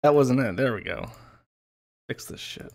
That wasn't it. There we go. Fix this shit.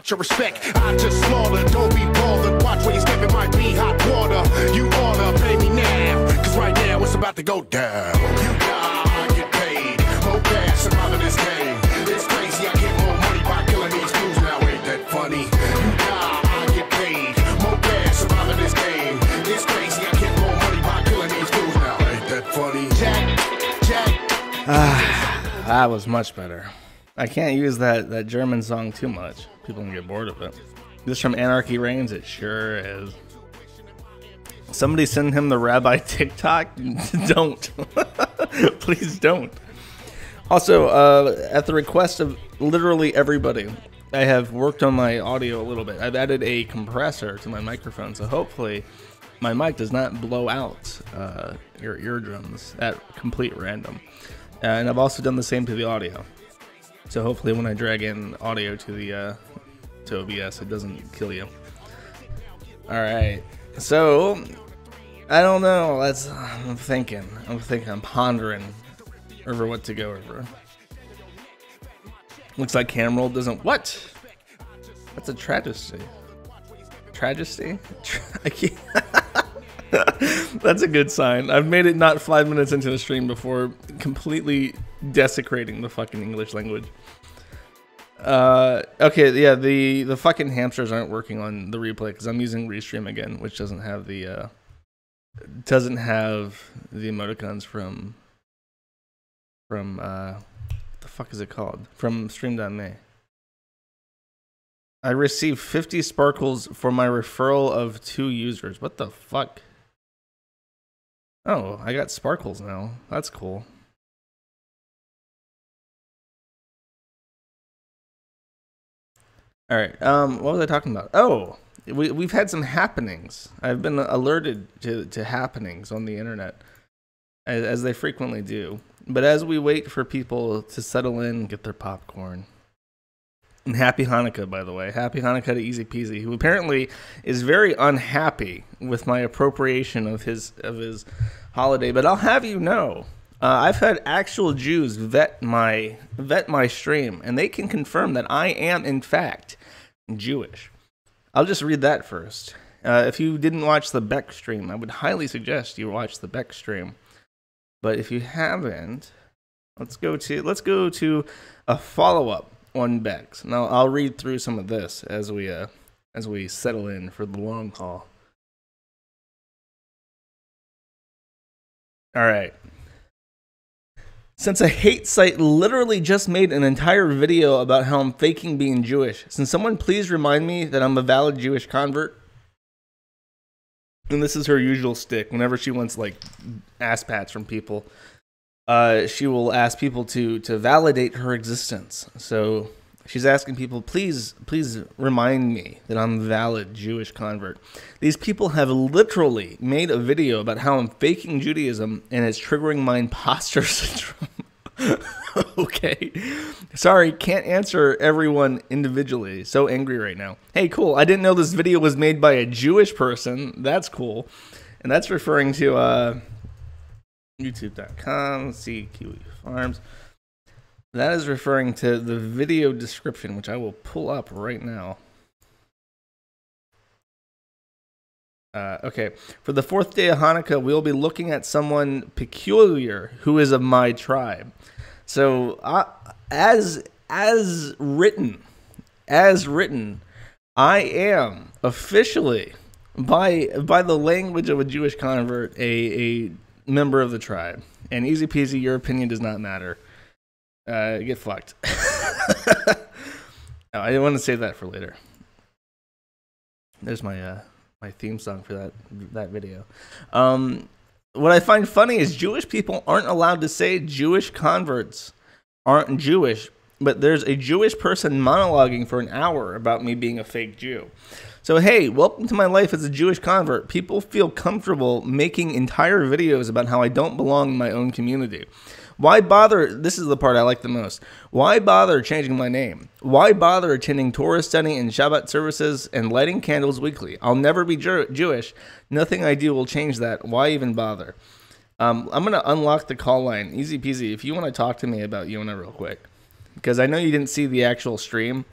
Your respect, I just slaughter. Don't be bothered. Watch where you step, it might be hot water. You oughta pay me now, cause right now it's about to go down. You die, I get paid. More cash, I'm out of this game. It's crazy, I get more money by killing these fools now. Ain't that funny? You die, I get paid. More cash, I'm out of this game. It's crazy, I get more money by killing these fools now. Ain't that funny? Jack. That was much better. I can't use that German song too much. People can get bored of it. This from Anarchy Reigns? It sure is. Somebody send him the Rabbi TikTok? Don't. Please don't. Also, at the request of literally everybody, I have worked on my audio a little bit. I've added a compressor to my microphone, so hopefully my mic does not blow out your eardrums at complete random. And I've also done the same to the audio. So hopefully when I drag in audio to the to OBS, it doesn't kill you. All right, so I don't know. I'm thinking, I'm pondering over what to go over. Looks like Camroll doesn't. What? That's a tragedy. Tragedy? I can't. That's a good sign. I've made it not 5 minutes into the stream before completely desecrating the fucking English language. Okay, yeah, the fucking hamsters aren't working on the replay because I'm using Restream again, which doesn't have the emoticons from what the fuck is it called? From Stream.me. I received 50 sparkles for my referral of 2 users. What the fuck? Oh, I got sparkles now. That's cool. All right. What was I talking about? Oh, we've had some happenings. I've been alerted to happenings on the internet, as they frequently do. But as we wait for people to settle in, get their popcorn. And happy Hanukkah, by the way. Happy Hanukkah to Easy Peasy, who apparently is very unhappy with my appropriation of his holiday. But I'll have you know, I've had actual Jews vet my stream, and they can confirm that I am in fact Jewish. I'll just read that first. If you didn't watch the Beck stream, I would highly suggest you watch the Beck stream. But if you haven't, let's go to a follow-up on Beck's. Now I'll read through some of this as we settle in for the long haul. All right. Since a hate site literally just made an entire video about how I'm faking being Jewish, can someone please remind me that I'm a valid Jewish convert? And this is her usual stick. Whenever she wants like ass pats from people, she will ask people to validate her existence. So she's asking people, please remind me that I'm a valid Jewish convert. These people have literally made a video about how I'm faking Judaism and it's triggering my imposter syndrome. Okay. Sorry, can't answer everyone individually. So angry right now. Hey, cool. I didn't know this video was made by a Jewish person. That's cool. And that's referring to YouTube.com. See Kiwi Farms. That is referring to the video description, which I will pull up right now. Okay, for the 4th day of Hanukkah, we'll be looking at someone peculiar who is of my tribe. So, as written, I am officially, by the language of a Jewish convert, a member of the tribe. And easy peasy, your opinion does not matter. Get fucked. No, I want to save that for later. There's my my theme song for that video. What I find funny is Jewish people aren't allowed to say Jewish converts aren't Jewish, but there's a Jewish person monologuing for an hour about me being a fake Jew. So hey, welcome to my life as a Jewish convert. People feel comfortable making entire videos about how I don't belong in my own community. Why bother? This is the part I like the most. Why bother changing my name? Why bother attending Torah study and Shabbat services and lighting candles weekly? I'll never be Jewish. Nothing I do will change that. Why even bother? I'm going to unlock the call line. Easy peasy. If you want to talk to me about Yona real quick. Because I know you didn't see the actual stream.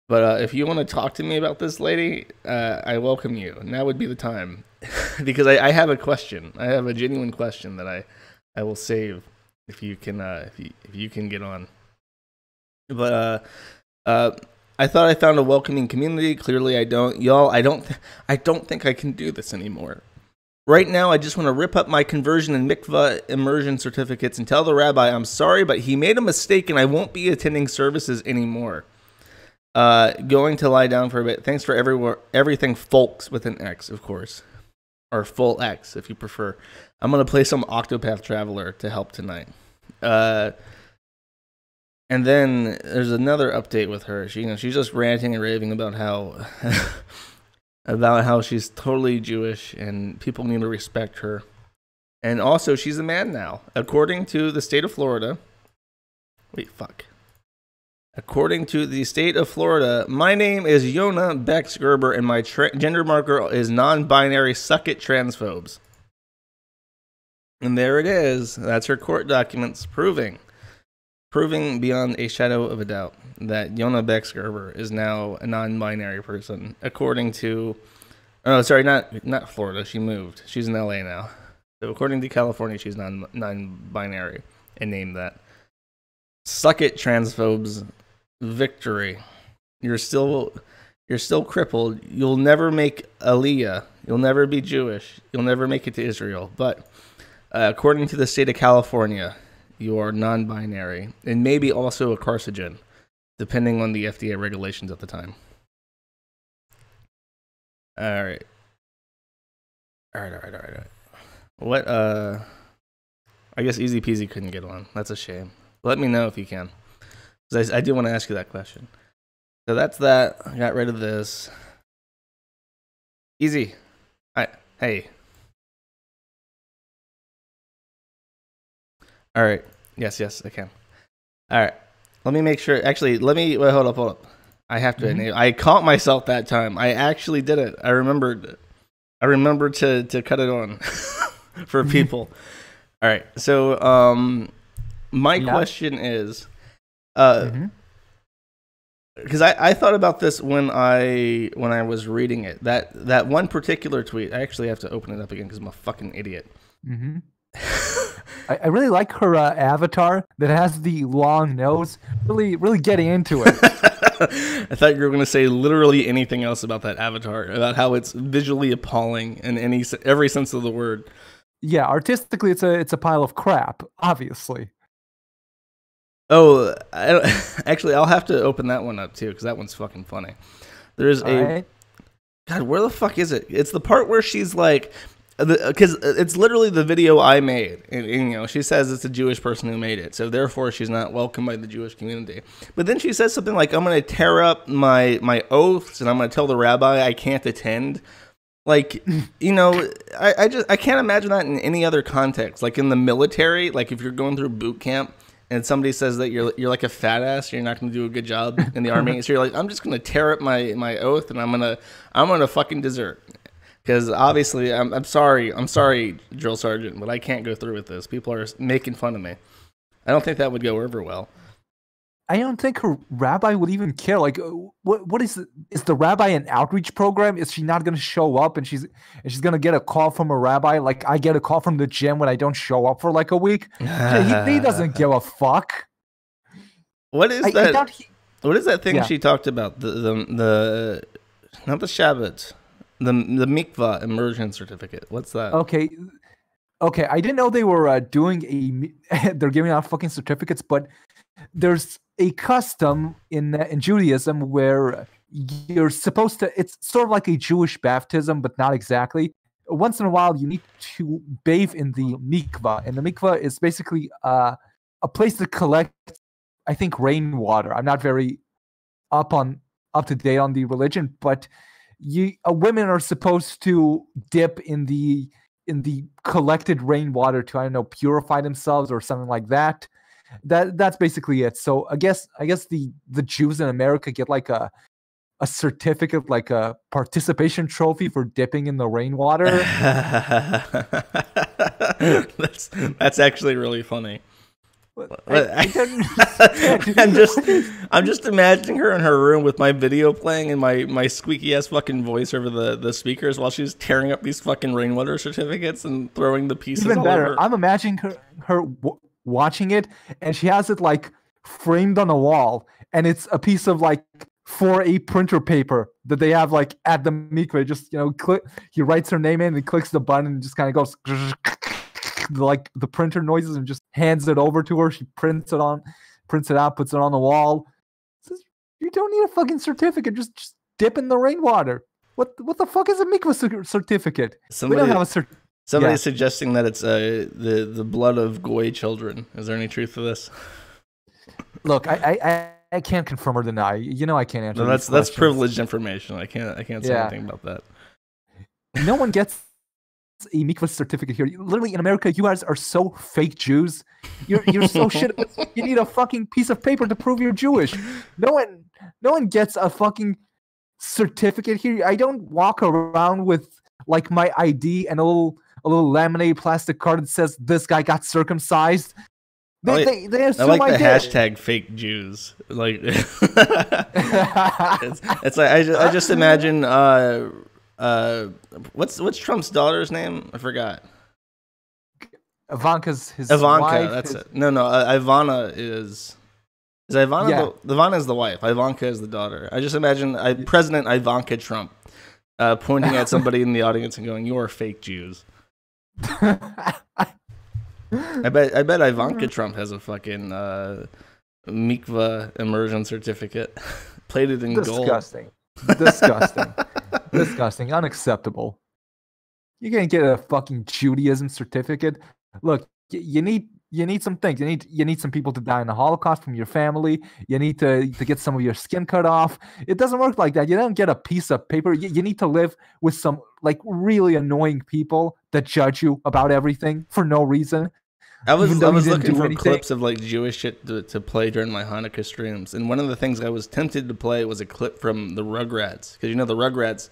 But if you want to talk to me about this lady, I welcome you. Now would be the time. Because I have a question. I have a genuine question that I will save. If you can get on, but I thought I found a welcoming community. Clearly, I don't, y'all. I don't think I can do this anymore. Right now, I just want to rip up my conversion and mikvah immersion certificates and tell the rabbi I'm sorry, but he made a mistake and I won't be attending services anymore. Going to lie down for a bit. Thanks for everything, folks, with an X, of course, or full X if you prefer. I'm going to play some Octopath Traveler to help tonight. And then there's another update with her. She's just ranting and raving about how she's totally Jewish and people need to respect her. And also, she's a man now. According to the state of Florida. According to the state of Florida, my name is Yona Bex Gerber and my gender marker is non-binary. Suck it, transphobes. And there it is. That's her court documents proving beyond a shadow of a doubt that Yona Bex Gerber is now a non-binary person. According to, not Florida. She moved. She's in LA now. So according to California, she's non-binary and named that. Suck it, transphobes. Victory. You're still crippled. You'll never make Aliyah. You'll never be Jewish. You'll never make it to Israel. But according to the state of California, you are non-binary and maybe also a carcinogen, depending on the FDA regulations at the time. All right. What? I guess Easy Peasy couldn't get on. That's a shame. Let me know if you can. Because I do want to ask you that question. So that's that. I got rid of this. Easy. Hey. All right. Yes, I can. All right. Let me make sure. Actually, wait, hold up. I have to enable. I caught myself that time. I actually did it. I remembered to cut it on for people. All right. So, my question is, because I thought about this when I was reading it. That one particular tweet. I actually have to open it up again because I'm a fucking idiot. Mm-hmm. I really like her avatar that has the long nose. Really getting into it. I thought you were going to say literally anything else about that avatar, about how it's visually appalling in every sense of the word. Yeah, artistically, it's a pile of crap, obviously. Oh, I'll have to open that one up too because that one's fucking funny. There's God, where the fuck is it? It's the part where she's like. Because it's literally the video I made, and she says it's a Jewish person who made it, so therefore she's not welcome by the Jewish community. But then she says something like, "I'm going to tear up my oaths, and I'm going to tell the rabbi I can't attend." Like, I can't imagine that in any other context. Like in the military, like if you're going through boot camp and somebody says that you're like a fat ass, you're not going to do a good job in the army, so you're like, "I'm just going to tear up my oath, and I'm gonna fucking desert." Because obviously, I'm sorry, drill sergeant, but I can't go through with this. People are making fun of me. I don't think that would go over well. I don't think her rabbi would even care. Like, what is the rabbi an outreach program? Is she not going to show up and she's going to get a call from a rabbi? Like I get a call from the gym when I don't show up for like a week. He doesn't give a fuck. What is that? What is that thing she talked about? The not the Shabbat. The mikvah immersion certificate. What's that? Okay. I didn't know they were doing they're giving out fucking certificates, but there's a custom in Judaism where you're supposed to. It's sort of like a Jewish baptism, but not exactly. Once in a while, you need to bathe in the mikvah, and the mikvah is basically a place to collect, I think, rainwater. I'm not very up to date on the religion, but women are supposed to dip in the collected rainwater to, I don't know, purify themselves or something like that. That's basically it. So I guess the Jews in America get like a certificate, like a participation trophy for dipping in the rainwater. That's actually really funny. I'm just imagining her in her room with my video playing and my squeaky ass fucking voice over the speakers while she's tearing up these fucking rainwater certificates and throwing the pieces. Even all better, over. I'm imagining her watching it, and she has it like framed on a wall, and it's a piece of like 4A printer paper that they have like at the mikveh. Just, you know, click. He writes her name in and clicks the button and just kind of goes like the printer noises and just hands it over to her. She prints it out, puts it on the wall. Says, you don't need a fucking certificate. Just dip in the rainwater. What the fuck is a mikveh certificate? We don't have a certificate. Somebody's suggesting that it's the blood of goy children. Is there any truth to this? Look, I can't confirm or deny. You know, I can't answer. No, that's privileged information. I can't say anything about that. No one gets a mikvah certificate here. Literally, in America, you guys are so fake Jews. You're so shit. You need a fucking piece of paper to prove you're Jewish. No one gets a fucking certificate here. I don't walk around with like my ID and a little laminated plastic card that says this guy got circumcised. They assume I like the did. hashtag fake Jews. Like it's like I just imagine what's Trump's daughter's name? I forgot. Ivanka's his Ivanka, wife. that's it. No, Ivana is Ivana. Yeah. Ivana is the wife. Ivanka is the daughter. I just imagine President Ivanka Trump pointing at somebody in the audience and going, "You are fake Jews." I bet Ivanka Trump has a fucking mikvah immersion certificate plated in gold. Disgusting, unacceptable. You can't get a fucking Judaism certificate. Look, you need some things. You need some people to die in the Holocaust from your family. You need to get some of your skin cut off. It doesn't work like that. You don't get a piece of paper. You need to live with some like really annoying people that judge you about everything for no reason. I was looking for clips of like Jewish shit to play during my Hanukkah streams, and one of the things I was tempted to play was a clip from the Rugrats, because you know the Rugrats,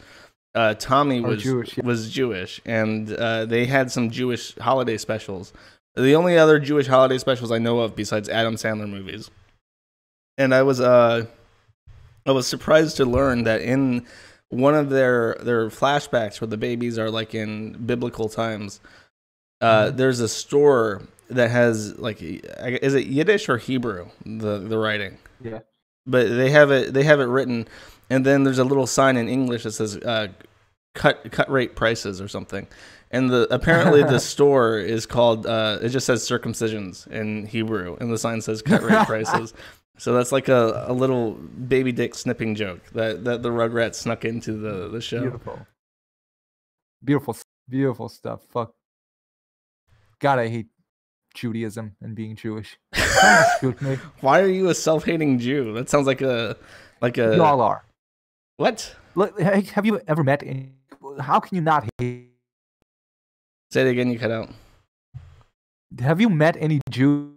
Tommy was Jewish, and they had some Jewish holiday specials. The only other Jewish holiday specials I know of besides Adam Sandler movies, and I was surprised to learn that in one of their flashbacks where the babies are like in biblical times, there's a store that has like, is it Yiddish or Hebrew, the writing? Yeah. But they have it written, and then there's a little sign in English that says cut rate prices or something. And apparently the store is called it just says circumcisions in Hebrew, and the sign says cut rate prices. So that's like a little baby dick snipping joke that the Rugrats snuck into the show. Beautiful stuff. Fuck. God, I hate Judaism and being Jewish. Why are you a self-hating Jew? That sounds like a. You all are. What? Look, have you ever met? How can you not hate? Say it again. You cut out. Have you met any Jews?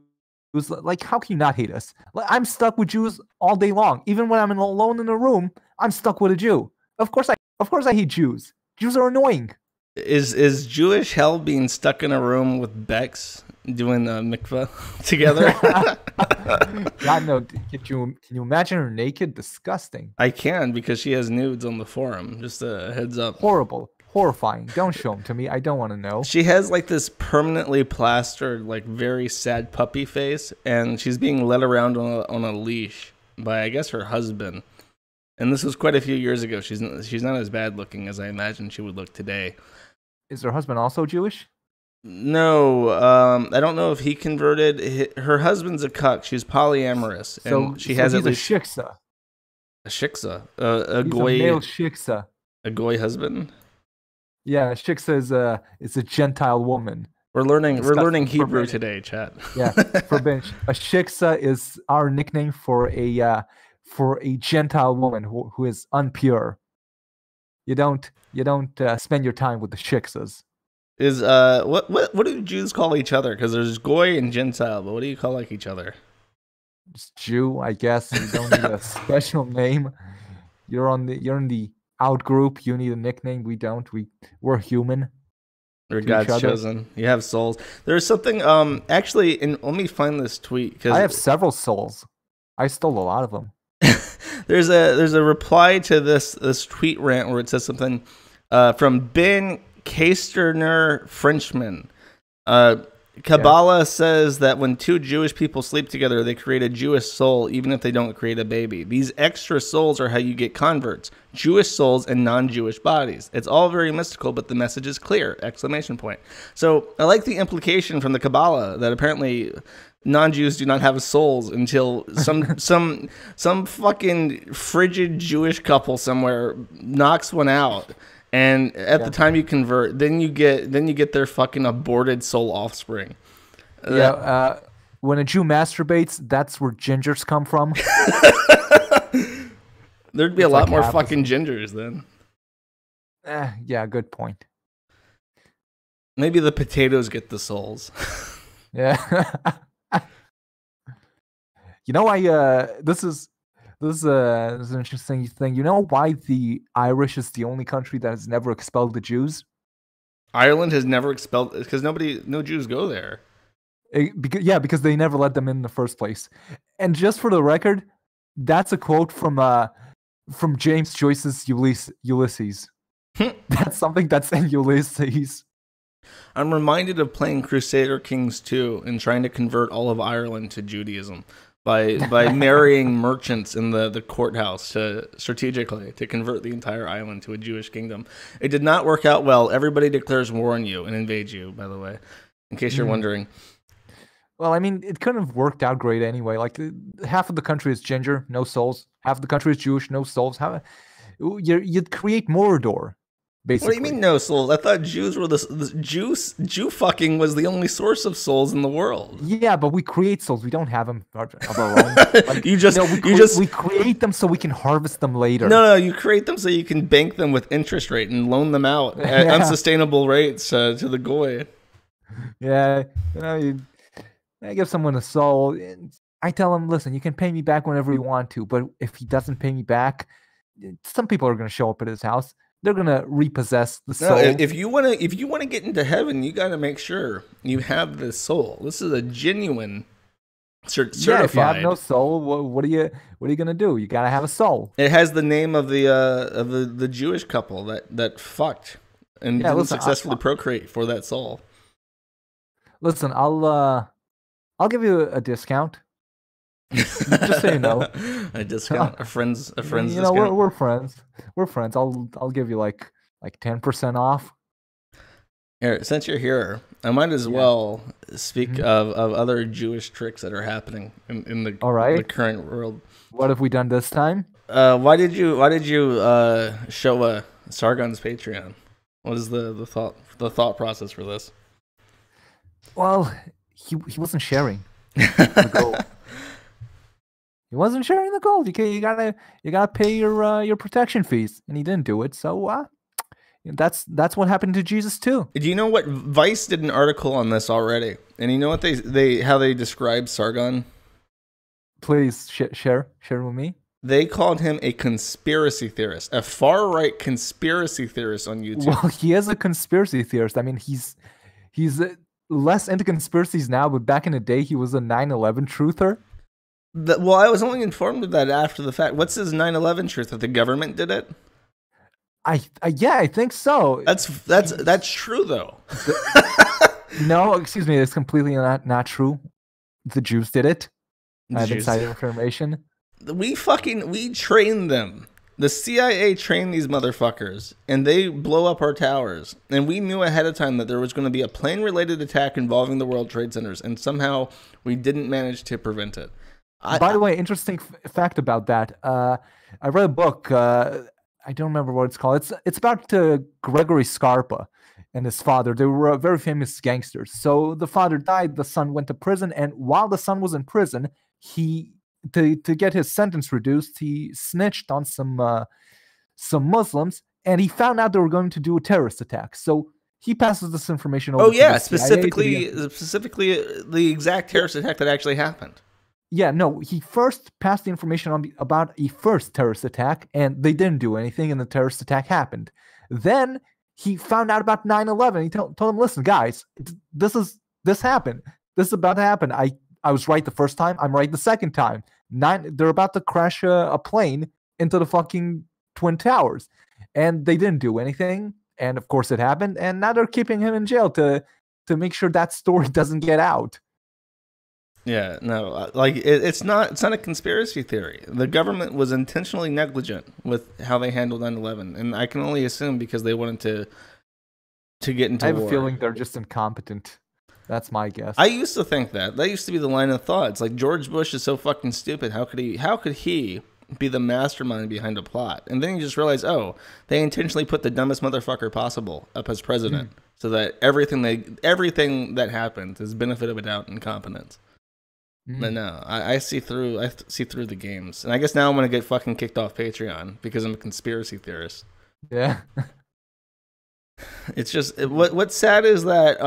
Like, how can you not hate us? Like, I'm stuck with Jews all day long. Even when I'm alone in a room, I'm stuck with a Jew. Of course I hate Jews. Jews are annoying. Is Jewish hell being stuck in a room with Bex doing the mikvah together? God, no. Can you imagine her naked? Disgusting. I can, because she has nudes on the forum. Just a heads up. Horrible. Horrifying. Don't show them to me. I don't want to know. She has like this permanently plastered, like very sad puppy face, and she's being led around on a leash by, I guess, her husband. And this was quite a few years ago. She's not as bad looking as I imagined she would look today. Is her husband also Jewish? No, I don't know if he converted. Her husband's a cuck. She's polyamorous, and she has he's at least a shiksa. a shiksa, a He's goy, a male shiksa. a goy husband. Yeah, shiksa is a Gentile woman. We're learning Hebrew forbidden. today, chat. Yeah, forbidden. A shiksa is our nickname for a Gentile woman who is impure. You don't spend your time with the shiksas. Is what do Jews call each other? Because there's goy and Gentile, but what do you call like each other? Just Jew, I guess. You don't need a special name. You're in the out group. You need a nickname. We don't. We're human. We're God's chosen. You have souls. There's something actually, and let me find this tweet because I have several souls. I stole a lot of them. there's a reply to this tweet rant where it says something from Ben Kasterner Frenchman. Kabbalah says that when two Jewish people sleep together, they create a Jewish soul, even if they don't create a baby. These extra souls are how you get converts, Jewish souls and non-Jewish bodies. It's all very mystical, but the message is clear! Exclamation point. So I like the implication from the Kabbalah that apparently non-Jews do not have souls until some fucking frigid Jewish couple somewhere knocks one out. And at the time you convert, then you get their fucking aborted soul offspring. When a Jew masturbates, that's where gingers come from. There'd be a lot more fucking gingers then. Yeah, good point. Maybe the potatoes get the souls. Yeah. You know, this is an interesting thing. You know why the Irish is the only country that has never expelled the Jews? Ireland has never expelled because no Jews go there. Because they never let them in the first place. And just for the record, that's a quote from James Joyce's Ulysses. That's something that's in Ulysses. I'm reminded of playing Crusader Kings 2 and trying to convert all of Ireland to Judaism. By marrying merchants in the courthouse strategically to convert the entire island to a Jewish kingdom. It did not work out well. Everybody declares war on you and invades you, by the way, in case you're wondering. Well, I mean, it couldn't have worked out great anyway. Like, half of the country is ginger, no souls. Half of the country is Jewish, no souls. You'd create Mordor. Basically. What do you mean no souls? I thought Jews were Jew fucking was the only source of souls in the world. Yeah, but we create souls. We don't have them of our own. Like, we create them so we can harvest them later. No, you create them so you can bank them with interest rate and loan them out at unsustainable rates to the goy. Yeah, I give someone a soul. I tell him, listen, you can pay me back whenever you want to, but if he doesn't pay me back, some people are going to show up at his house. They're gonna repossess the soul. No, if you wanna get into heaven, you gotta make sure you have the soul. This is a genuine certified. Yeah, if you have no soul, what are you gonna do? You gotta have a soul. It has the name of the Jewish couple that fucked and didn't successfully procreate for that soul. Listen, I'll give you a discount. Just so you know, a discount, a friend's you discount. know, we're friends. We're friends. I'll give you like 10% off. Here, since you're here, I might as well speak of other Jewish tricks that are happening in the current world. What have we done this time? Why did you show Sargon's Patreon? What is the thought process for this? Well, he wasn't sharing the gold. He wasn't sharing the gold. You gotta pay your protection fees, and he didn't do it. So that's what happened to Jesus too. Do you know what Vice did an article on this already? And you know what how they describe Sargon? Please share with me. They called him a conspiracy theorist, a far right conspiracy theorist on YouTube. Well, he is a conspiracy theorist. I mean, he's less into conspiracies now, but back in the day, he was a 9/11 truther. Well, I was only informed of that after the fact. What's his 9/11 truth? That the government did it? I think so. That's true though. No, excuse me, it's completely not true. The Jews did it. I have inside information. We trained them The CIA trained these motherfuckers, and they blow up our towers. And we knew ahead of time that there was going to be a plane-related attack involving the World Trade Centers, and somehow we didn't manage to prevent it. By the way, interesting fact about that. I read a book. I don't remember what it's called. It's about Gregory Scarpa and his father. They were very famous gangsters. So the father died. The son went to prison, and while the son was in prison, to get his sentence reduced, he snitched on some Muslims, and he found out they were going to do a terrorist attack. So he passes this information over. Oh yeah, to the CIA, specifically the exact terrorist attack that actually happened. Yeah, no, he first passed the information about a first terrorist attack, and they didn't do anything, and the terrorist attack happened. Then he found out about 9/11. He told them, listen, guys, this happened. This is about to happen. I was right the first time. I'm right the second time. They're about to crash a plane into the fucking Twin Towers. And they didn't do anything. And of course it happened. And now they're keeping him in jail to make sure that story doesn't get out. Yeah, no, like it's not a conspiracy theory. The government was intentionally negligent with how they handled 9/11, and I can only assume because they wanted to get into war. I have a feeling they're just incompetent. That's my guess. I used to think that used to be the line of thought. It's like George Bush is so fucking stupid. How could he be the mastermind behind a plot? And then you just realize, oh, they intentionally put the dumbest motherfucker possible up as president, so that everything that happened is benefit of a doubt incompetence. But no, I see through the games, and I guess now I'm gonna get fucking kicked off Patreon because I'm a conspiracy theorist. Yeah. It's just what's sad is that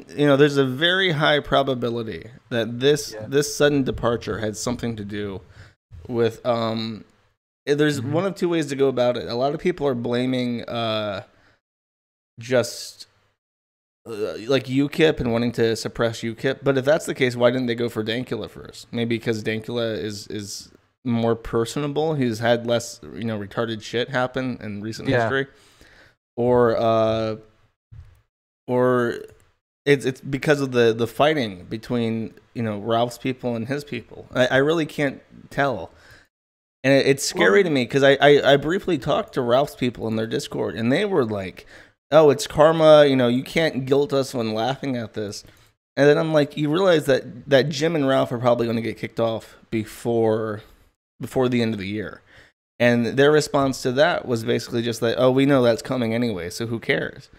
there's a very high probability that this sudden departure had something to do with there's one of two ways to go about it. A lot of people are blaming just like UKIP and wanting to suppress UKIP, but if that's the case, why didn't they go for Dankula first? Maybe because Dankula is more personable. He's had less retarded shit happen in recent history. Or it's because of the fighting between Ralph's people and his people. I really can't tell, and it's scary to me because I briefly talked to Ralph's people in their Discord, and they were like, "Oh, it's karma. You can't guilt us when laughing at this." And then I'm like, you realize that Jim and Ralph are probably going to get kicked off before the end of the year. And their response to that was basically just that, oh, we know that's coming anyway, so who cares?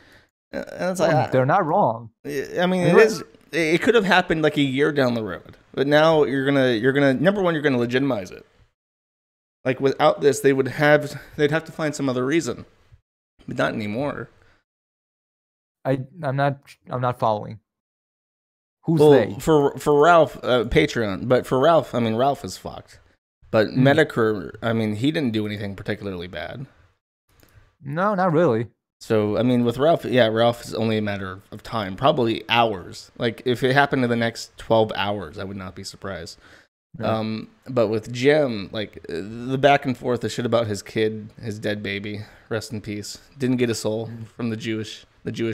And it's like, they're not wrong. I mean, it could have happened like a year down the road, but now you're gonna number one, you're gonna legitimize it. Like without this, they'd have to find some other reason, but not anymore. I'm not following. Who's they? For Ralph, Patreon, but for Ralph, I mean, Ralph is fucked. But Medicare, I mean, he didn't do anything particularly bad. No, not really. So, I mean, with Ralph, Ralph is only a matter of time, probably hours. Like, if it happened in the next 12 hours, I would not be surprised. Yeah. But with Jim, like, the back and forth, the shit about his kid, his dead baby, rest in peace, didn't get a soul from the Jewish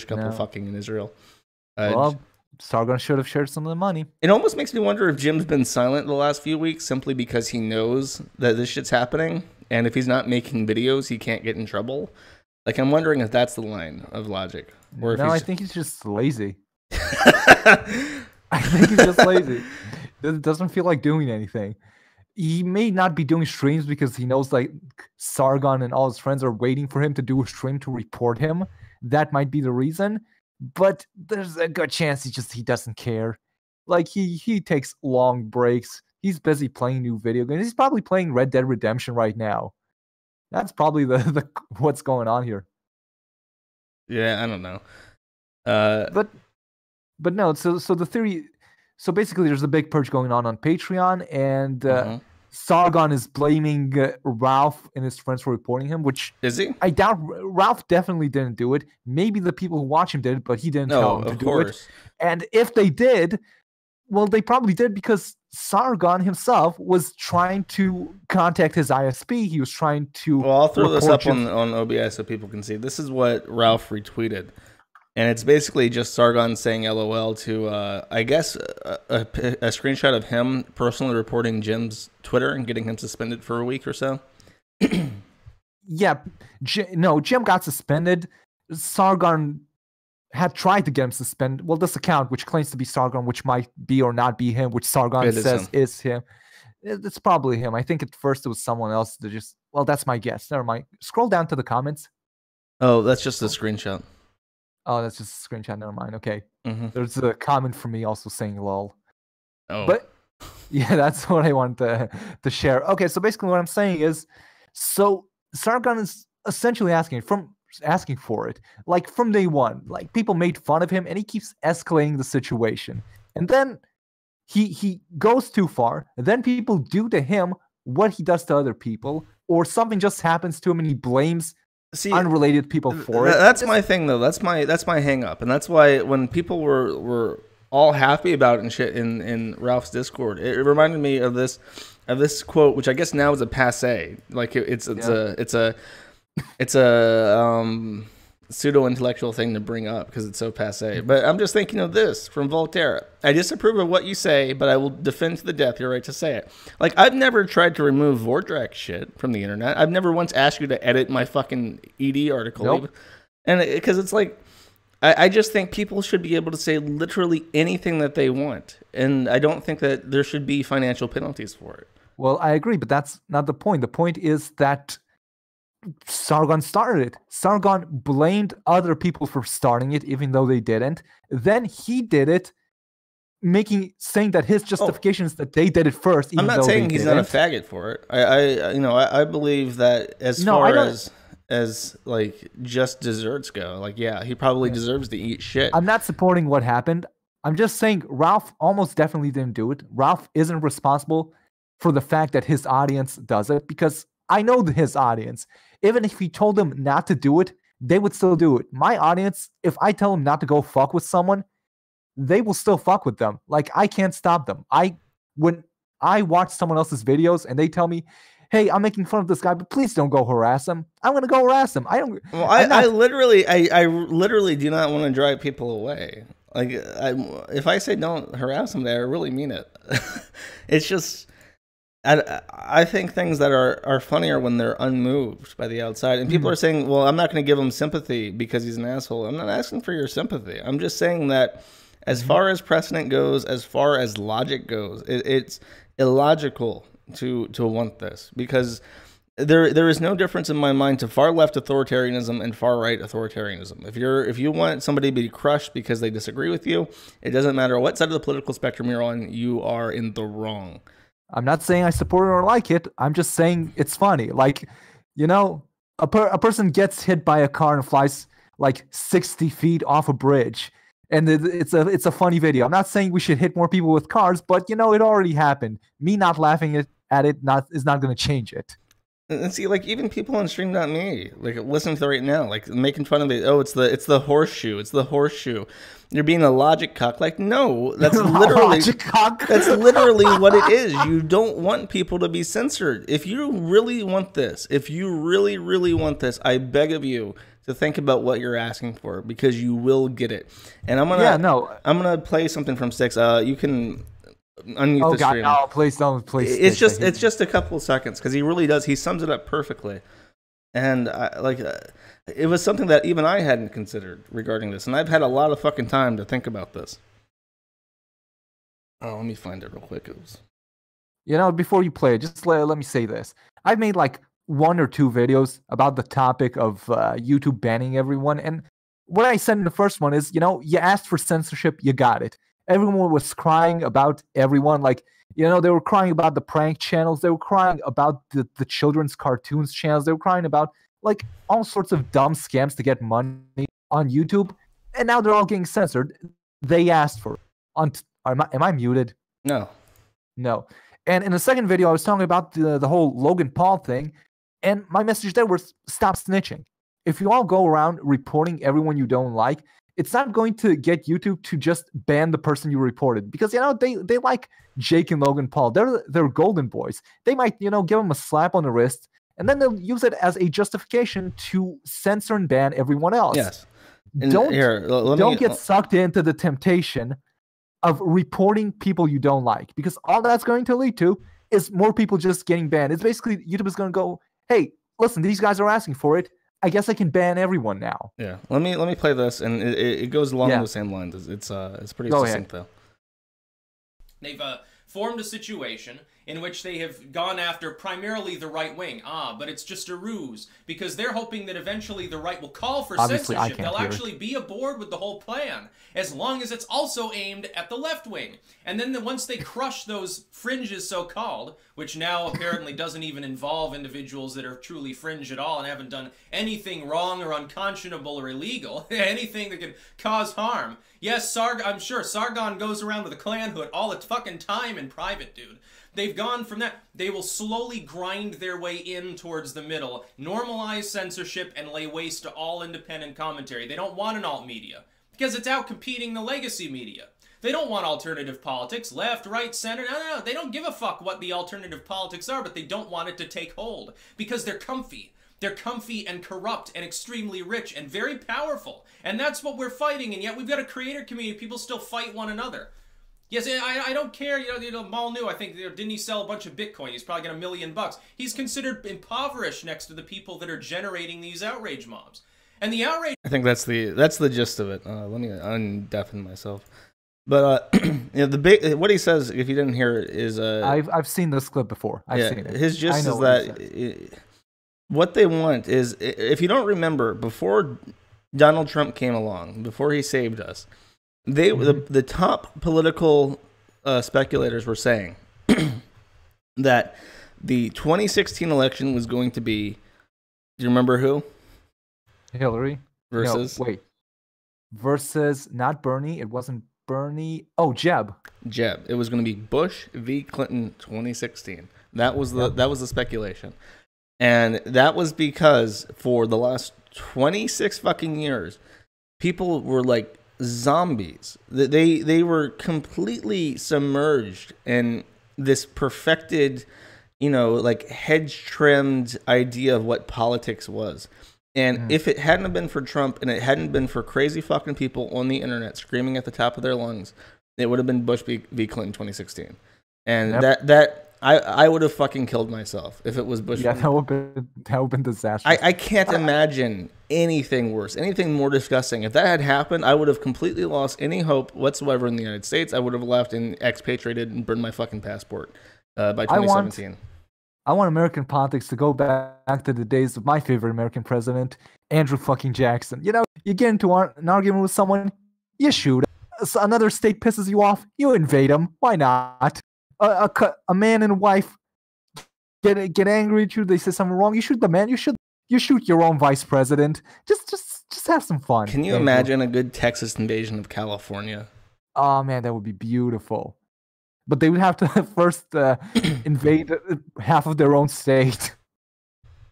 couple fucking in Israel. Well, Sargon should have shared some of the money. It almost makes me wonder if Jim's been silent the last few weeks simply because he knows that this shit's happening, and if he's not making videos, he can't get in trouble. Like, I'm wondering if that's the line of logic. Or if I think he's just lazy. I think he's just lazy. It doesn't feel like doing anything. He may not be doing streams because he knows like Sargon and all his friends are waiting for him to do a stream to report him. That might be the reason. But there's a good chance he doesn't care. Like he takes long breaks. He's busy playing new video games. He's probably playing Red Dead Redemption right now. That's probably the what's going on here. Yeah, I don't know. But no. So the theory. So basically, there's a big purge going on Patreon, and Sargon is blaming Ralph and his friends for reporting him, which is he? I doubt. Ralph definitely didn't do it. Maybe the people who watch him did, but he didn't tell them to do it. And if they did, well, they probably did because Sargon himself was trying to contact his ISP. He was trying to. Well, I'll throw this up on OBS so people can see. This is what Ralph retweeted. And it's basically just Sargon saying LOL to, I guess, a screenshot of him personally reporting Jim's Twitter and getting him suspended for a week or so. yeah, Jim got suspended. Sargon had tried to get him suspended. Well, this account, which claims to be Sargon, which might be or not be him, which Sargon says is him. It's probably him. I think at first it was someone else that just, well, that's my guess. Never mind. Scroll down to the comments. Oh, that's just a screenshot. Oh, that's just a screenshot. Never mind. Okay. Mm-hmm. There's a comment from me also saying lol. Oh. But yeah, that's what I want to share. Okay, so basically what I'm saying is, so Sargon is essentially asking for it. Like from day one. Like people made fun of him and he keeps escalating the situation. And then he goes too far, and then people do to him what he does to other people, or something just happens to him and he blames unrelated people for it. That's my thing, though. That's my hang up, and that's why when people were all happy about it and shit in Ralph's Discord, it reminded me of this quote, which I guess now is a passe. Like it's a pseudo-intellectual thing to bring up because it's so passe. But I'm just thinking of this from Voltaire. I disapprove of what you say, but I will defend to the death your right to say it. Like, I've never tried to remove Vordrak shit from the internet. I've never once asked you to edit my fucking ED article. Nope. And because it's like, I just think people should be able to say literally anything that they want. And I don't think that there should be financial penalties for it. Well, I agree, but that's not the point. The point is that Sargon started it. Sargon blamed other people for starting it, even though they didn't. Then he did it, saying that his justification is that they did it first. Even I'm not saying he's not a faggot for it. I believe that as far as like just desserts go, like he probably deserves to eat shit. I'm not supporting what happened. I'm just saying Ralph almost definitely didn't do it. Ralph isn't responsible for the fact that his audience does it, because I know his audience. Even if he told them not to do it, they would still do it. My audience, if I tell them not to go fuck with someone, they will still fuck with them. Like, I can't stop them. When I watch someone else's videos and they tell me, hey, I'm making fun of this guy, but please don't go harass him, I'm going to go harass him. I literally do not want to drive people away. Like, if I say don't harass them, I really mean it. It's just, I think things that are funnier when they're unmoved by the outside. And people are saying, well, I'm not going to give him sympathy because he's an asshole. I'm not asking for your sympathy. I'm just saying that as far as precedent goes, as far as logic goes, it's illogical to want this, because there is no difference in my mind to far left authoritarianism and far right authoritarianism. If you want somebody to be crushed because they disagree with you, it doesn't matter what side of the political spectrum you're on, you are in the wrong. I'm not saying I support it or like it. I'm just saying it's funny. Like, a person gets hit by a car and flies like 60 feet off a bridge, and it's a funny video. I'm not saying we should hit more people with cars, but it already happened. Me not laughing at it is not going to change it. And see, like, even people on Stream.me, like, listening to it right now, like, making fun of it. Oh, it's the horseshoe. It's the horseshoe. You're being a logic cuck. Like, no, that's literally that's literally what it is. You don't want people to be censored. If you really want this, I beg of you to think about what you're asking for, because you will get it. And I'm gonna play something from Six. You can unmute the stream. No, please don't. Please. It's just a couple of seconds, because he really does. He sums it up perfectly. And it was something that even I hadn't considered regarding this, and I've had a lot of fucking time to think about this. Oh, let me find it real quick. Before you play it, just let me say this. I've made like 1 or 2 videos about the topic of YouTube banning everyone, and what I said in the first one is, you asked for censorship, you got it. Everyone was crying about everyone. Like, they were crying about the prank channels. They were crying about the children's cartoons channels. They were crying about, like, all sorts of dumb scams to get money on YouTube. And now they're all getting censored. They asked for it. Am I muted? No. And in the second video, I was talking about the whole Logan Paul thing. And my message there was, stop snitching. If you all go around reporting everyone you don't like, it's not going to get YouTube to just ban the person you reported, because they like Jake and Logan Paul. They're golden boys. They might give them a slap on the wrist, and then they'll use it as a justification to censor and ban everyone else. Yes. Don't get sucked into the temptation of reporting people you don't like, because all that's going to lead to is more people just getting banned. It's basically YouTube is going to go, hey, listen, these guys are asking for it. I guess I can ban everyone now. Yeah. Let me play this, and it goes along the same lines. It's pretty succinct though. They've formed a situation in which they have gone after primarily the right wing. But it's just a ruse, because they're hoping that eventually the right will call for censorship. They'll actually be aboard with the whole plan, as long as it's also aimed at the left wing. And then once they crush those fringes, so-called, which now apparently doesn't even involve individuals that are truly fringe at all and haven't done anything wrong or unconscionable or illegal, anything that could cause harm. Yes, I'm sure Sargon goes around with a Klan hood all the fucking time in private, dude. They've gone from that. They will slowly grind their way in towards the middle, normalize censorship, and lay waste to all independent commentary. They don't want an alt media, because it's out competing the legacy media. They don't want alternative politics, left, right, center. No. They don't give a fuck what the alternative politics are, but they don't want it to take hold, because they're comfy. They're comfy and corrupt and extremely rich and very powerful. And that's what we're fighting, and yet we've got a creator community. People still fight one another. Yes, I don't care, you know, Maul knew, I think, didn't he sell a bunch of Bitcoin? He's probably got $1 million. He's considered impoverished next to the people that are generating these outrage mobs. And the outrage... I think that's the gist of it. Let me undeafen myself. But you know, what he says, if you didn't hear it, is... I've seen this clip before. I've seen it. His gist is that what they want is, if you don't remember, before Donald Trump came along, before he saved us, the top political speculators were saying that the 2016 election was going to be, do you remember who? Hillary. Versus? No, wait. Versus, not Bernie. It wasn't Bernie. Oh, Jeb. It was going to be Bush v. Clinton 2016. That was the speculation. And that was because for the last 26 fucking years, people were like zombies. They were completely submerged in this perfected, you know, like hedge trimmed idea of what politics was. And if it hadn't been for Trump and it hadn't been for crazy fucking people on the internet screaming at the top of their lungs, it would have been Bush v. Clinton 2016. And I would have fucking killed myself if it was Bush. Yeah, that would have been disastrous. I can't imagine anything worse, anything more disgusting. If that had happened, I would have completely lost any hope whatsoever in the United States. I would have left and expatriated and burned my fucking passport by 2017. I want American politics to go back to the days of my favorite American president, Andrew fucking Jackson. You know, you get into an argument with someone, you shoot. Another state pisses you off, you invade them. Why not? A man and wife get angry at you. They say something wrong. You shoot the man. You shoot your own vice president. Just have some fun. Can you imagine a good Texas invasion of California? Oh man, that would be beautiful. But they would have to first invade half of their own state.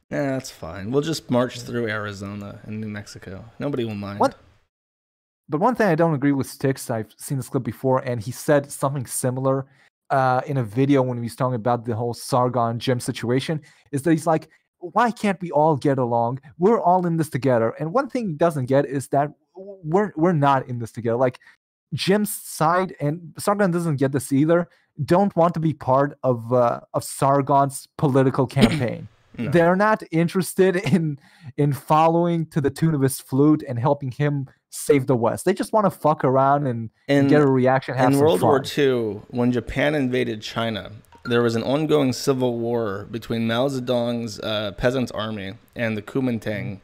Yeah, that's fine. We'll just march through Arizona and New Mexico. Nobody will mind. But one thing I don't agree with Styx, I've seen this clip before, and he said something similar in a video when he was talking about the whole Sargon Jim situation, is that he's like, why can't we all get along? We're all in this together. And one thing he doesn't get is that we're not in this together. Like, Jim's side, and Sargon doesn't get this either, don't want to be part of Sargon's political campaign. No. They're not interested in following to the tune of his flute and helping him save the West. They just want to fuck around and get a reaction. In World War II, when Japan invaded China, there was an ongoing civil war between Mao Zedong's Peasants' Army and the Kuomintang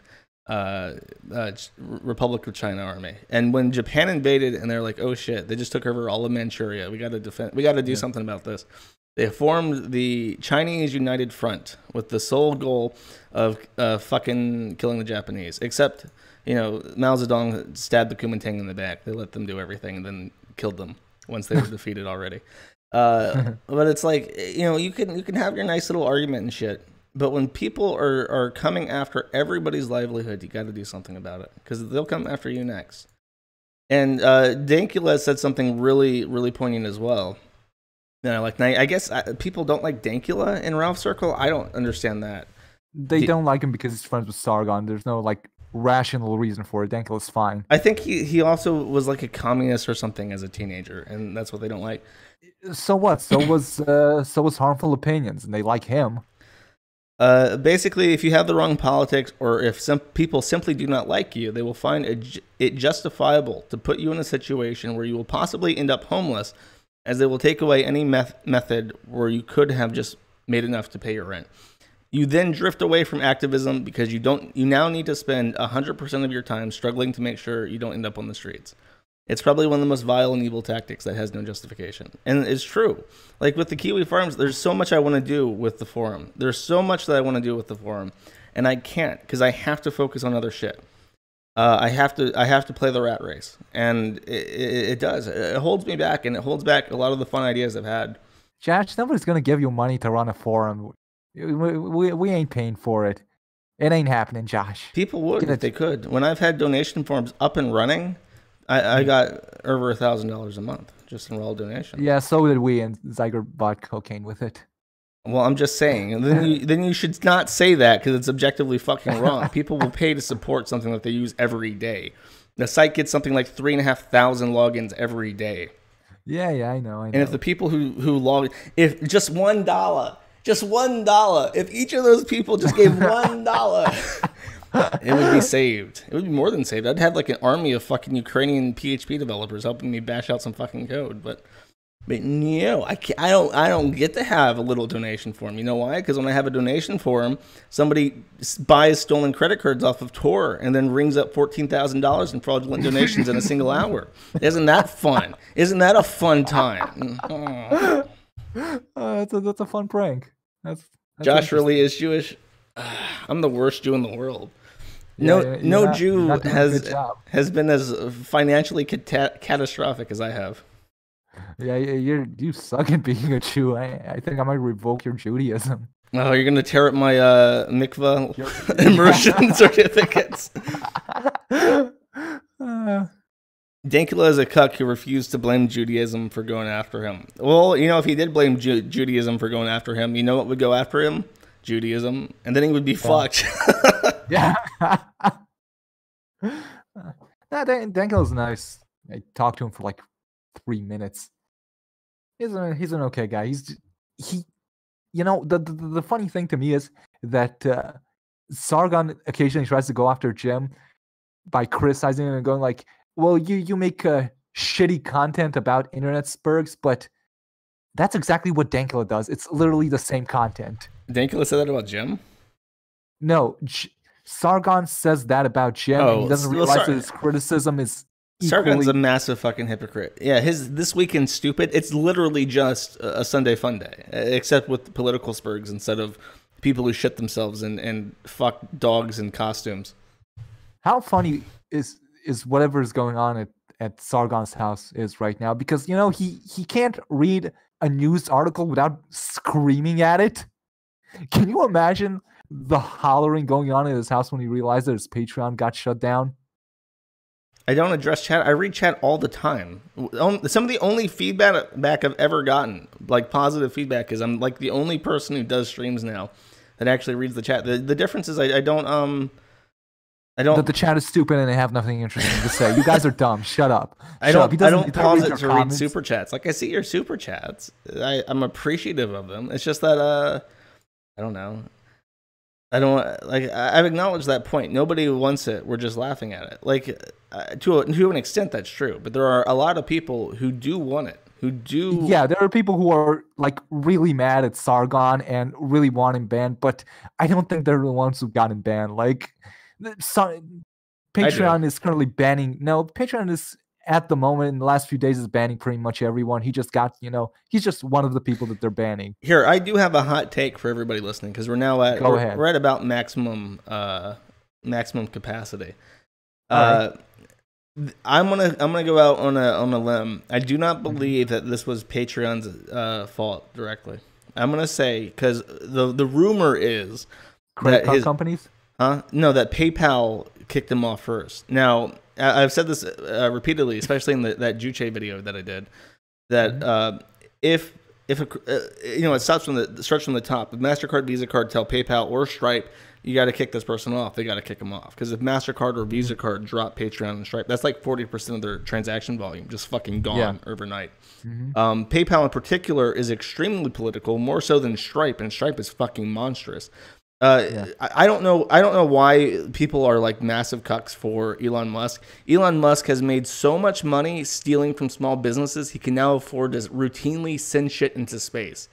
Republic of China army. And when Japan invaded and they're like, oh shit, they just took over all of Manchuria, we got to do something about this. They formed the Chinese United Front with the sole goal of fucking killing the Japanese. Except, you know, Mao Zedong stabbed the Kuomintang in the back. They let them do everything and then killed them once they were defeated already. But it's like, you know, you can have your nice little argument and shit. But when people are coming after everybody's livelihood, you got to do something about it, because they'll come after you next. And Dankula said something really, really poignant as well. You know, I guess people don't like Dankula in Ralph's circle. I don't understand that. They don't like him because he's friends with Sargon. There's no like rational reason for it. Dankula's fine. I think he also was like a communist or something as a teenager, and that's what they don't like. So what? So was Harmful Opinions, and they like him. Basically, if you have the wrong politics, or if some people simply do not like you, they will find it justifiable to put you in a situation where you will possibly end up homeless, as they will take away any method where you could have just made enough to pay your rent. You then drift away from activism because you now need to spend 100% of your time struggling to make sure you don't end up on the streets. It's probably one of the most vile and evil tactics that has no justification. And it's true. Like with the Kiwi Farms, there's so much I want to do with the forum. There's so much that I want to do with the forum, and I can't because I have to focus on other shit. I have to play the rat race, and it does. It holds me back, and it holds back a lot of the fun ideas I've had. Josh, nobody's gonna give you money to run a forum. We ain't paying for it. It ain't happening, Josh. People would if they could. When I've had donation forms up and running, I got over $1,000 a month just in raw donations. Yeah, so did we, and Zyger bought cocaine with it. Well, I'm just saying. Then you should not say that because it's objectively fucking wrong. People will pay to support something that they use every day. The site gets something like 3,500 logins every day. Yeah, I know. And if the people who log, if just $1, if each of those people just gave $1, it would be saved. It would be more than saved. I'd have like an army of fucking Ukrainian PHP developers helping me bash out some fucking code. But no, I don't get to have a little donation form. You know why? Because when I have a donation form, somebody buys stolen credit cards off of Tor and then rings up $14,000 in fraudulent donations in a single hour. Isn't that fun? Isn't that a fun time? That's a fun prank. That's Josh really is Jewish. I'm the worst Jew in the world. No Jew has been as financially catastrophic as I have. Yeah, you suck at being a Jew. I think I might revoke your Judaism. Oh, you're gonna tear up my mikvah immersion certificates. Dankula is a cuck who refused to blame Judaism for going after him. Well, if he did blame Judaism for going after him, you know what would go after him? Judaism, and then he would be fucked. Yeah. Dankula's nice. I talked to him for like 3 minutes. He's an okay guy. The funny thing to me is that Sargon occasionally tries to go after Jim by criticizing him and going like, well, you make shitty content about internet spurgs, but that's exactly what Dankula does. It's literally the same content. Dankula said that about Jim? No, Sargon says that about Jim, and he doesn't realize that his criticism is Sargon's a massive fucking hypocrite. Yeah, his This Week in Stupid, it's literally just a Sunday fun day, except with political spurgs instead of people who shit themselves and fuck dogs in costumes. How funny is whatever is going on at Sargon's house is right now, because he can't read a news article without screaming at it. Can you imagine the hollering going on in his house when he realized that his Patreon got shut down? I don't address chat. I read chat all the time. Some of the only feedback I've ever gotten, like positive feedback, is I'm like the only person who does streams now that actually reads the chat. The difference is I don't. The chat is stupid and they have nothing interesting to say. You guys are dumb. Shut up. I don't pause it to read super chats. Like I see your super chats. I'm appreciative of them. It's just that I don't know. I've acknowledged that point. Nobody wants it. We're just laughing at it. Like to an extent, that's true. But there are a lot of people who do want it. Who do? Yeah, there are people who are like really mad at Sargon and really want him banned. But I don't think they're the ones who got him banned. Like. Patreon is currently banning. No, Patreon is at the moment in the last few days is banning pretty much everyone. He just got, he's just one of the people that they're banning. Here, I do have a hot take for everybody listening because we're now at we're at about maximum capacity. Right. I'm gonna go out on a limb. I do not believe that this was Patreon's fault directly. I'm gonna say because the rumor is credit card companies. No, that PayPal kicked him off first. Now, I've said this repeatedly, especially in that Juche video that I did, that if it starts from the top. If MasterCard, Visa card tell PayPal or Stripe, you got to kick this person off. They got to kick them off because if MasterCard or Visa card drop Patreon and Stripe, that's like 40% of their transaction volume just fucking gone overnight. PayPal in particular is extremely political, more so than Stripe, and Stripe is fucking monstrous. I don't know. I don't know why people are like massive cucks for Elon Musk. Elon Musk has made so much money stealing from small businesses. He can now afford to routinely send shit into space.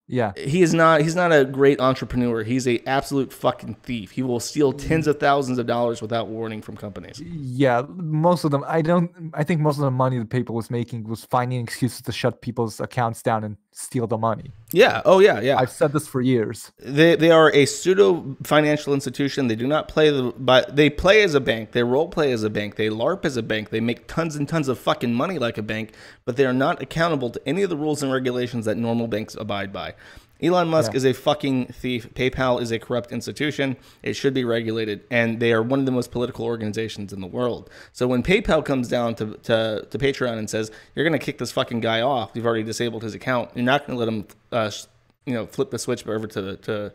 Yeah. He's not a great entrepreneur. He's a absolute fucking thief. He will steal tens of thousands of dollars without warning from companies. Yeah, most of them. I think most of the money that PayPal was making was finding excuses to shut people's accounts down and steal the money. Yeah. Oh yeah, yeah. I've said this for years. They are a pseudo financial institution. They do not play but they play as a bank. They role play as a bank. They LARP as a bank. They make tons and tons of fucking money like a bank, but they are not accountable to any of the rules and regulations that normal banks abide by. Elon Musk is a fucking thief. PayPal is a corrupt institution. It should be regulated, and they are one of the most political organizations in the world. So when PayPal comes down to Patreon and says, you're going to kick this fucking guy off, you've already disabled his account, you're not going to let him flip the switch over to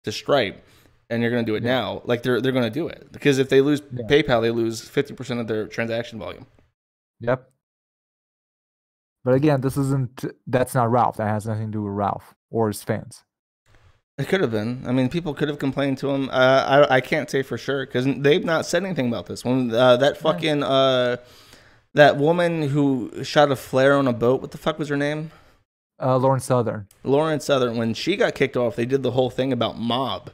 Stripe, and you're going to do it now, like they're going to do it. Because if they lose PayPal, they lose 50% of their transaction volume. Yep. But again, that's not Ralph. That has nothing to do with Ralph or his fans. It could have been. I mean, people could have complained to him. I can't say for sure because they've not said anything about this. When that fucking that woman who shot a flare on a boat, what the fuck was her name? Lauren Southern. Lauren Southern. When she got kicked off, they did the whole thing about mob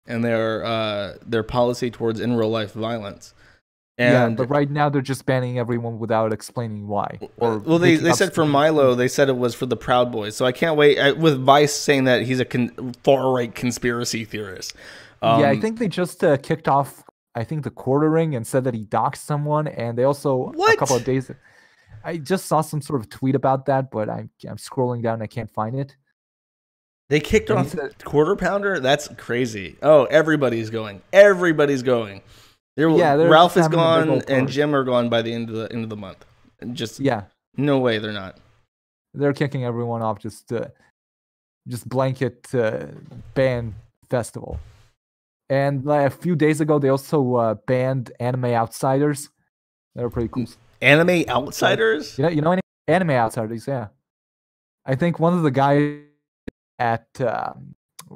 and their policy towards in real life violence. And but right now they're just banning everyone without explaining why. Well, they said for Milo, they said it was for the Proud Boys. So I can't wait. With Vice saying that he's a far-right conspiracy theorist. I think they just kicked off, I think, the Quartering and said that he doxed someone. And they also, a couple of days, I just saw some sort of tweet about that, but I'm scrolling down and I can't find it. They kicked off Quarter Pounder? That's crazy. Oh, everybody's going. Everybody's going. Ralph is gone and Jim are gone by the end of the month. Just no way they're not. They're kicking everyone off. Just blanket ban festival. And a few days ago, they also banned Anime Outsiders. They were pretty cool. Anime Outsiders? You know Anime Outsiders? Yeah. I think one of the guys at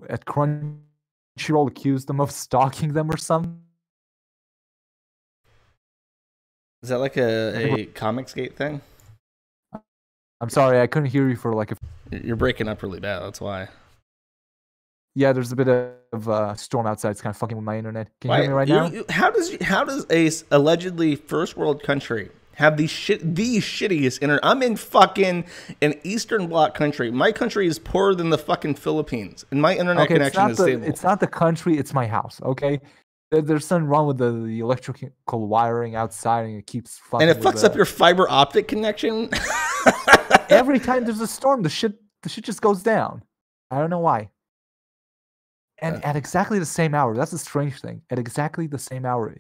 Crunchyroll accused them of stalking them or something. Is that like a Comicsgate thing? I'm sorry, I couldn't hear you for like a... You're breaking up really bad, that's why. Yeah, there's a bit of a storm outside. It's kind of fucking with my internet. Can you hear me right now? How does a allegedly first world country have the shittiest internet? I'm in fucking an Eastern Bloc country. My country is poorer than the fucking Philippines, and my internet connection is stable. It's not the country, it's my house, okay? There's something wrong with the electrical wiring outside, and it keeps fucking. And it fucks up your fiber optic connection. Every time there's a storm, the shit just goes down. I don't know why. And at exactly the same hour, that's a strange thing. At exactly the same hour,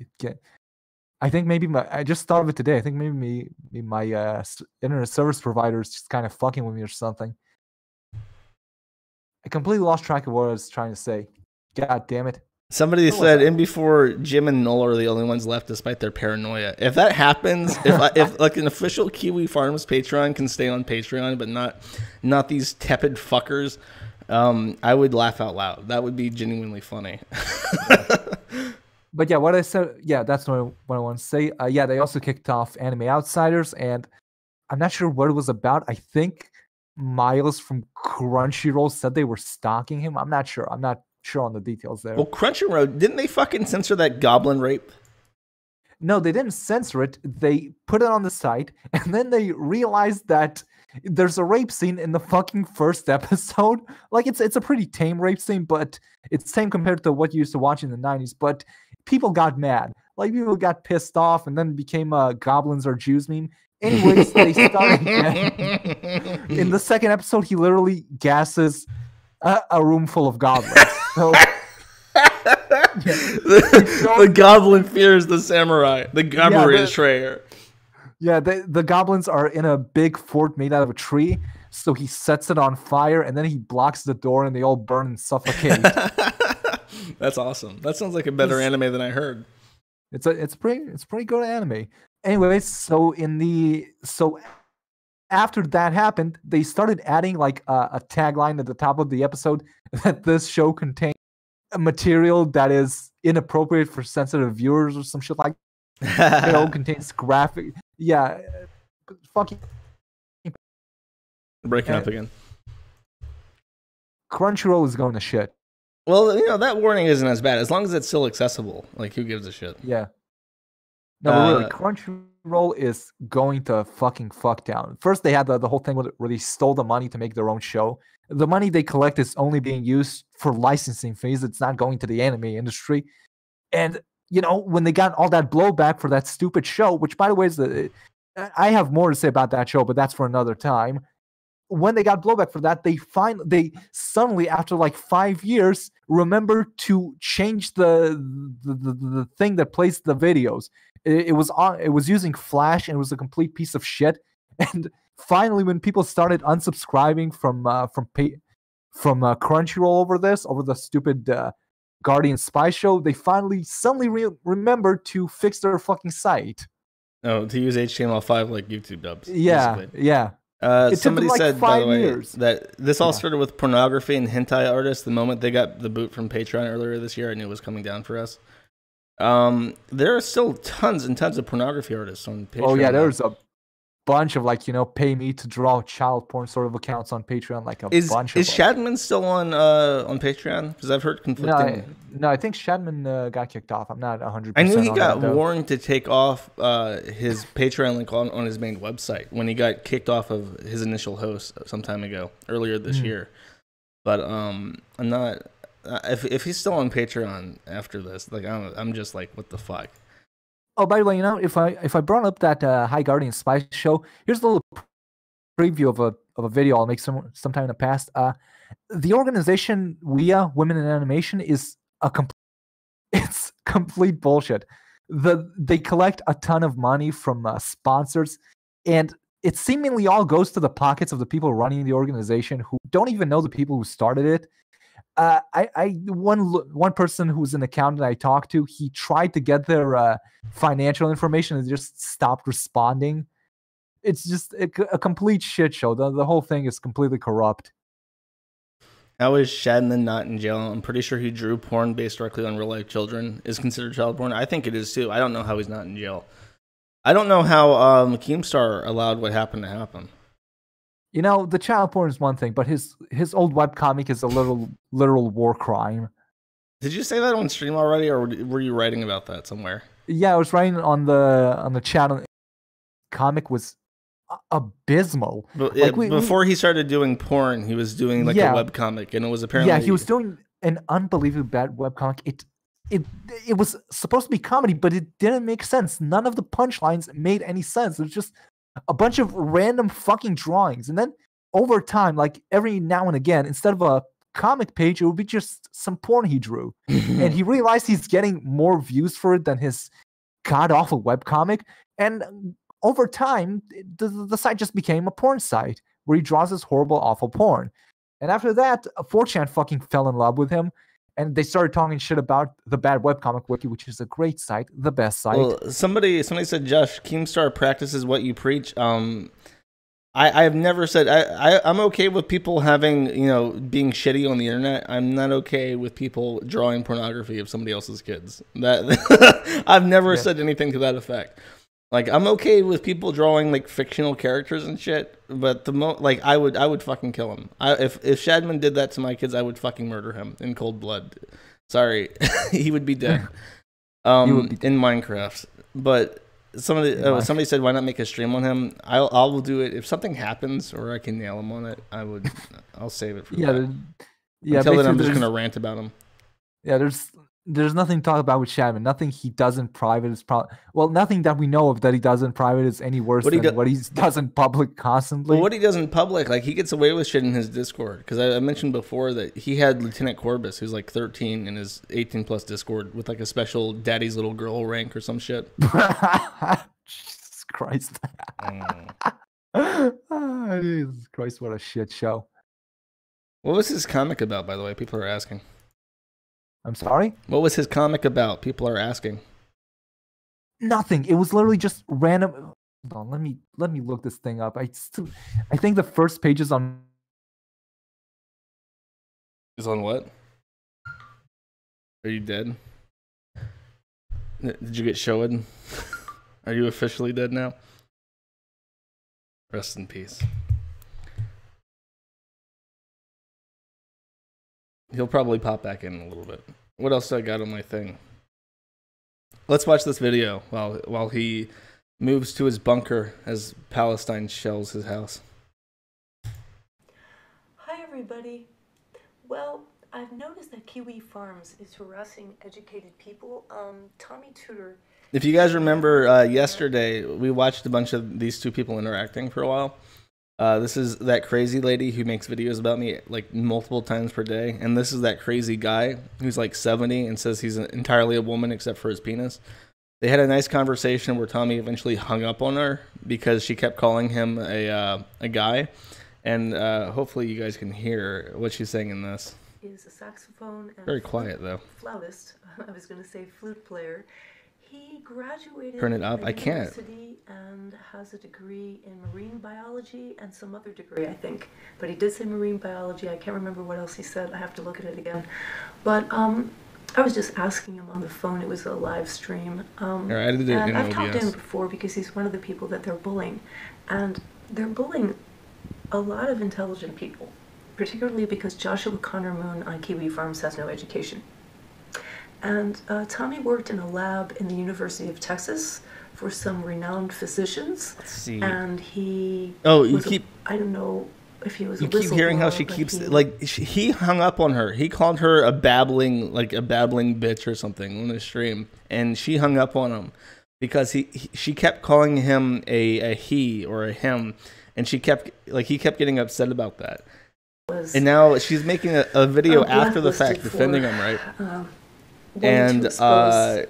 I think maybe I just thought of it today. I think maybe my internet service provider is just kind of fucking with me or something. I completely lost track of what I was trying to say. God damn it. Somebody said in before Jim and Noel are the only ones left despite their paranoia. If that happens, if like an official Kiwi Farms Patreon can stay on Patreon, but not these tepid fuckers, I would laugh out loud. That would be genuinely funny. But yeah, what I said, that's what I want to say. They also kicked off Anime Outsiders, and I'm not sure what it was about. I think Miles from Crunchyroll said they were stalking him. I'm not sure. I'm not sure on the details there. Well, Crunchyroll, didn't they fucking censor that goblin rape? No, they didn't censor it. They put it on the site, and then they realized that there's a rape scene in the fucking first episode. Like, it's a pretty tame rape scene, but it's tame compared to what you used to watch in the 90s. But people got mad. Like, people got pissed off, and then it became a goblins are Jews meme. Anyways, they started in the second episode, he literally gasses a room full of goblins. So, the goblin fears the samurai. The goblin betrayer. Yeah, the goblins are in a big fort made out of a tree. So he sets it on fire, and then he blocks the door, and they all burn and suffocate. That's awesome. That sounds like a better anime than I heard. It's pretty good anime. Anyways, so after that happened, they started adding like a tagline at the top of the episode that this show contains material that is inappropriate for sensitive viewers or some shit like that. It all contains graphic. Yeah, fucking breaking up again. Crunchyroll is going to shit. Well, that warning isn't as bad as long as it's still accessible. Like, who gives a shit? Yeah. No, but really, Crunchyroll is going to fucking fuck down. First, they had the whole thing where they stole the money to make their own show. The money they collect is only being used for licensing fees. It's not going to the anime industry. And, when they got all that blowback for that stupid show, which, by the way, I have more to say about that show, but that's for another time. When they got blowback for that, they suddenly, after like 5 years, remembered to change the thing that plays the videos. It was using Flash, and it was a complete piece of shit. And finally, when people started unsubscribing from Crunchyroll over the stupid Guardian Spy show, they suddenly remembered to fix their fucking site. Oh, to use HTML5 like YouTube dubs. Yeah, basically. yeah. Somebody said, by the way, years. that this all started with pornography and hentai artists. The moment they got the boot from Patreon earlier this year, I knew it was coming down for us. There are still tons and tons of pornography artists on Patreon. Oh yeah, there's a bunch of pay me to draw child porn sort of accounts on Patreon. Bunch. Is Shadman still on Patreon? Because I've heard conflicting. No, I think Shadman got kicked off. I'm not 100%. I knew he got warned to take off his Patreon link on his main website when he got kicked off of his initial host some time ago, earlier this year. But I'm not. If he's still on Patreon after this, I'm just like, what the fuck? Oh, by the way, if I brought up that High Guardian Spy show, here's a little preview of a video I'll make sometime in the past. The organization WIA, Women in Animation, is it's complete bullshit. They collect a ton of money from sponsors, and it seemingly all goes to the pockets of the people running the organization who don't even know the people who started it. One person who's an accountant I talked to, he tried to get their financial information and just stopped responding. It's just a complete shit show. The whole thing is completely corrupt. How is Shadman not in jail? I'm pretty sure he drew porn based directly on real life children is considered child porn. I think it is too. I don't know how he's not in jail. I don't know how Keemstar allowed what happened to happen. The child porn is one thing, but his old webcomic is a literal war crime. Did you say that on stream already, or were you writing about that somewhere? Yeah, I was writing on the channel. Comic was abysmal. But before he started doing porn, he was doing a webcomic, and it was apparently... Yeah, he was doing an unbelievably bad webcomic. It was supposed to be comedy, but it didn't make sense. None of the punchlines made any sense. It was just a bunch of random fucking drawings. And then over time, every now and again, instead of a comic page, it would be just some porn he drew. And he realized he's getting more views for it than his god-awful webcomic. And over time, the site just became a porn site where he draws this horrible, awful porn. And after that, 4chan fucking fell in love with him. And they started talking shit about the bad webcomic wiki, which is a great site, the best site. Well, somebody said, Josh, Keemstar practices what you preach. I've never said I'm okay with people having being shitty on the internet. I'm not okay with people drawing pornography of somebody else's kids. That I've never said anything to that effect. I'm okay with people drawing fictional characters and shit, but I would fucking kill him. If Shadman did that to my kids, I would fucking murder him in cold blood. Sorry, he would be dead. In Minecraft. But somebody said, why not make a stream on him? I'll do it if something happens or I can nail him on it. I'll save it for that. Until then, I'm just gonna rant about him. Yeah, there's nothing to talk about with Shadman. Nothing he does in private is nothing that we know of that he does in private is any worse than what he does in public constantly. Well, what he does in public, he gets away with shit in his Discord. Because I mentioned before that he had Lieutenant Corbus, who's 13 in his 18+ Discord with a special daddy's little girl rank or some shit. Jesus Christ. Jesus Christ, what a shit show. What was his comic about, by the way? People are asking. I'm sorry? What was his comic about? People are asking. Nothing. It was literally just random. Hold on, let me look this thing up. I think the first page is on. Is on what? Are you dead? Did you get showed? Are you officially dead now? Rest in peace. He'll probably pop back in a little bit. What else do I got on my thing? Let's watch this video while he moves to his bunker as Palestine shells his house. Hi everybody. Well, I've noticed that Kiwi Farms is harassing educated people. Tommy Tudor. If you guys remember yesterday, we watched a bunch of these two people interacting for a while. This is that crazy lady who makes videos about me like multiple times per day. And this is that crazy guy who's like 70 and says he's entirely a woman except for his penis. They had a nice conversation where Tommy eventually hung up on her because she kept calling him a guy. And hopefully you guys can hear what she's saying in this. Is a saxophone and very quiet though. Flautist. I was going to say flute player. He graduated Turn it up. from I can't. university and has a degree in marine biology and some other degree, I think. But he did say marine biology. I can't remember what else he said. I have to look at it again. But I was just asking him on the phone. It was a live stream. I did it in I've talked to him OBS. before because he's one of the people that they're bullying. And they're bullying a lot of intelligent people, particularly because Joshua Connor Moon on Kiwi Farms has no education. And Tommy worked in a lab in the University of Texas for some renowned physicians. Let's see. And he I don't know if he was You a keep hearing how she keeps he hung up on her. He called her a babbling bitch or something on the stream, and she hung up on him because she kept calling him a he or a him, and he kept getting upset about that. And now she's making a video after the fact defending him, right? And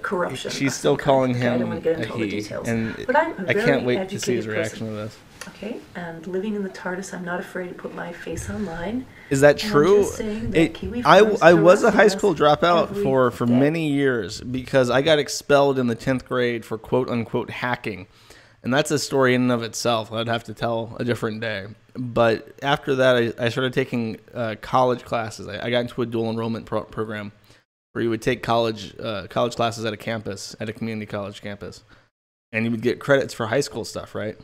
corruption. She's still calling him I don't want to get a into all the he, details. and But I'm a I can't very wait to see his educated reaction person. to this. Okay, and living in the TARDIS, I'm not afraid to put my face online. Is that And I'm true? just saying that Kiwi I Farms was a harassing high us school dropout every for day. many years because I got expelled in the 10th grade for quote unquote hacking. And that's a story in and of itself. I'd have to tell a different day. But after that, I started taking college classes. I got into a dual enrollment program where you would take college classes at a campus, at a community college campus. And you would get credits for high school stuff, right?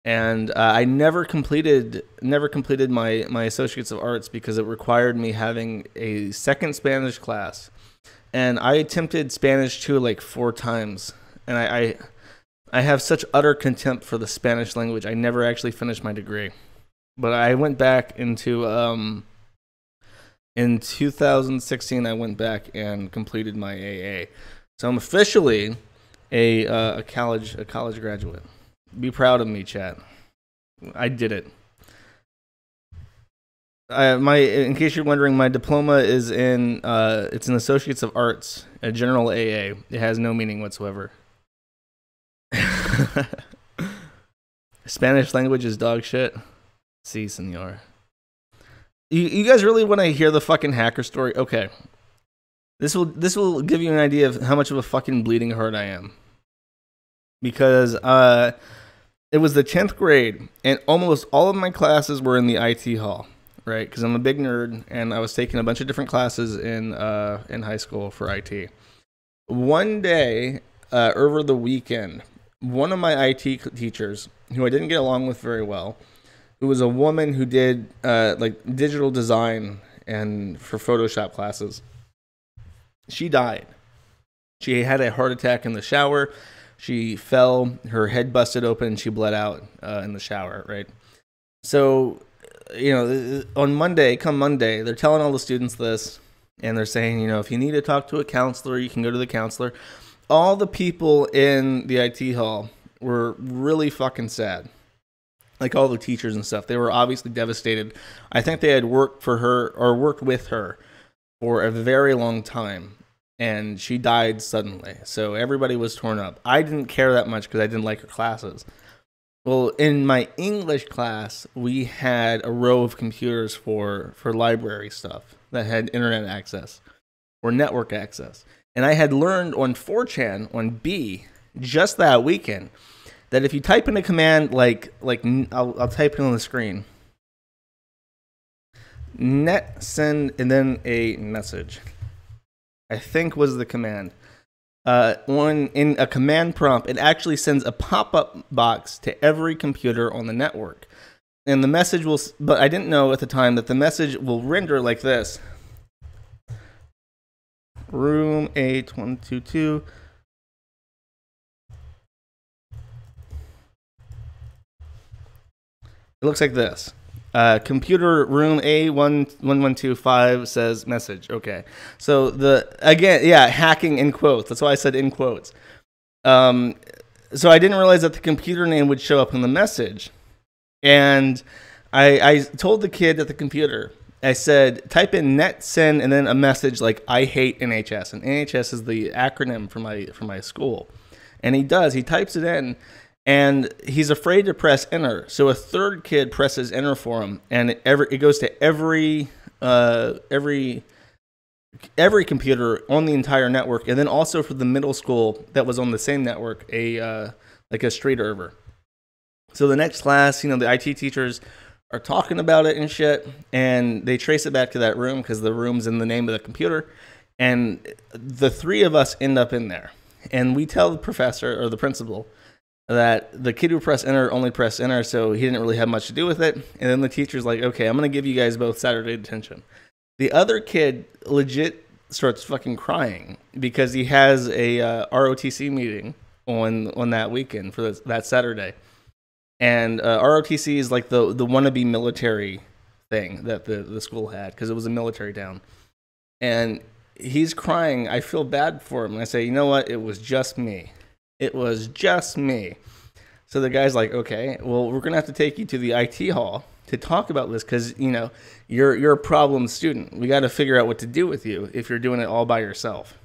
And I never completed my Associates of Arts because it required me having a second Spanish class. And I attempted Spanish 2 like 4 times. And I have such utter contempt for the Spanish language. I never actually finished my degree. But I went back into in 2016 I went back and completed my AA. So I'm officially a college graduate. Be proud of me, chat. I did it. In case you're wondering, my diploma is in it's an Associates of Arts, a general AA. It has no meaning whatsoever. Spanish language is dog shit. Si, senor. You guys really want to hear the fucking hacker story? Okay. This will give you an idea of how much of a fucking bleeding heart I am. Because it was the 10th grade, and almost all of my classes were in the IT hall, right? Because I'm a big nerd, and I was taking a bunch of different classes in high school for IT. One day, over the weekend, one of my IT teachers, who I didn't get along with very well, who was a woman who did like digital design and for Photoshop classes, she died. She had a heart attack in the shower. She fell, her head busted open, and she bled out in the shower, right? So, on Monday, they're telling all the students this, and they're saying, if you need to talk to a counselor, you can go to the counselor. All the people in the IT hall were really fucking sad. Like all the teachers and stuff. They were obviously devastated. I think they had worked with her for a very long time. And she died suddenly. So everybody was torn up. I didn't care that much because I didn't like her classes. Well, in my English class, we had a row of computers for library stuff that had internet access or network access. And I had learned on 4chan, on B, just that weekend, that if you type in a command like I'll type it on the screen. Net send and then a message. I think was the command. When in a command prompt, it actually sends a pop-up box to every computer on the network. And the message will, but I didn't know at the time that the message will render like this. Room 8122. It looks like this. Computer room A1125 says message. Okay. So hacking in quotes. That's why I said in quotes. So I didn't realize that the computer name would show up in the message. And I told the kid at the computer, I said, type in netsend and then a message like I hate NHS. And NHS is the acronym for my school. And he does. He types it in. And he's afraid to press enter, so a third kid presses enter for him, and it goes to every computer on the entire network, and then also for the middle school that was on the same network, like a street over. So the next class, the IT teachers are talking about it and shit, and they trace it back to that room because the room's in the name of the computer, and the three of us end up in there, and we tell the professor or the principal that the kid who pressed enter only pressed enter, so he didn't really have much to do with it. And then the teacher's like, okay, I'm going to give you guys both Saturday detention. The other kid legit starts fucking crying because he has a ROTC meeting on that weekend for that Saturday. And ROTC is like the wannabe military thing that the school had because it was a military town. And he's crying. I feel bad for him. And I say, you know what? It was just me. It was just me. So the guy's like, okay, well, we're going to have to take you to the IT hall to talk about this because, you're a problem student. We got to figure out what to do with you if you're doing it all by yourself.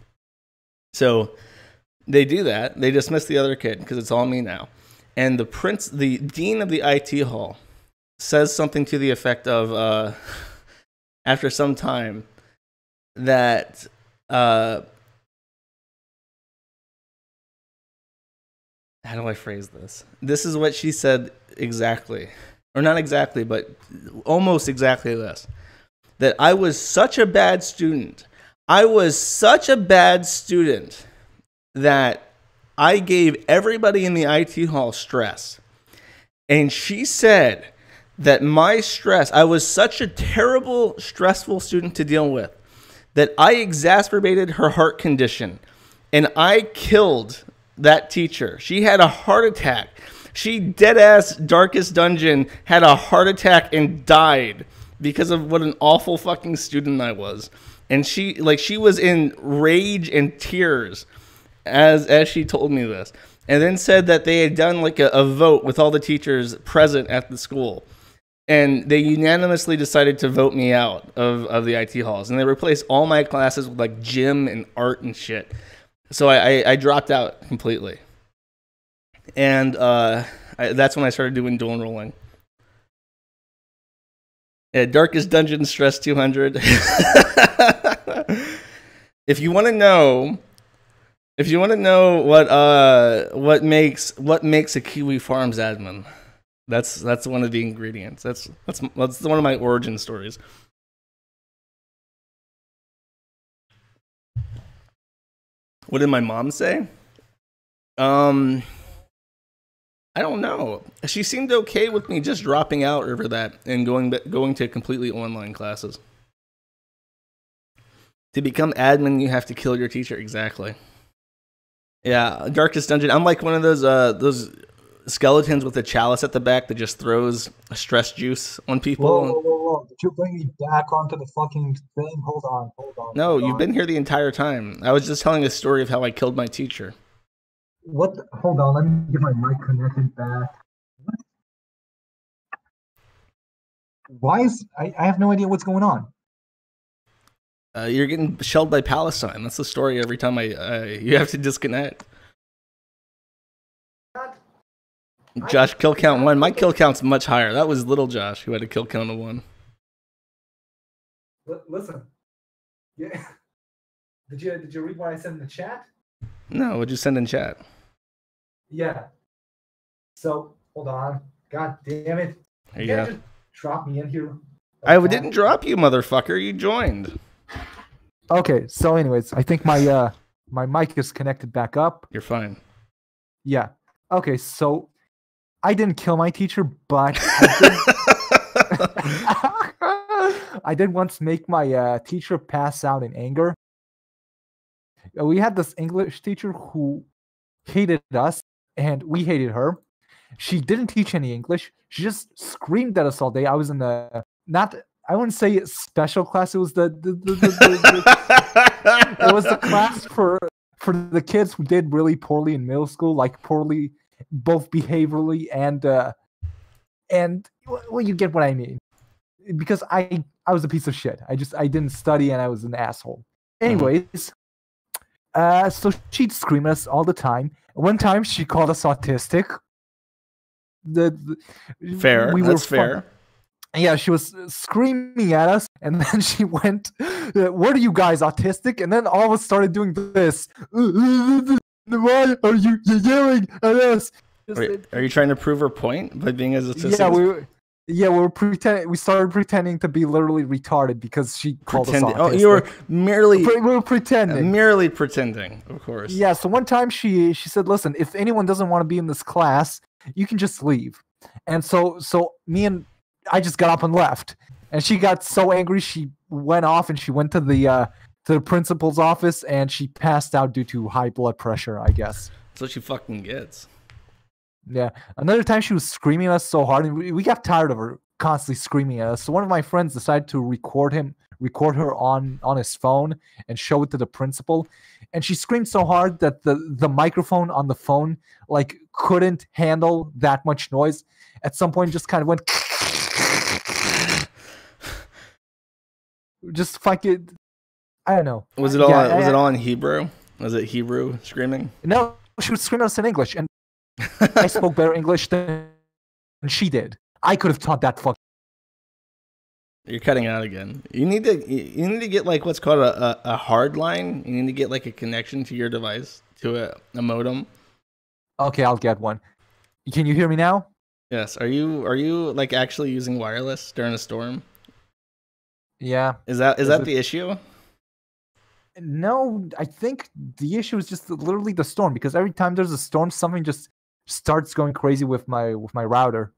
So they do that. They dismiss the other kid because it's all me now. And the dean of the IT hall says something to the effect of, after some time, that... how do I phrase this? This is what she said exactly. Or not exactly, but almost exactly this. That I was such a bad student. I was such a bad student that I gave everybody in the IT hall stress. And she said that my stress, I was such a terrible, stressful student to deal with, that I exacerbated her heart condition. And I killed that teacher. She had a heart attack. She dead-ass Darkest Dungeon had a heart attack and died because of what an awful fucking student I was. And she was in rage and tears as she told me this. And then said that they had done like a vote with all the teachers present at the school. And they unanimously decided to vote me out of the IT halls. And they replaced all my classes with like gym and art and shit. So I dropped out completely. And that's when I started doing dual enrolling. Yeah, Darkest Dungeon Stress 200. If you want to know what makes a Kiwi Farms admin, that's one of the ingredients. That's one of my origin stories. What did my mom say? I don't know. She seemed okay with me just dropping out over that and going to completely online classes. To become admin, you have to kill your teacher. Exactly. Yeah, Darkest Dungeon. I'm like one of those skeletons with a chalice at the back that just throws stress juice on people. Whoa. Did you bring me back onto the fucking thing? Hold on. No, you've been here the entire time. I was just telling a story of how I killed my teacher. What? Hold on, let me get my mic connected back. What? Why is... I have no idea what's going on. You're getting shelled by Palestine. That's the story every time you have to disconnect. Josh, kill count 1. My kill count's much higher. That was little Josh who had a kill count of 1. Listen. Yeah. Did you read what I said in the chat? No, what'd you send in chat? Yeah. So, hold on. God damn it. There you go. Just drop me in here. I didn't drop you, motherfucker. You joined. Okay, so anyways, I think my my mic is connected back up. You're fine. Yeah. Okay, so I didn't kill my teacher, but I did once make my teacher pass out in anger. We had this English teacher who hated us, and we hated her. She didn't teach any English. She just screamed at us all day. I was in the I wouldn't say special class. It was it was the class for the kids who did really poorly in middle school, like poorly both behaviorally and well, you get what I mean. Because I was a piece of shit. I didn't study and I was an asshole. Anyways, so she'd scream at us all the time. One time she called us autistic. Fair. That's fair. Yeah, she was screaming at us, and then she went, "What are you guys, autistic?" And then all of us started doing this. Why are you yelling at us? Are you trying to prove her point by being as autistic? Yeah, we were pretending. We started pretending to be literally retarded because she called us autistic. Oh, you were merely. We were pretending. Merely pretending, of course. Yeah. So one time she said, "Listen, if anyone doesn't want to be in this class, you can just leave." And so me and I just got up and left. And she got so angry, she went off and she went to the principal's office and she passed out due to high blood pressure, I guess. That's what she fucking gets. Yeah. Another time she was screaming at us so hard, and we got tired of her constantly screaming at us. So one of my friends decided to record her on his phone and show it to the principal. And she screamed so hard that the microphone on the phone like couldn't handle that much noise. At some point, just kind of went. Just fucking, I don't know. Was it all? Was it all in Hebrew? Was it Hebrew screaming? No, she was screaming us in English, and I spoke better English than she did. I could have taught that fuck. You're cutting out again. You need to get like what's called a hard line. You need to get like a connection to your device to a modem. Okay, I'll get one. Can you hear me now? Yes. Are you like actually using wireless during a storm? Yeah. Is that the issue? No, I think the issue is just literally the storm, because every time there's a storm, something just starts going crazy with my router.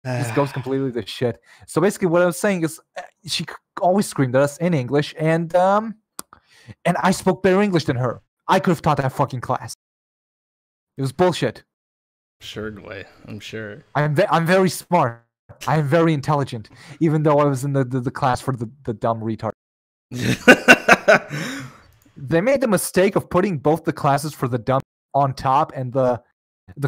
It just goes completely to shit. So basically what I was saying is she always screamed at us in English, and I spoke better English than her. I could have taught that fucking class. It was bullshit. Sure, Dwight. I'm sure. I'm very smart. I am very intelligent, even though I was in the class for the dumb retard. They made the mistake of putting both the classes for the dumb on top and the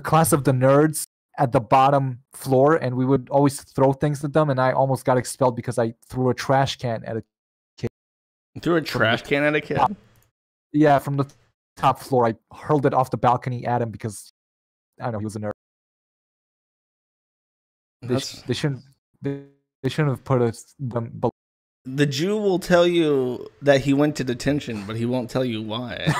class of the nerds at the bottom floor, and we would always throw things at them, and I almost got expelled because I threw a trash can at a kid. You threw a trash can at a kid? Yeah, from the top floor. I hurled it off the balcony at him because, I don't know, he was a nerd. They shouldn't have put them below. The Jew will tell you that he went to detention, but he won't tell you why.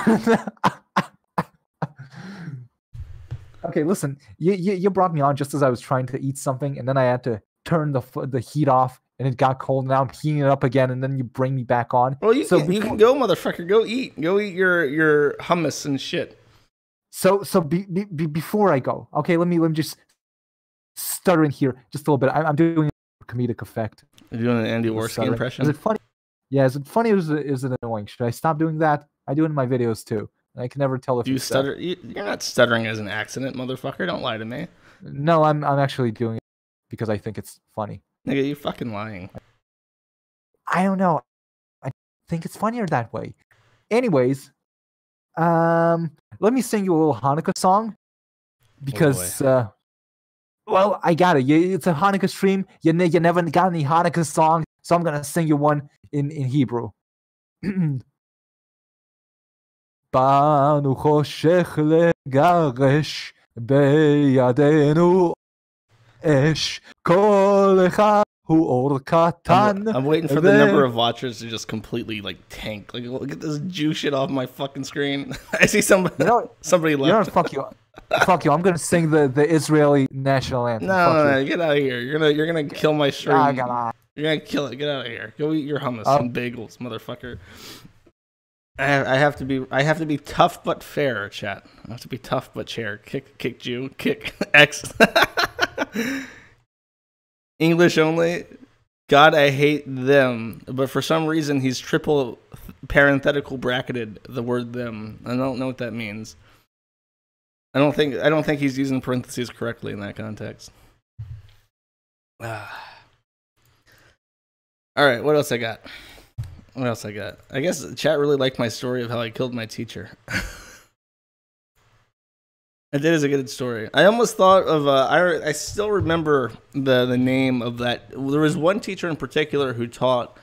Okay, listen. You brought me on just as I was trying to eat something, and then I had to turn the heat off, and it got cold. And now I'm heating it up again, and then you bring me back on. Well, you can go, motherfucker. Go eat your hummus and shit. So before I go, okay, let me just stutter in here just a little bit. I'm doing a comedic effect. You're doing an Andy Worski impression? Is it funny? Yeah, is it funny or is it annoying? Should I stop doing that? I do it in my videos too. I can never tell if you stutter. You're not stuttering as an accident, motherfucker. Don't lie to me. No, I'm actually doing it because I think it's funny. Nigga, you fucking lying. I don't know. I think it's funnier that way. Anyways, let me sing you a little Hanukkah song because, well, I got it. It's a Hanukkah stream. You never got any Hanukkah song, so I'm gonna sing you one in Hebrew. באנו חושך לגרש בידינו אש כל אחד הוא אור קטן. I'm waiting for the number of watchers to just completely like tank. Like, look at this Jew shit off my fucking screen. I see somebody somebody left. You know what, fuck you. Fuck you. I'm gonna sing the Israeli national anthem. No, get out of here. You're gonna kill my stream. You're gonna kill it. Get out of here. Go eat your hummus and bagels, motherfucker. I have to be tough but fair, chat. I have to be tough but fair. Kick Jew. Kick X. English only. God, I hate them. But for some reason, he's triple parenthetical bracketed the word them. I don't know what that means. I don't think he's using parentheses correctly in that context. All right, what else I got? I guess the chat really liked my story of how I killed my teacher. It is a good story. I almost thought of I still remember the name of that. There was one teacher in particular who taught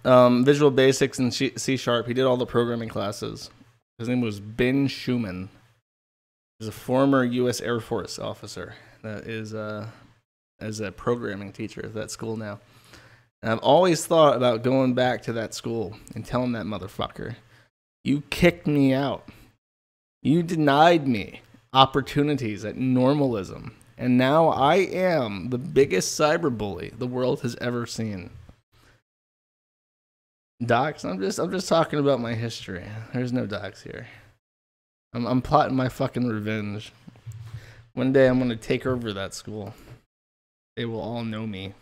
Visual Basics and C#. He did all the programming classes. His name was Ben Schumann. He's a former U.S. Air Force officer that is as a programming teacher at that school now. And I've always thought about going back to that school and telling that motherfucker, you kicked me out. You denied me opportunities at normalism. And now I am the biggest cyberbully the world has ever seen. Docs, I'm just talking about my history. There's no docs here. I'm plotting my fucking revenge. One day I'm gonna take over that school. They will all know me.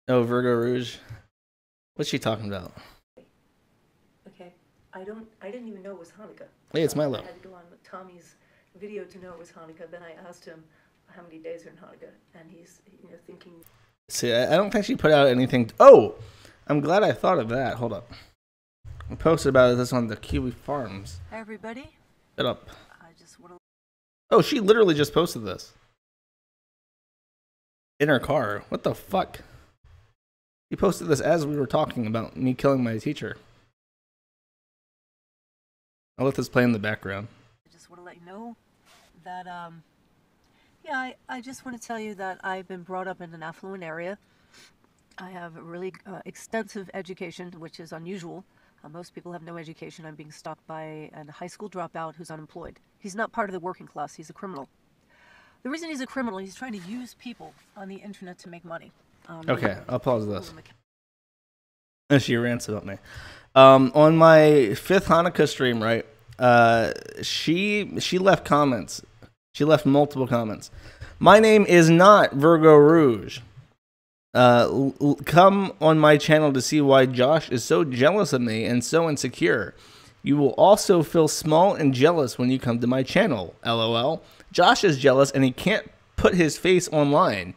Oh, Virgo Rouge. What's she talking about? Okay, I didn't even know it was Hanukkah. Hey, it's Milo. I had to go on Tommy's video to know it was Hanukkah. Then I asked him how many days are in Hanukkah, and he's thinking. See, I don't think she put out anything. Oh, I'm glad I thought of that. Hold up. I posted about this on the Kiwi Farms. Hi, everybody. Shut up. I just want to. Oh, she literally just posted this. In her car. What the fuck? He posted this as we were talking about me killing my teacher. I'll let this play in the background. I just want to let you know that, yeah, I just want to tell you that I've been brought up in an affluent area. I have a really extensive education, which is unusual. Most people have no education. I'm being stalked by a high school dropout who's unemployed. He's not part of the working class. He's a criminal. The reason he's a criminal, he's trying to use people on the internet to make money. Okay, I'll pause this. And she rants about me. On my 5th Hanukkah stream, right? She left comments. She left multiple comments. My name is not Virgo Rouge. Come on my channel to see why Josh is so jealous of me and so insecure. You will also feel small and jealous when you come to my channel. LOL. Josh is jealous and he can't put his face online.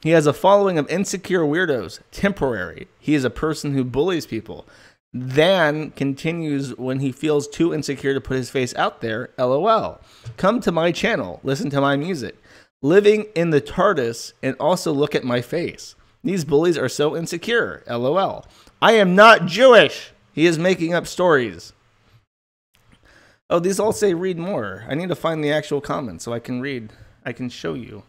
He has a following of insecure weirdos. Temporary. He is a person who bullies people. Then continues when he feels too insecure to put his face out there. LOL. Come to my channel. Listen to my music. Living in the TARDIS and also look at my face. These bullies are so insecure. LOL. I am not Jewish. He is making up stories. Oh, these all say read more. I need to find the actual comments so I can read. I can show you.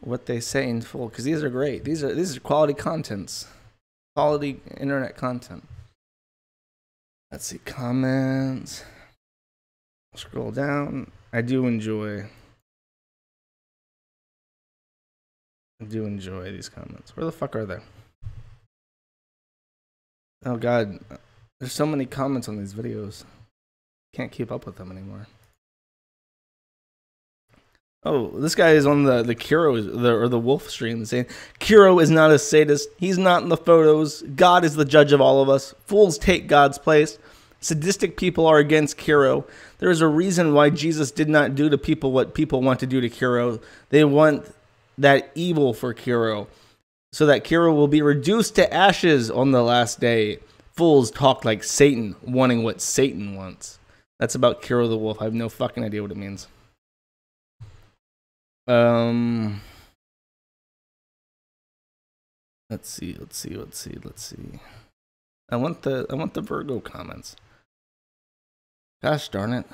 What they say in full, because these are great. These are quality contents. Quality internet content. Let's see, comments. Scroll down. I do enjoy these comments. Where the fuck are they? Oh god, there's so many comments on these videos. Can't keep up with them anymore. Oh, this guy is on the Kiro or the Wolf stream saying Kiro is not a sadist. He's not in the photos. God is the judge of all of us. Fools take God's place. Sadistic people are against Kiro. There is a reason why Jesus did not do to people what people want to do to Kiro. They want that evil for Kiro, so that Kiro will be reduced to ashes on the last day. Fools talk like Satan, wanting what Satan wants. That's about Kiro the Wolf. I have no fucking idea what it means. Let's see. I want the Virgo comments. Gosh darn it.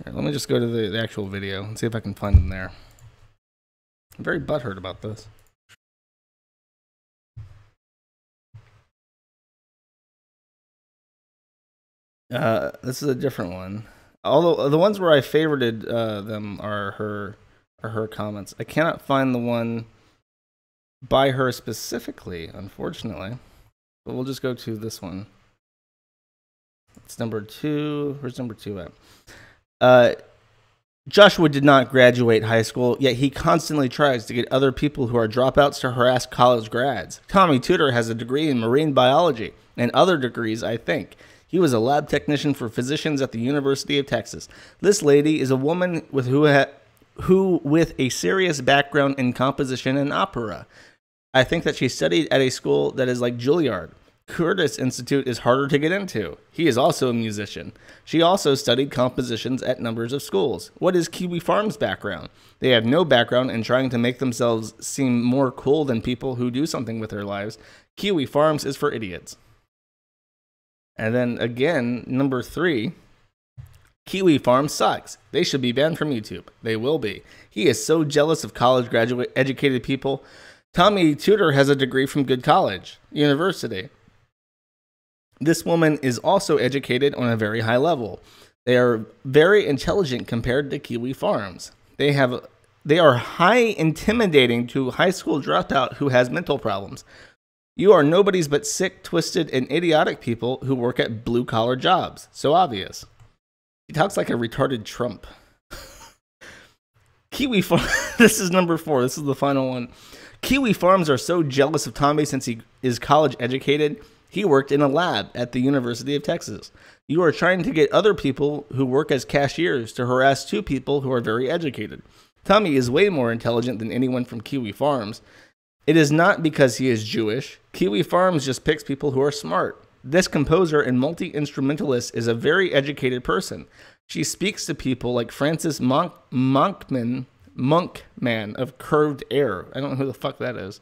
Here, let me just go to the actual video and see if I can find them there. I'm very butthurt about this. This is a different one. Although the ones where I favorited them are her comments. I cannot find the one by her specifically, unfortunately. But we'll just go to this one. It's number 2. Where's number 2 at? Joshua did not graduate high school, yet he constantly tries to get other people who are dropouts to harass college grads. Tommy Tudor has a degree in marine biology and other degrees, I think. He was a lab technician for physicians at the University of Texas. This lady is a woman who with a serious background in composition and opera. I think that she studied at a school that is like Juilliard. Curtis Institute is harder to get into. He is also a musician. She also studied compositions at numbers of schools. What is Kiwi Farm's background? They have no background in trying to make themselves seem more cool than people who do something with their lives. Kiwi Farms is for idiots. And then again, number 3, Kiwi Farm sucks. They should be banned from YouTube. They will be. He is so jealous of college graduate educated people. Tommy Tudor has a degree from good college, university. This woman is also educated on a very high level. They are very intelligent compared to Kiwi Farms. They are high intimidating to high school dropout who has mental problems. You are nobodies but sick, twisted, and idiotic people who work at blue-collar jobs. So obvious. He talks like a retarded Trump. Kiwi Farm. This is number 4. This is the final one. Kiwi Farms are so jealous of Tommy since he is college educated. He worked in a lab at the University of Texas. You are trying to get other people who work as cashiers to harass 2 people who are very educated. Tommy is way more intelligent than anyone from Kiwi Farms. It is not because he is Jewish. Kiwi Farms just picks people who are smart. This composer and multi-instrumentalist is a very educated person. She speaks to people like Francis Monkman of Curved Air. I don't know who the fuck that is.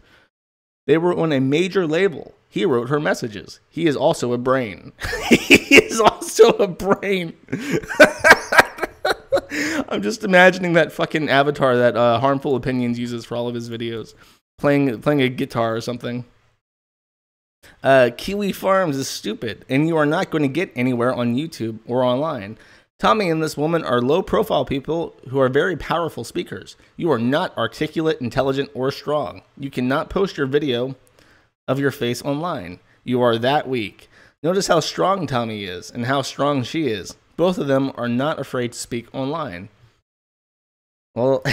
They were on a major label. He wrote her messages. He is also a brain. He is also a brain. I'm just imagining that fucking avatar that Harmful Opinions uses for all of his videos. Playing a guitar or something. Kiwi Farms is stupid, and you are not going to get anywhere on YouTube or online. Tommy and this woman are low-profile people who are very powerful speakers. You are not articulate, intelligent, or strong. You cannot post your video of your face online. You are that weak. Notice how strong Tommy is and how strong she is. Both of them are not afraid to speak online. Well,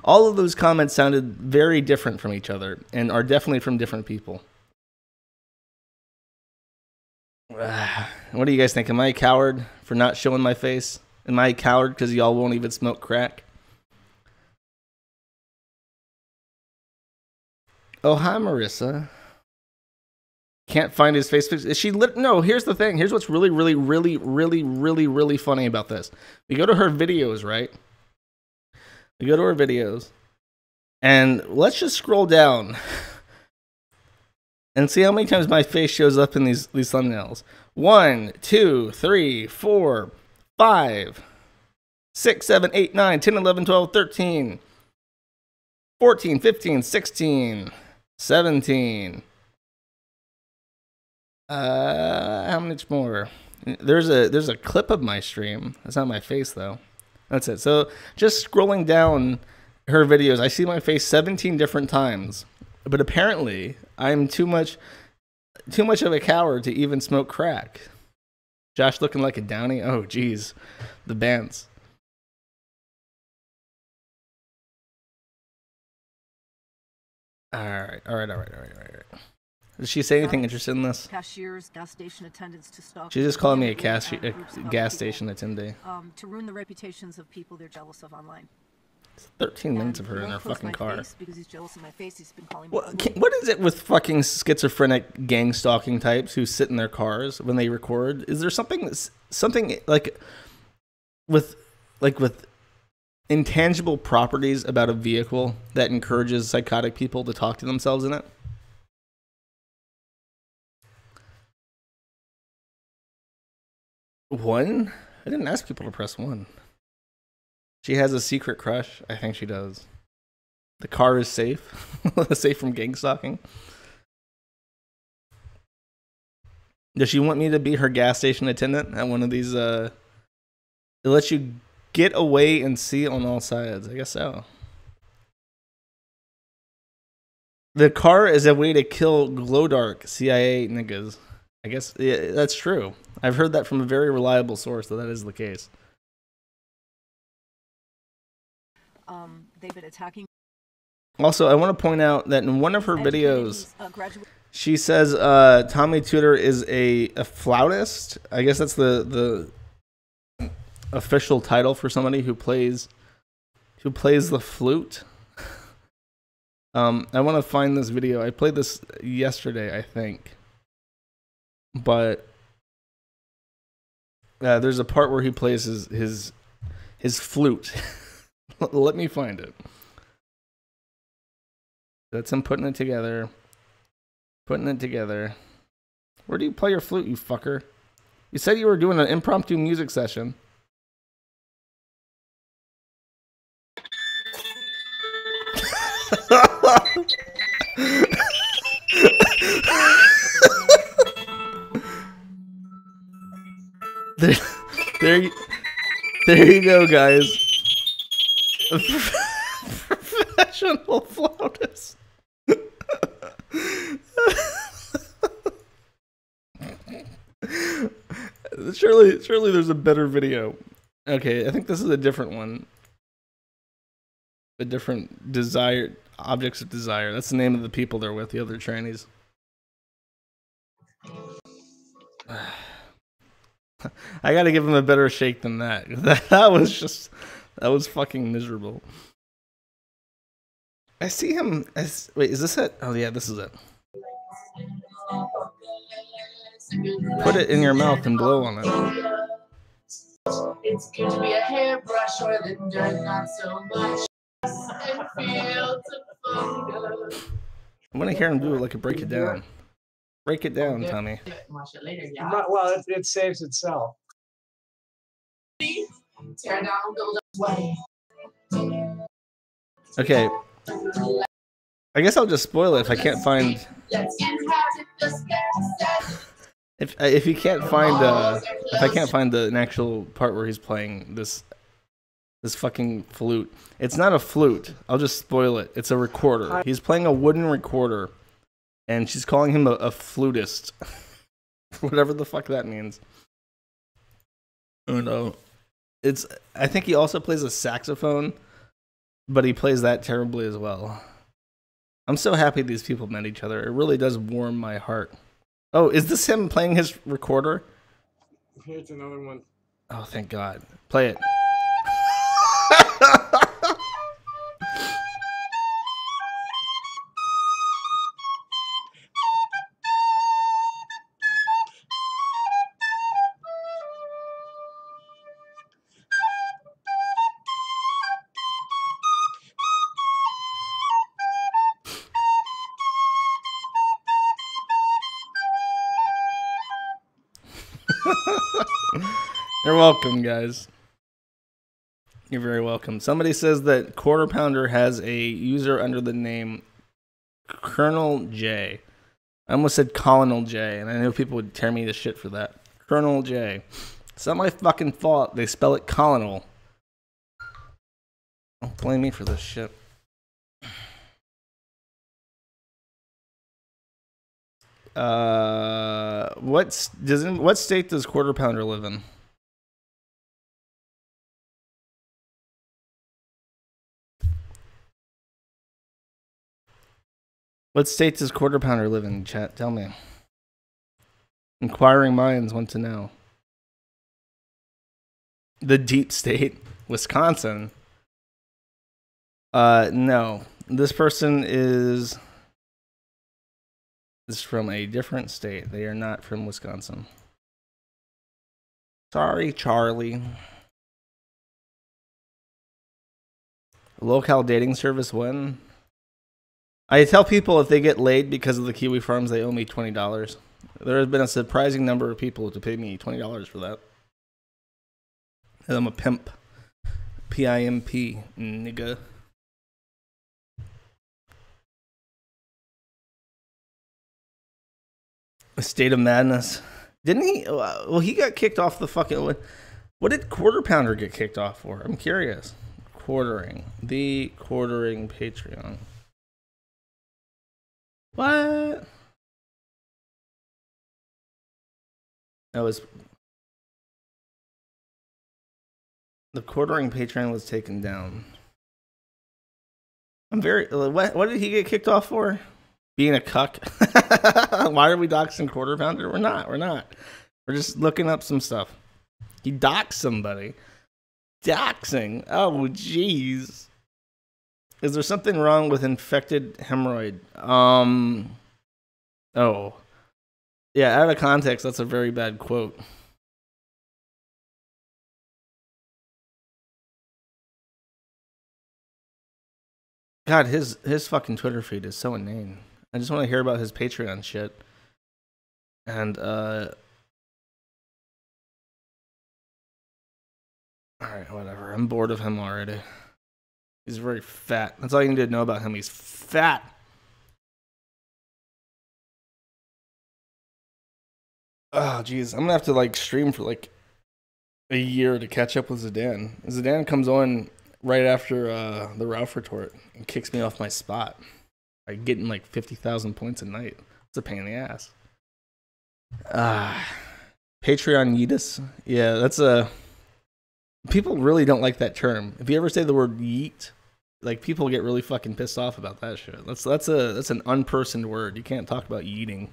all of those comments sounded very different from each other and are definitely from different people. What do you guys think? Am I a coward for not showing my face? Am I a coward because y'all won't even smoke crack? Oh, hi, Marissa. Can't find his face. Is she lit? No, here's the thing. Here's what's really, really, really, really, really, really funny about this. We go to her videos, right? We go to her videos. And let's just scroll down and see how many times my face shows up in these thumbnails. 1, 2, 3, 4, 5, 6, 7, 8, 9, 10, 11, 12, 13, 14, 15, 16, 17. How much more? There's a clip of my stream. That's not my face though. That's it. So just scrolling down her videos, I see my face 17 different times. But apparently, I'm too much of a coward to even smoke crack. Josh looking like a downy. Oh, geez, the bands. All right. Did she say anything interesting in this? Cashiers, gas station attendants to stock. She just called me a gas station attendant. To ruin the reputations of people they're jealous of online. 13 minutes of her in her fucking car. Because he's jealous of my face, he's been calling me. What is it with fucking schizophrenic gang stalking types who sit in their cars when they record? Is there something like with intangible properties about a vehicle that encourages psychotic people to talk to themselves in it? One? I didn't ask people to press 1. She has a secret crush. I think she does. The car is safe. Safe from gang stalking. Does she want me to be her gas station attendant at one of these? It lets you get away and see on all sides. I guess so. The car is a way to kill glow dark CIA niggas. I guess that's true. I've heard that from a very reliable source that is the case. They've been attacking. Also, I want to point out that in one of her videos, she says Tommy Tudor is a flautist. I guess that's the official title for somebody who plays the flute. I want to find this video. I played this yesterday, I think. But there's a part where he plays his flute. Let me find it. That's him putting it together. Putting it together. Where do you play your flute, you fucker? You said you were doing an impromptu music session. There you go, guys. Professional flautist. Surely there's a better video. Okay, I think this is a different one. A different desire, objects of desire. That's the name of the people they're with, the other trannies. I gotta give him a better shake than that. That was fucking miserable. I see him as, wait, is this it? Oh yeah, this is it. Put it in your mouth and blow on it. It's good to be a hairbrush or than dirt, not so much. And feel to I'm gonna hear him do it like a break it down. Break it down, Tommy. watch it later, yeah. Well, it saves itself. Tear down, build up, way. Okay. I guess I'll just spoil it if I can't find. If you can't find if I can't find an actual part where he's playing this fucking flute. It's not a flute. I'll just spoil it. It's a recorder. He's playing a wooden recorder, and she's calling him a flutist. Whatever the fuck that means. Oh no. I think he also plays a saxophone, but he plays that terribly as well. I'm so happy these people met each other. It really does warm my heart. Oh, is this him playing his recorder? Here's another one. Oh, thank God. Play it. You're welcome, guys. You're very welcome. Somebody says that Quarter Pounder has a user under the name Colonel J. I almost said Colonel J, and I know people would tear me to shit for that. Colonel J. It's not my fucking fault. They spell it Colonel. Don't blame me for this shit. What state does Quarter Pounder live in? What state does Quarter Pounder live in, chat? Tell me. Inquiring minds want to know. The deep state, Wisconsin. No. This person is from a different state. They are not from Wisconsin. Sorry, Charlie. Local dating service when? I tell people if they get laid because of the Kiwi Farms, they owe me $20. There has been a surprising number of people to pay me $20 for that. And I'm a pimp. P-I-M-P, nigga. A state of madness. Didn't he? Well, he got kicked off the fucking. What did Quarter Pounder get kicked off for? I'm curious. Quartering Patreon. What? That was the quartering Patreon was taken down. I'm very. What did he get kicked off for? Being a cuck. Why are we doxing Quarter Pounder? We're not. We're just looking up some stuff. He doxed somebody. Doxing. Oh, jeez. Is there something wrong with infected hemorrhoid? Oh. Yeah, out of context, that's a very bad quote. God, his fucking Twitter feed is so inane. I just want to hear about his Patreon shit. And, alright, whatever. I'm bored of him already. He's very fat. That's all you need to know about him. He's fat. Oh, jeez. I'm gonna have to, like, stream for, like, a year to catch up with Zidane. Zidane comes on right after the Ralph retort and kicks me off my spot. Like, getting, like, 50,000 points a night. It's a pain in the ass. Patreon yeetus? Yeah, that's a... People really don't like that term. If you ever say the word yeet, like, people get really fucking pissed off about that shit. That's an unpersoned word. You can't talk about yeeting.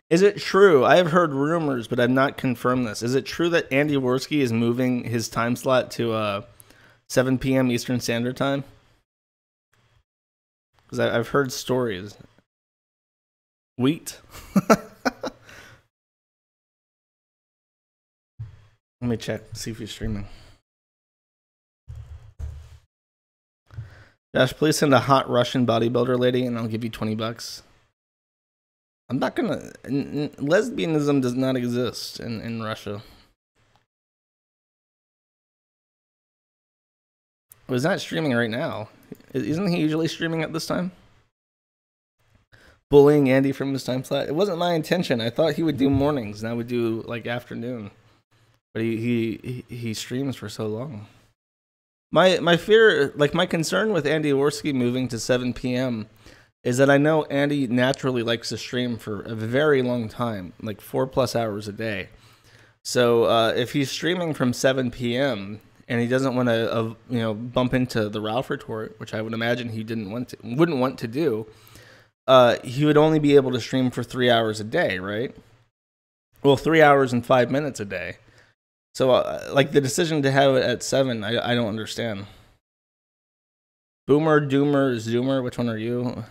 Is it true? I have heard rumors, but I've not confirmed this. Is it true that Andy Worski is moving his time slot to 7 p.m. Eastern Standard Time? Because I've heard stories. Wheat. Let me check, see if he's streaming. Josh, please send a hot Russian bodybuilder lady and I'll give you $20. I'm not gonna... Lesbianism does not exist in Russia. Well, he's not streaming right now. Isn't he usually streaming at this time? Bullying Andy from his time slot. It wasn't my intention. I thought he would do mornings and I would do, like, afternoon. But he streams for so long. My fear, like, my concern with Andy Worski moving to 7 p.m. is that I know Andy naturally likes to stream for a very long time, like 4+ hours a day. So if he's streaming from 7 p.m. and he doesn't want to, bump into the Ralph retort, which I would imagine he wouldn't want to do, he would only be able to stream for 3 hours a day, right? Well, 3 hours and 5 minutes a day. So, like, the decision to have it at 7, I don't understand. Boomer, Doomer, Zoomer, which one are you?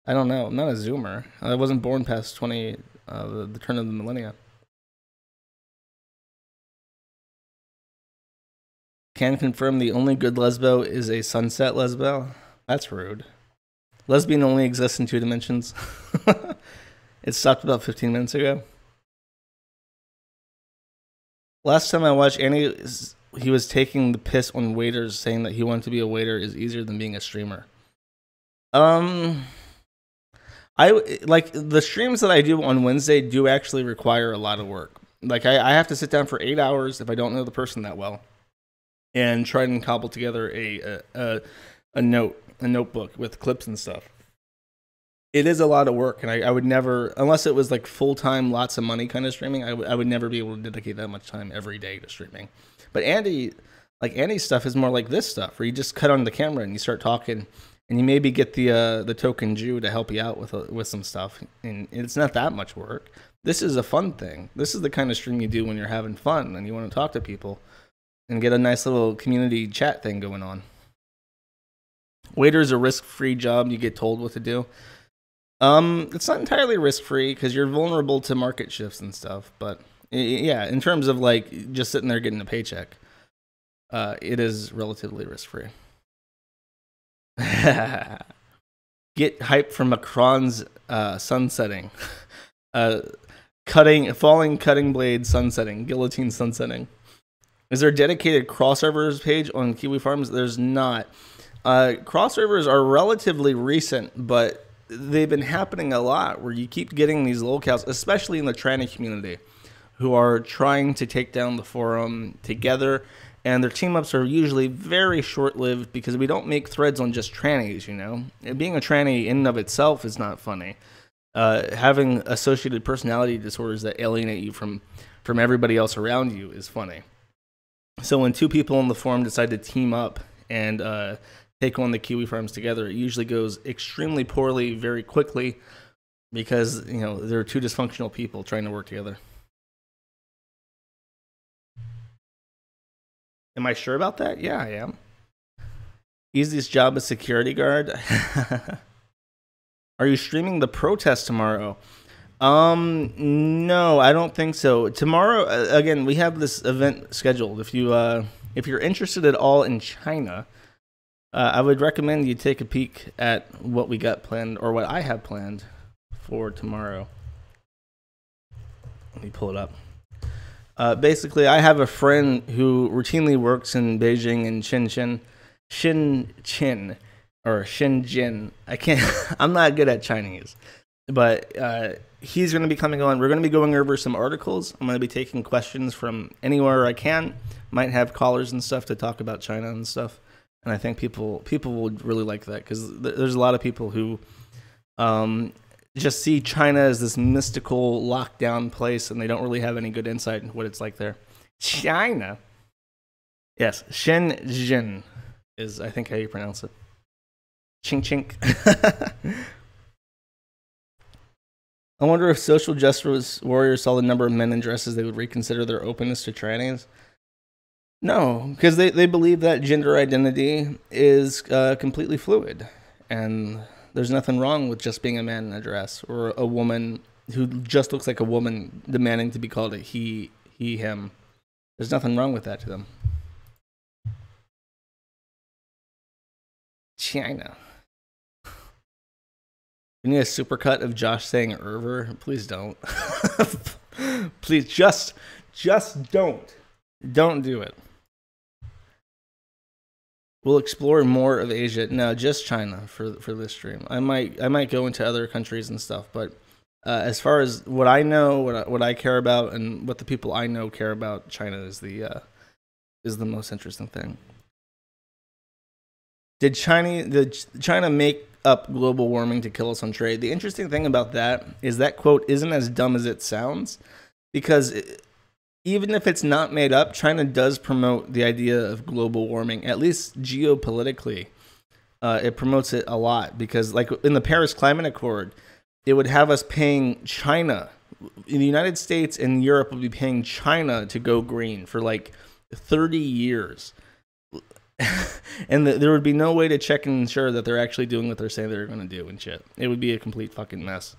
I don't know. I'm not a Zoomer. I wasn't born past the turn of the millennia. Can confirm the only good lesbo is a sunset lesbo. That's rude. Lesbian only exists in 2 dimensions. It stopped about 15 minutes ago. Last time I watched Andy, he was taking the piss on waiters, saying that he wanted to be a waiter is easier than being a streamer. I like the streams that I do on Wednesday do actually require a lot of work. Like I have to sit down for 8 hours if I don't know the person that well, and try and cobble together a notebook with clips and stuff. It is a lot of work, and I would never, unless it was like full-time, lots of money kind of streaming, I would never be able to dedicate that much time every day to streaming. But Andy's stuff is more like this stuff, where you just cut on the camera and you start talking, and you maybe get the token Jew to help you out with some stuff, and it's not that much work. This is a fun thing. This is the kind of stream you do when you're having fun and you want to talk to people and get a nice little community chat thing going on. Waiter is a risk-free job. You get told what to do. It's not entirely risk-free because you're vulnerable to market shifts and stuff, but yeah, in terms of like just sitting there getting a paycheck, it is relatively risk-free. Get hype from Macron's sunsetting. Falling cutting blade sunsetting, guillotine sunsetting. Is there a dedicated crossovers page on Kiwi Farms? There's not. Crossovers are relatively recent, but they've been happening a lot where you keep getting these lolcows, especially in the tranny community, who are trying to take down the forum together, and their team-ups are usually very short-lived because we don't make threads on just trannies, you know? And being a tranny in and of itself is not funny. Having associated personality disorders that alienate you from everybody else around you is funny. So when two people in the forum decide to team up and take on the Kiwi farms together, it usually goes extremely poorly very quickly because, you know, there are two dysfunctional people trying to work together. Am I sure about that? Yeah, I am. Easiest job is security guard. Are you streaming the protest tomorrow? No, I don't think so. Tomorrow, again, we have this event scheduled. If you're interested at all in China, I would recommend you take a peek at what we got planned, or what I have planned for tomorrow. Let me pull it up. Basically, I have a friend who routinely works in Beijing and Shenzhen, or Shenzhen. I'm not good at Chinese, but he's going to be coming on. We're going to be going over some articles. I'm going to be taking questions from anywhere I can. Might have callers and stuff to talk about China and stuff. And I think people would really like that, because there's a lot of people who just see China as this mystical lockdown place, and they don't really have any good insight into what it's like there. China? Yes, Shenzhen is, I think, how you pronounce it. Chink chink. I wonder if social justice warriors saw the number of men in dresses, they would reconsider their openness to trannies. No, because they believe that gender identity is completely fluid, and there's nothing wrong with just being a man in a dress, or a woman who just looks like a woman demanding to be called a he, him. There's nothing wrong with that to them. China. We need a supercut of Josh saying Erver. Please don't. Please, just don't. Don't do it. We'll explore more of Asia. No, just China for this stream. I might go into other countries and stuff, but as far as what I know, what I care about, and what the people I know care about, China is the most interesting thing. Did China make up global warming to kill us on trade? The interesting thing about that is that quote isn't as dumb as it sounds, because even if it's not made up, China does promote the idea of global warming, at least geopolitically. It promotes it a lot, because like in the Paris Climate Accord, it would have us paying China. In the United States and Europe would be paying China to go green for like 30 years. And there would be no way to check and ensure that they're actually doing what they're saying they're going to do and shit. It would be a complete fucking mess.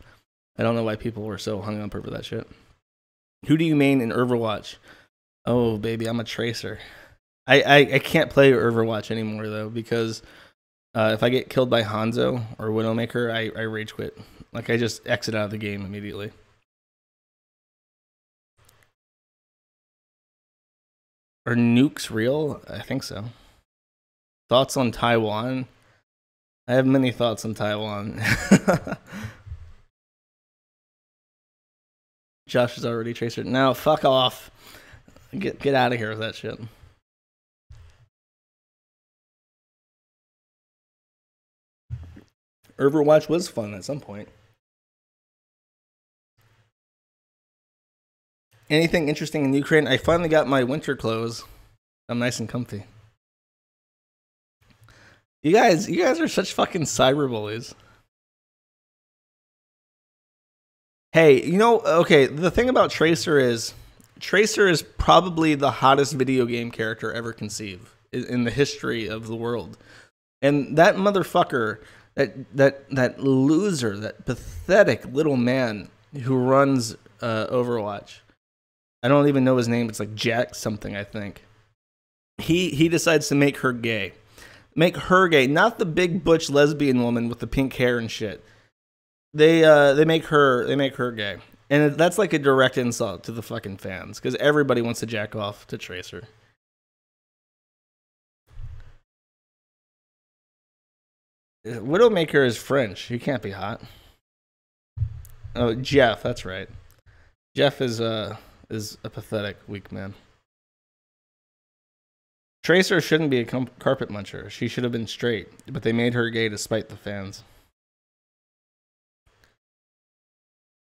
I don't know why people were so hung up over that shit. Who do you main in Overwatch? Oh, baby, I'm a tracer. I can't play Overwatch anymore, though, because if I get killed by Hanzo or Widowmaker, I rage quit. Like, I just exit out of the game immediately. Are nukes real? I think so. Thoughts on Taiwan? I have many thoughts on Taiwan. Josh is already tracer. Now, fuck off. Get out of here with that shit. Overwatch was fun at some point. Anything interesting in Ukraine? I finally got my winter clothes. I'm nice and comfy. You guys are such fucking cyberbullies. Hey, you know, okay, the thing about Tracer is probably the hottest video game character ever conceived in the history of the world. And that motherfucker, that loser, that pathetic little man who runs Overwatch, I don't even know his name, it's like Jack something, I think. He decides to make her gay. Make her gay, not the big butch lesbian woman with the pink hair and shit. They make her gay, and that's like a direct insult to the fucking fans, because everybody wants to jack off to Tracer. Widowmaker is French. He can't be hot. Oh, Jeff, that's right. Jeff is a pathetic weak man. Tracer shouldn't be a carpet muncher. She should have been straight, but they made her gay to spite the fans.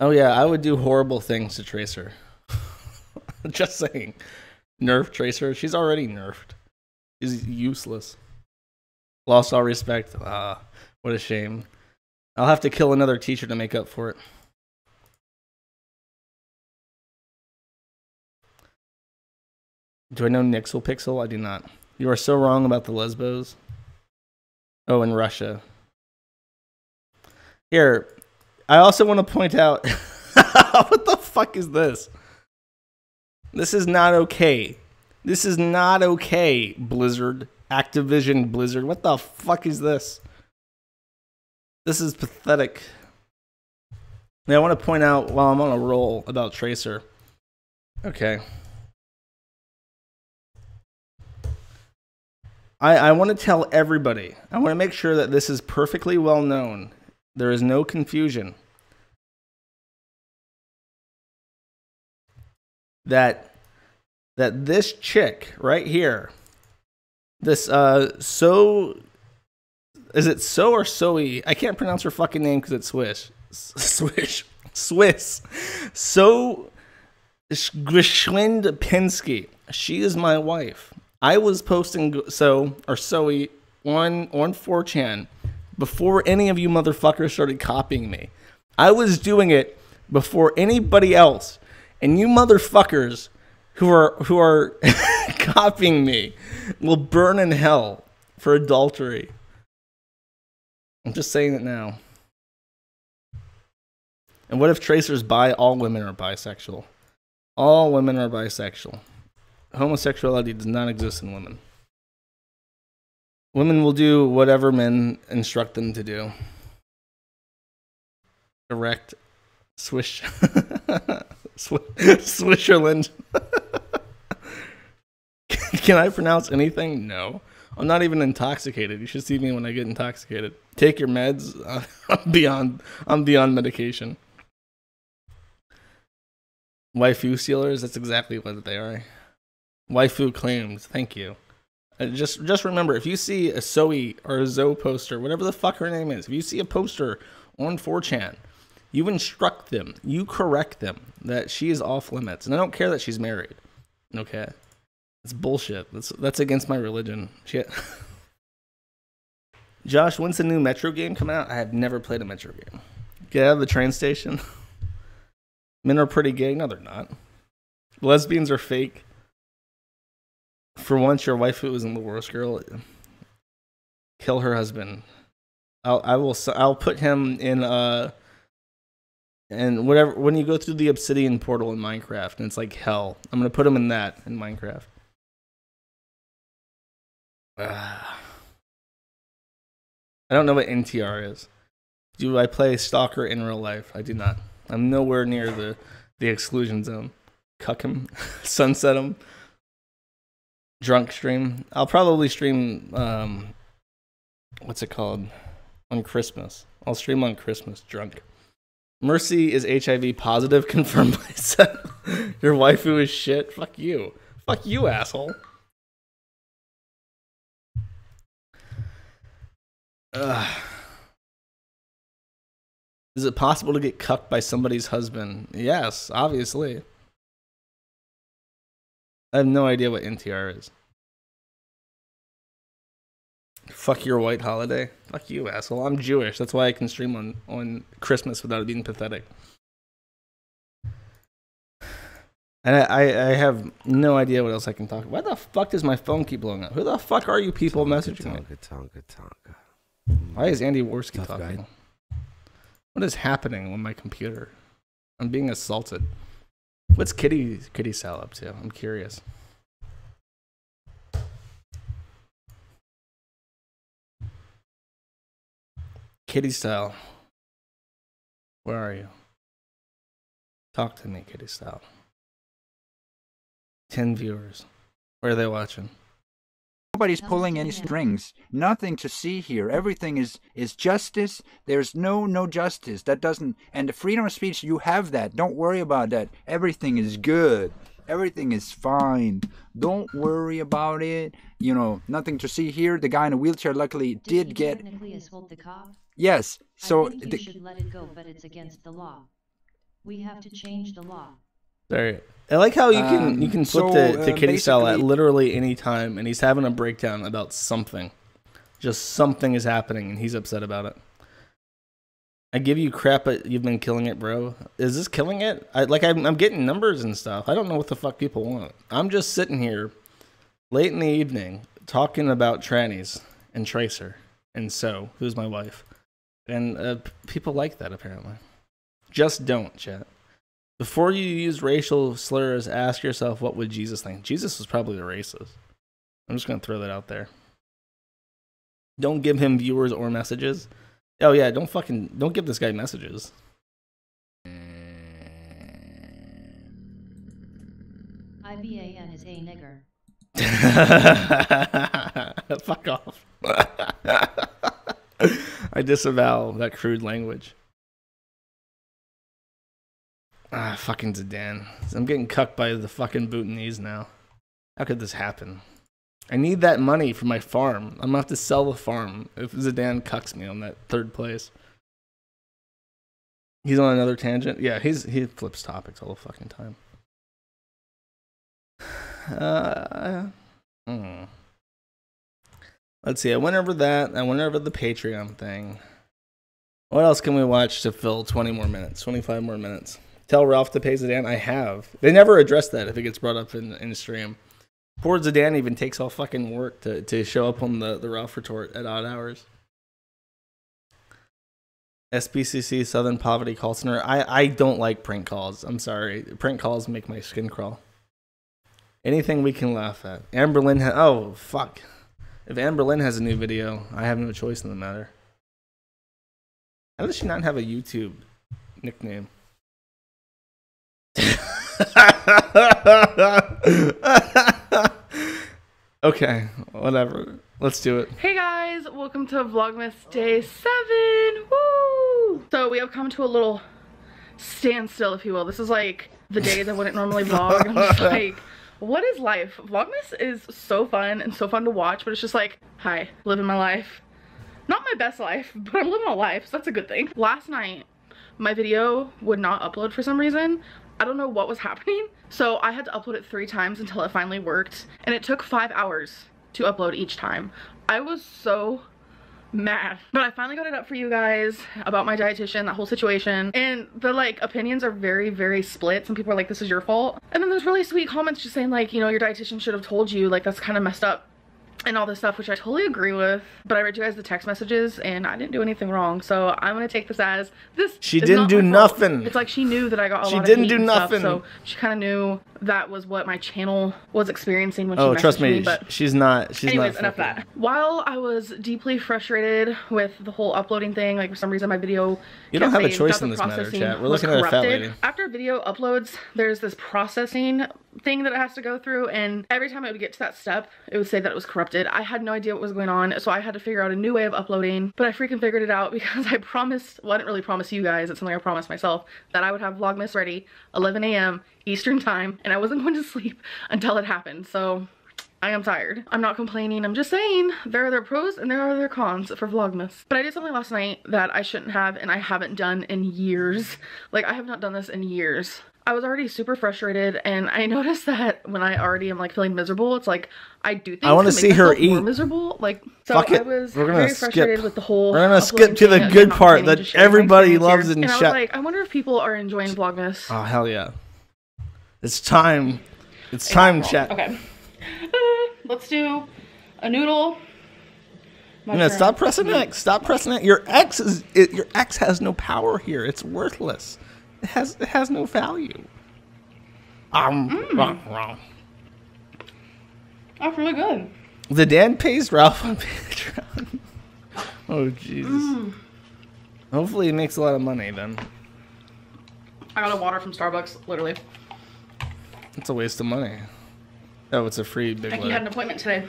Oh yeah, I would do horrible things to Tracer. Just saying. Nerf Tracer. She's already nerfed. She's useless. Lost all respect. Ah, what a shame. I'll have to kill another teacher to make up for it. Do I know Nixel Pixel? I do not. You are so wrong about the lesbos. Oh, in Russia. Here, I also want to point out... What the fuck is this? This is not okay. This is not okay, Blizzard. Activision Blizzard. What the fuck is this? This is pathetic. Now, I want to point out, while I'm on a roll, about Tracer. Okay. I want to tell everybody. I want to make sure that this is perfectly well known. There is no confusion. That this chick right here, this So, is it So or Soe? I can't pronounce her fucking name because it's Swiss. So Geschwindpinski. She is my wife. I was posting Soe on 4chan before any of you motherfuckers started copying me. I was doing it before anybody else. And you motherfuckers who are copying me will burn in hell for adultery. I'm just saying it now. And what if Tracer's bi? All women are bisexual. All women are bisexual. Homosexuality does not exist in women. Women will do whatever men instruct them to do. Erect. Swish. Swisherland. Can I pronounce anything? No. I'm not even intoxicated. You should see me when I get intoxicated. Take your meds. I'm beyond medication. Waifu sealers, that's exactly what they are. Waifu claims, thank you. Just remember, if you see a Soe or a Zoe poster, whatever the fuck her name is, if you see a poster on 4chan, you instruct them, you correct them that she is off limits. And I don't care that she's married. Okay? It's bullshit. That's against my religion. Shit. Josh, when's the new Metro game come out? I have never played a Metro game. Get out of the train station. Men are pretty gay. No, they're not. Lesbians are fake. For once, your waifu isn't the worst girl. Kill her husband. I'll put him in and whatever, when you go through the obsidian portal in Minecraft and it's like hell, I'm gonna put him in that in Minecraft. I don't know what NTR is. Do I play Stalker in real life? I do not. I'm nowhere near the exclusion zone. Cuck him. Sunset him. Drunk stream. I'll probably stream, what's it called? On Christmas. I'll stream on Christmas drunk. Mercy is HIV positive, confirmed by Seth. Your waifu is shit. Fuck you. Fuck you, asshole. Is it possible to get cucked by somebody's husband? Yes, obviously. I have no idea what NTR is. Fuck your white holiday. Fuck you, asshole. I'm Jewish. That's why I can stream on Christmas without it being pathetic. And I have no idea what else I can talk about. Why the fuck does my phone keep blowing up? Who the fuck are you people messaging me? Tonka. Why is Andy Worski talking? Guy. What is happening on my computer? I'm being assaulted. What's Kitty Sal up to? I'm curious. Kitty Style. Where are you? Talk to me, Kitty Style. 10 viewers. Where are they watching? Nobody's pulling any strings. Nothing to see here. Everything is justice. There's no justice. That doesn't. And the freedom of speech, you have that. Don't worry about that. Everything is good. Everything is fine. Don't worry about it. You know, nothing to see here. The guy in a wheelchair luckily did get. Technically assault the cop? Yes. So I think you should let it go, but it's against the law. We have to change the law. Sorry. I like how you can flip to kitty style at literally any time, and he's having a breakdown about something. Just something is happening, and he's upset about it. I give you crap, but you've been killing it, bro. Is this killing it? I'm getting numbers and stuff. I don't know what the fuck people want. I'm just sitting here late in the evening talking about trannies and Tracer and So, who's my wife. And people like that, apparently. Just don't, chat. Before you use racial slurs, ask yourself, what would Jesus think? Jesus was probably the racist. I'm just going to throw that out there. Don't give him viewers or messages. Oh, yeah, don't give this guy messages. IBAN is a nigger. Fuck off. I disavow that crude language. Ah, fucking Zidane. I'm getting cucked by the fucking Bhutanese now. How could this happen? I need that money for my farm. I'm gonna have to sell the farm if Zidane cucks me on that third place. He's on another tangent. Yeah, he flips topics all the fucking time. Let's see. I went over that. I went over the Patreon thing. What else can we watch to fill 20 more minutes? 25 more minutes. Tell Ralph to pay Zidane. I have. They never address that if it gets brought up in stream. Poor Zidane even takes all fucking work to show up on the Ralph retort at odd hours. SPCC Southern Poverty Call Center. I don't like prank calls. I'm sorry. Prank calls make my skin crawl. Anything we can laugh at. Amber Lynn oh, fuck. If Amber Lynn has a new video, I have no choice in the matter. How does she not have a YouTube nickname? Okay, whatever. Let's do it. Hey guys, welcome to Vlogmas Day 7. Woo! So we have come to a little standstill, if you will. This is like the days I wouldn't normally vlog. I'm just like, what is life? Vlogmas is so fun and so fun to watch, but it's just like, hi, living my life. Not my best life, but I'm living a life, so that's a good thing. Last night, my video would not upload for some reason. I don't know what was happening, so I had to upload it 3 times until it finally worked, and it took 5 hours to upload each time. I was so mad, but I finally got it up for you guys about my dietitian, that whole situation, and the like opinions are very, very split. Some people are like, this is your fault, and then there's really sweet comments just saying like, you know, your dietitian should have told you, like that's kind of messed up and all this stuff, which I totally agree with. But I read you guys the text messages and I didn't do anything wrong, so I'm gonna take this as this. She didn't do nothing. It's like she knew that I got a lot of hate. She didn't do nothing, so she kind of knew that was what my channel was experiencing when she messaged trust me, but she's not. Anyways, enough of that. While I was deeply frustrated with the whole uploading thing, like for some reason my video, you don't have a choice in this matter, chat. We're looking at a fat lady. After a video uploads, there's this processing thing that it has to go through, and every time it would get to that step, it would say that it was corrupted. I had no idea what was going on, so I had to figure out a new way of uploading, but I freaking figured it out because I promised, well, I didn't really promise you guys, it's something I promised myself, that I would have Vlogmas ready 11 a.m. Eastern time, and I wasn't going to sleep until it happened, so I am tired. I'm not complaining, I'm just saying there are their pros and there are their cons for Vlogmas. But I did something last night that I shouldn't have and I haven't done in years. Like, I have not done this in years. I was already super frustrated, and I noticed that when I already am like feeling miserable, it's like I do things I want to see her eat. More miserable. Like, so fuck it. I was We're gonna very skip. frustrated with the whole. We're gonna skip to the good part that everybody loves in chat. And I was chat. like, I wonder if people are enjoying Vlogmas. Oh hell yeah! It's time. It's time, chat. Okay. Let's do a noodle. No, stop pressing X. Stop pressing X. Your X has no power here. It's worthless. It has no value. That's really good. The Dan pays Ralph on Patreon. Oh Jesus. Hopefully he makes a lot of money then. I got a water from Starbucks, literally. It's a waste of money. Oh, it's a free big He had an appointment today.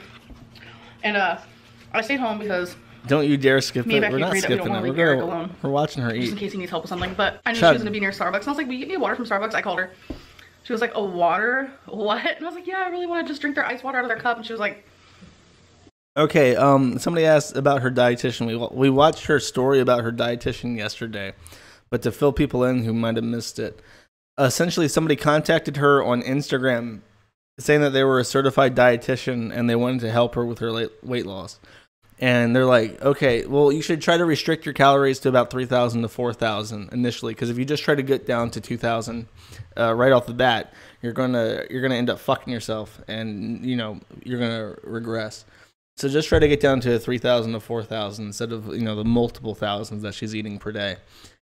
And I stayed home because don't you dare skip me and it. Becky We're not agreed that we skipping don't want it. to leave Eric alone. We're watching her eat. Just in case he needs help with something. But I knew Chad. she was going to be near Starbucks. And I was like, will you get me a water from Starbucks? I called her. She was like, a water? What? And I was like, yeah, I really want to just drink their ice water out of their cup. And she was like... Okay, somebody asked about her dietitian. We watched her story about her dietitian yesterday. But to fill people in who might have missed it, essentially somebody contacted her on Instagram saying that they were a certified dietitian and they wanted to help her with her weight loss. And they're like, okay, well, you should try to restrict your calories to about 3,000 to 4,000 initially, because if you just try to get down to 2,000 right off the bat, you're gonna end up fucking yourself, and you're gonna regress. So just try to get down to 3,000 to 4,000 instead of the multiple thousands that she's eating per day.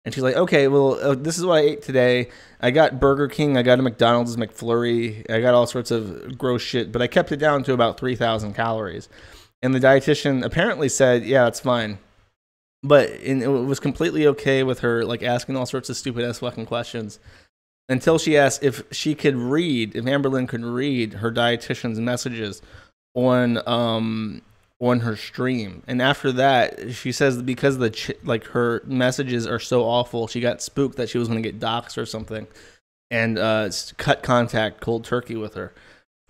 And she's like, okay, well, this is what I ate today. I got Burger King, I got a McDonald's McFlurry, I got all sorts of gross shit, but I kept it down to about 3,000 calories. And the dietitian apparently said, yeah, it's fine. But it was completely okay with her asking all sorts of stupid ass fucking questions until she asked if Amberlynn could read her dietitian's messages on her stream. And after that, she says that because her messages are so awful, she got spooked that she was going to get doxxed or something and cut contact cold turkey with her.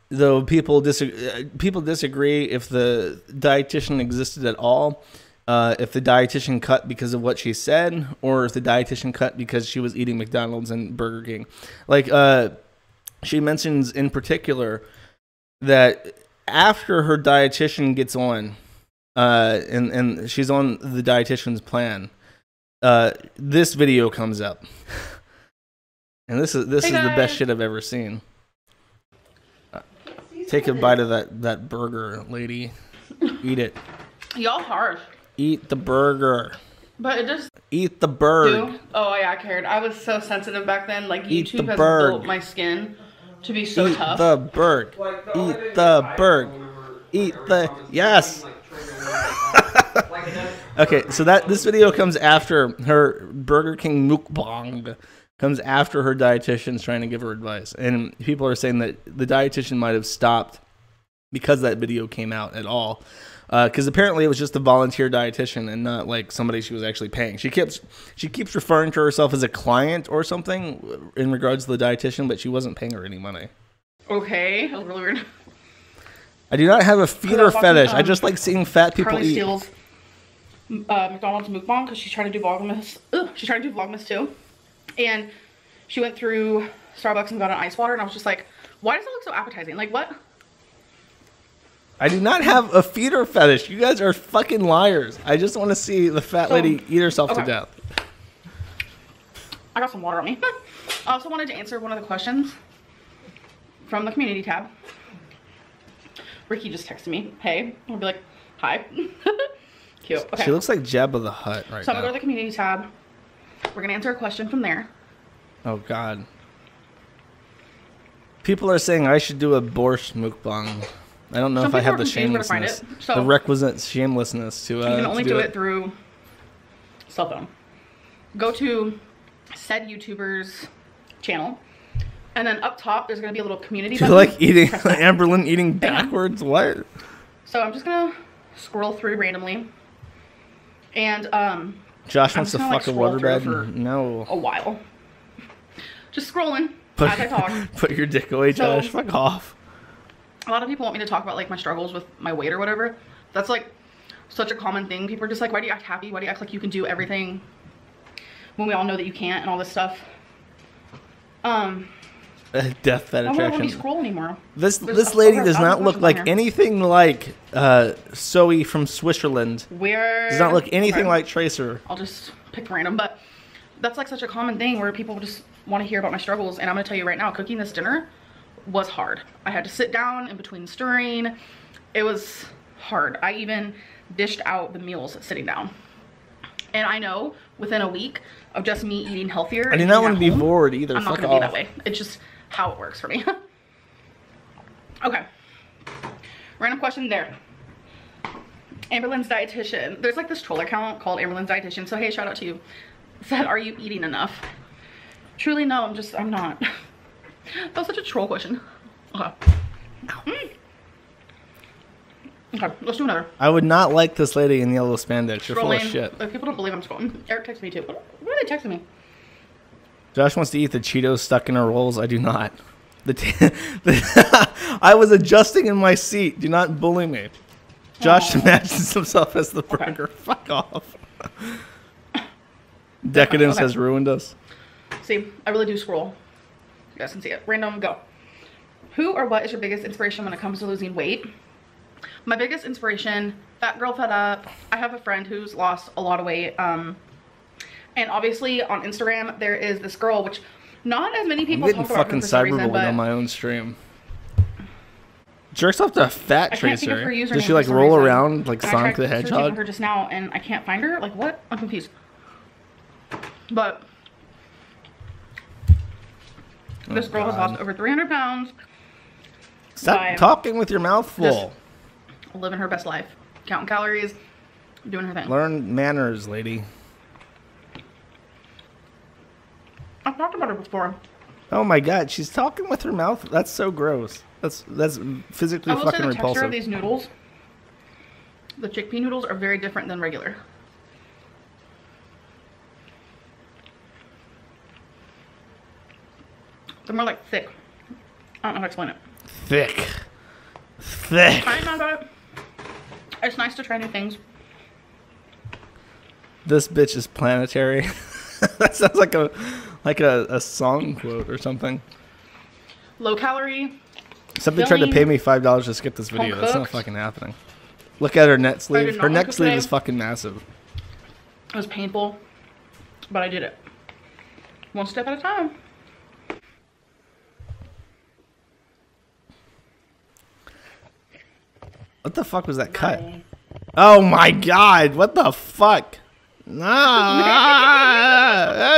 Though people disagree if the dietitian existed at all, if the dietitian cut because of what she said, or if the dietitian cut because she was eating McDonald's and Burger King. She mentions in particular that after her dietitian gets on, and she's on the dietitian's plan, this video comes up, and this is the best shit I've ever seen. Take a bite of that burger, lady. Eat it. Y'all harsh. Eat the burger. But it just... Eat the bird. Oh, yeah, I cared. I was so sensitive back then. Eat YouTube has bird. built my skin to be so tough. Eat the bird. Eat the bird. Eat the... Yes! Okay, so this video comes after her Burger King mukbang. Comes after her dietitian's trying to give her advice. And people are saying that the dietitian might have stopped because that video came out at all. Because apparently it was just a volunteer dietitian and not somebody she was actually paying. She keeps referring to herself as a client or something in regards to the dietitian, but she wasn't paying her any money. Okay, that was really weird. I do not have a feeder fetish. I just like seeing fat people Carly eat. Steele's McDonald's mukbang because she's trying to do Vlogmas. She's trying to do Vlogmas too. And she went through Starbucks and got an ice water, and I was just like, why does it look so appetizing? What? I do not have a feeder fetish. You guys are fucking liars. I just want to see the fat lady eat herself to death. I got some water on me. I also wanted to answer one of the questions from the community tab. Ricky just texted me, hey. I'll be like, hi. Cute. Okay. She looks like Jabba the Hutt right now. So I'm going to go to the community tab. We're going to answer a question from there. Oh, God. People are saying I should do a borscht mukbang. I don't know if I have the shamelessness, the requisite shamelessness to. You can only do it through cell phone. Go to said YouTuber's channel, and then up top there's gonna be a little community. You're like eating Amberlynn eating backwards. What? So I'm just gonna scroll through randomly, and Josh wants to fuck a waterbed. No. A while. Just scrolling as I talk. Put your dick away, Josh. Fuck off. A lot of people want me to talk about my struggles with my weight or whatever. That's such a common thing. People are just like, why do you act happy? Why do you act like you can do everything when we all know that you can't and all this stuff? Death fed attraction. I don't want to scroll anymore. This lady does not look like anything like Zoe from Switzerland. Does not look anything like Tracer. I'll just pick random, but that's such a common thing where people just want to hear about my struggles. And I'm gonna tell you right now, cooking this dinner was hard. I had to sit down in between stirring. It was hard. I even dished out the meals sitting down. And I know within a week of just me eating healthier, I do not want to be bored either. I'm not gonna be that way. It's just how it works for me. Okay. Random question there. Amberlynn's dietitian. There's this troll account called Amberlynn's dietitian. So hey, shout out to you. Said, are you eating enough? Truly no, I'm not. That was such a troll question. Okay. Okay, let's do another. I would not like this lady in yellow spandex. You're full of Scrolling. shit. People don't believe I'm scrolling. Eric texted me too. What are they texting me? Josh wants to eat the Cheetos stuck in her rolls. I do not. I was adjusting in my seat. Do not bully me. Josh imagines himself as the burger. Fuck off. Decadence has ruined us. See, I really do scroll. You guys can see it. Random, go. Who or what is your biggest inspiration when it comes to losing weight? My biggest inspiration, Fat Girl Fed Up. I have a friend who's lost a lot of weight. And obviously on Instagram, there is this girl, which not as many people I'm talk getting about fucking her for some reason, cyberbullied but on my own stream. Jerks off to a fat I can't think of tracer. her username Does she for like some roll reason. around like And I Sonic tried the searching for Hedgehog? her just now and I can't find her. Like what? I'm confused. But this girl has lost over 300 pounds. Stop talking with your mouth full. Living her best life. Counting calories. Doing her thing. Learn manners, lady. I've talked about her before. Oh my god, she's talking with her mouth. That's so gross. That's physically I will say fucking the texture repulsive. of these noodles, the chickpea noodles, are very different than regular. They're more like thick. I don't know how to explain it. Thick. Thick. I'm not about it. It's nice to try new things. This bitch is planetary. That sounds like a song quote or something. Low calorie. Somebody tried to pay me $5 to skip this video. That's not cooked. fucking happening. Look at her net I sleeve. did Her not neck cook sleeve today. is fucking massive. It was painful, but I did it. One step at a time. What the fuck was that cut? Oh my god! What the fuck? No!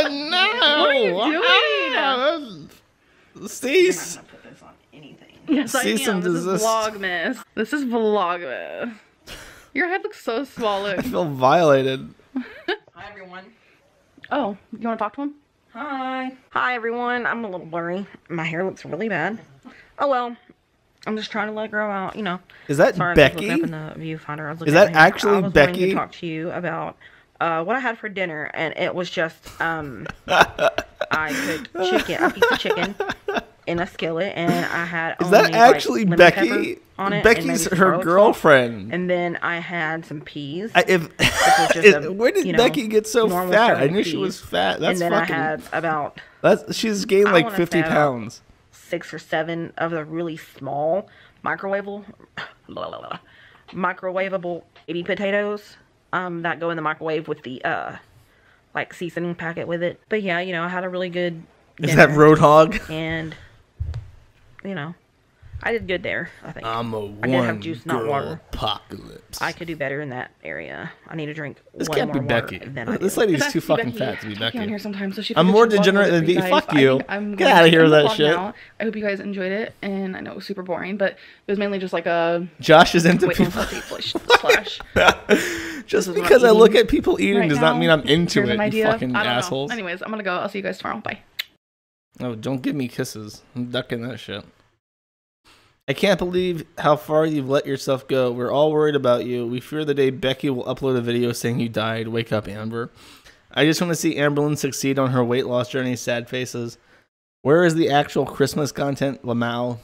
No! What are you doing? Cease. Yes, I Cease am. and This is desist. Vlogmas. This is Vlogmas. Your head looks so I swollen. feel violated. Hi, everyone. Oh, you want to talk to him? Hi. Hi, everyone. I'm a little blurry. My hair looks really bad. Oh, well. I'm just trying to let it grow out, you know. Is that Sorry, Becky? I was looking up in the viewfinder. I was Is looking that at my hair. actually I was Becky? wanting to talk to you about what I had for dinner, and it was just I cooked chicken, a piece of chicken in a skillet, and I had Is only, that actually lemon Becky? pepper on it, and Becky's maybe some her garlic girlfriend. salt. And then I had some peas. Where did Becky get so normal fat? I serving knew she peas. was fat. That's and then fucking. I had about. She's gained I like wanna 50 say about pounds. 6 or 7 of the really small microwavable baby potatoes that go in the microwave with the like seasoning packet with it. But yeah, you know, I had a really good Is that dinner, Roadhog? and you know, I did good there, I think. I'm a I did have juice, not one-girl water. apocalypse. I could do better in that area. I need to drink This one can't more be water Becky. than I This do. lady's That's too fucking Becky. fat to be She Becky. on here sometimes, so she I'm figured more she'd vlog degenerate with than you me. guys, Fuck but I you. think I'm Get gonna out of here end with the that vlog shit. now. I hope you guys enjoyed it, and I know it was super boring, but it was mainly just like a Josh is into weight people. loss slash. Just This is what because I'm I look eating at people eating right does not now. mean I'm into Here's it, an you idea. fucking I don't know. assholes. Anyways, I'm gonna go. I'll see you guys tomorrow. Bye. Oh, don't give me kisses. I'm ducking that shit. I can't believe how far you've let yourself go. We're all worried about you. We fear the day Becky will upload a video saying you died. Wake up, Amber. I just want to see Amberlyn succeed on her weight loss journey. Sad faces. Where is the actual Christmas content, Lamau?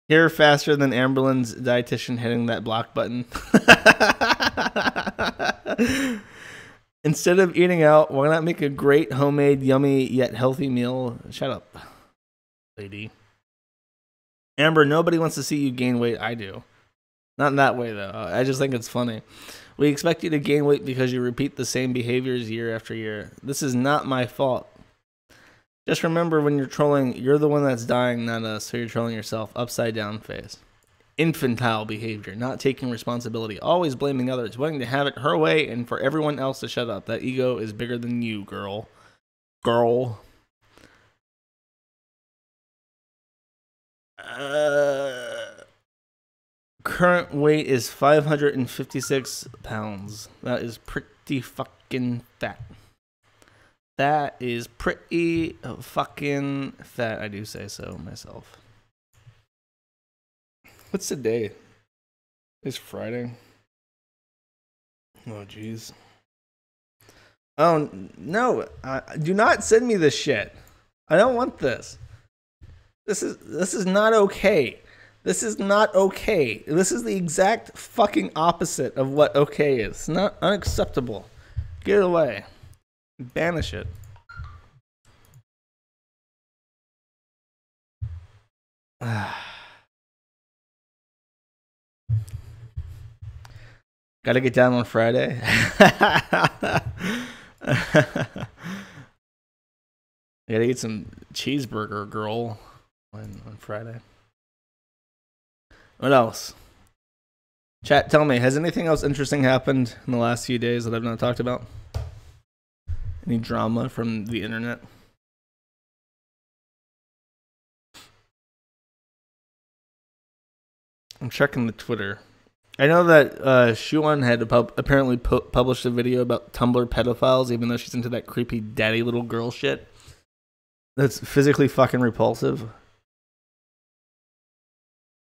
Here faster than Amberlyn's dietitian hitting that block button. Instead of eating out, why not make a great homemade, yummy, yet healthy meal? Shut up, lady. Amber, nobody wants to see you gain weight. I do. Not in that way, though. I just think it's funny. We expect you to gain weight because you repeat the same behaviors year after year. This is not my fault. Just remember, when you're trolling, you're the one that's dying, not us. So you're trolling yourself. Upside down face. Infantile behavior. Not taking responsibility. Always blaming others. Wanting to have it her way and for everyone else to shut up. That ego is bigger than you, girl. Girl. Current weight is 556 pounds. That is pretty fucking fat. That is pretty fucking fat. I do say so myself. What's today? It's Friday. Oh, jeez. Oh, no. Do not send me this shit. I don't want this. This is not okay. This is not okay. This is the exact fucking opposite of what okay is. It's not unacceptable. Get it away. Banish it. Gotta get down on Friday. Gotta eat some cheeseburger, girl, on Friday. What else? Chat, tell me, has anything else interesting happened in the last few days that I've not talked about? Any drama from the internet? I'm checking the Twitter. I know that Shuan had apparently published a video about Tumblr pedophiles, even though she's into that creepy daddy little girl shit. That's physically fucking repulsive.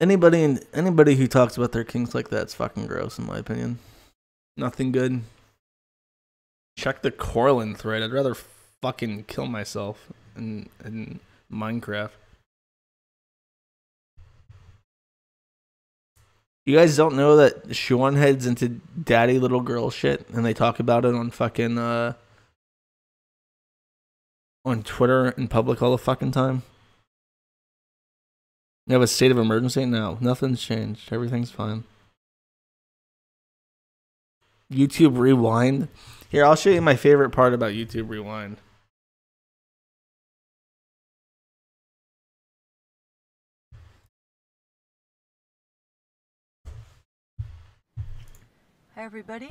Anybody who talks about their kinks like that's fucking gross, in my opinion. Nothing good. Check the Corlin thread. I'd rather fucking kill myself in Minecraft. You guys don't know that Sean heads into daddy little girl shit, and they talk about it on fucking on Twitter in public all the fucking time? You have a state of emergency? No, nothing's changed. Everything's fine. YouTube Rewind. Here, I'll show you my favorite part about YouTube Rewind. Hi, everybody.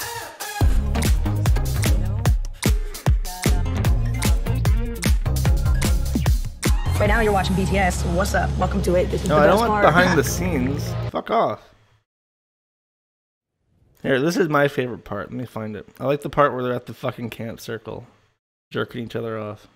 Right now you're watching BTS. What's up? Welcome to it. This is No, the I don't best want part. behind the scenes. Fuck off. Here, this is my favorite part. Let me find it. I like the part where they're at the fucking camp circle, jerking each other off.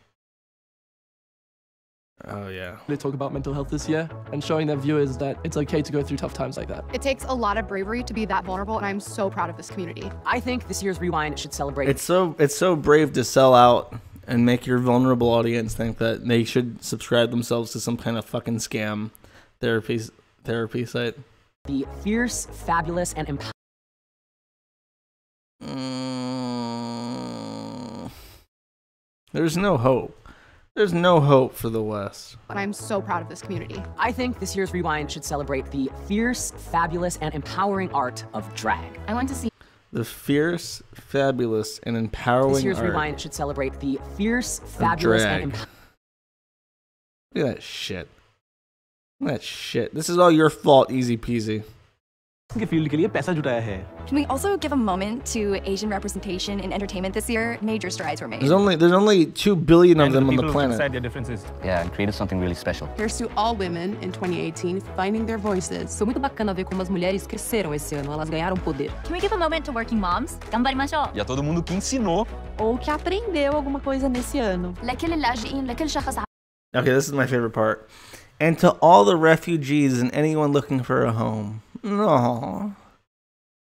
Oh, yeah. They talk about mental health this year and showing their viewers that it's okay to go through tough times like that. It takes a lot of bravery to be that vulnerable, and I'm so proud of this community. I think this year's Rewind should celebrate. It's so brave to sell out and make your vulnerable audience think that they should subscribe themselves to some kind of fucking scam therapy site. The fierce, fabulous, and empowering. There's no hope. There's no hope for the West. And I'm so proud of this community. I think this year's Rewind should celebrate the fierce, fabulous, and empowering art of drag. I want to see The fierce, fabulous, and empowering this year's art Rewind should celebrate the fierce, fabulous, drag. and empowering. Look at that shit. Look at that shit. This is all your fault, easy peasy. Can we also give a moment to Asian representation in entertainment this year? Major strides were made. There's only 2 billion of them on the planet. Their differences. Yeah, and created something really special. Here's to all women in 2018 finding their voices. Foi muito bacana ver como as mulheres cresceram esse ano, elas ganharam poder. Can we give a moment to working moms? Ganbarimashou. E a todo mundo que ensinou ou que aprendeu alguma coisa nesse ano. لكل اللاجئين لكل شخص. Okay, this is my favorite part. And to all the refugees and anyone looking for a home. No.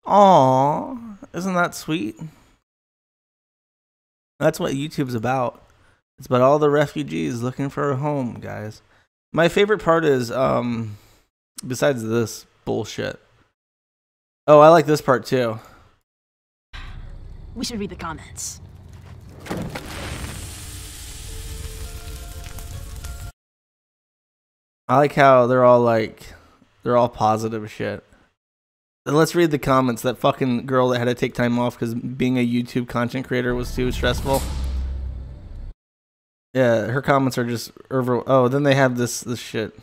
Aw, isn't that sweet? That's what YouTube's about. It's about all the refugees looking for a home, guys. My favorite part is, besides this bullshit. Oh, I like this part too. We should read the comments. I like how they're all positive shit. Let's read the comments. That fucking girl that had to take time off because being a YouTube content creator was too stressful. Yeah, her comments are just oh, then they have this shit.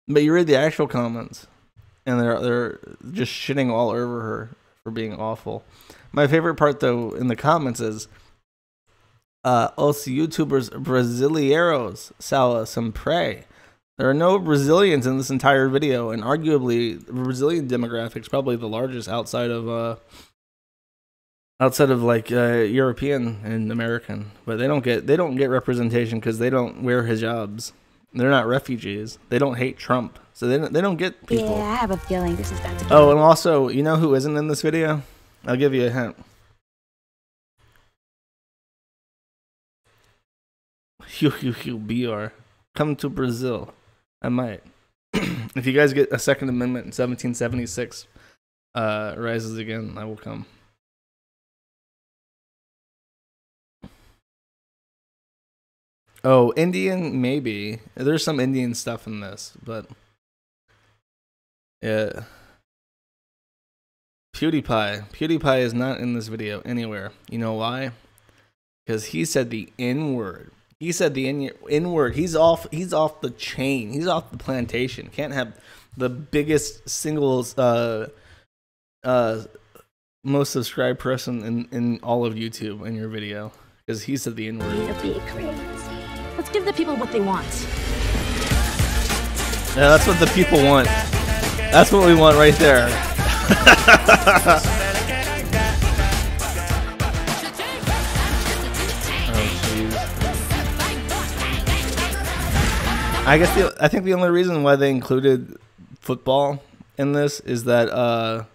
But you read the actual comments, and they're just shitting all over her for being awful. My favorite part though in the comments is, "Os YouTubers brasileiros sala sempre." There are no Brazilians in this entire video, and arguably the Brazilian demographic is probably the largest outside of like European and American. But they don't get representation because they don't wear hijabs, They're not refugees. They don't hate Trump, so they don't get people. Yeah, I have a feeling this is about to. Oh, and also, you know who isn't in this video? I'll give you a hint. BR. Come to Brazil. I might. If you guys get a Second Amendment in 1776 rises again, I will come. Oh, Indian, maybe. There's some Indian stuff in this, but yeah. PewDiePie is not in this video anywhere. You know why? Because he said the N-word. He said the N-word. He's off the chain. He's off the plantation. Can't have the biggest single most subscribed person in all of YouTube in your video because he said the N-word. Let's give the people what they want. Yeah, that's what the people want. That's what we want right there. I think the only reason why they included football in this is that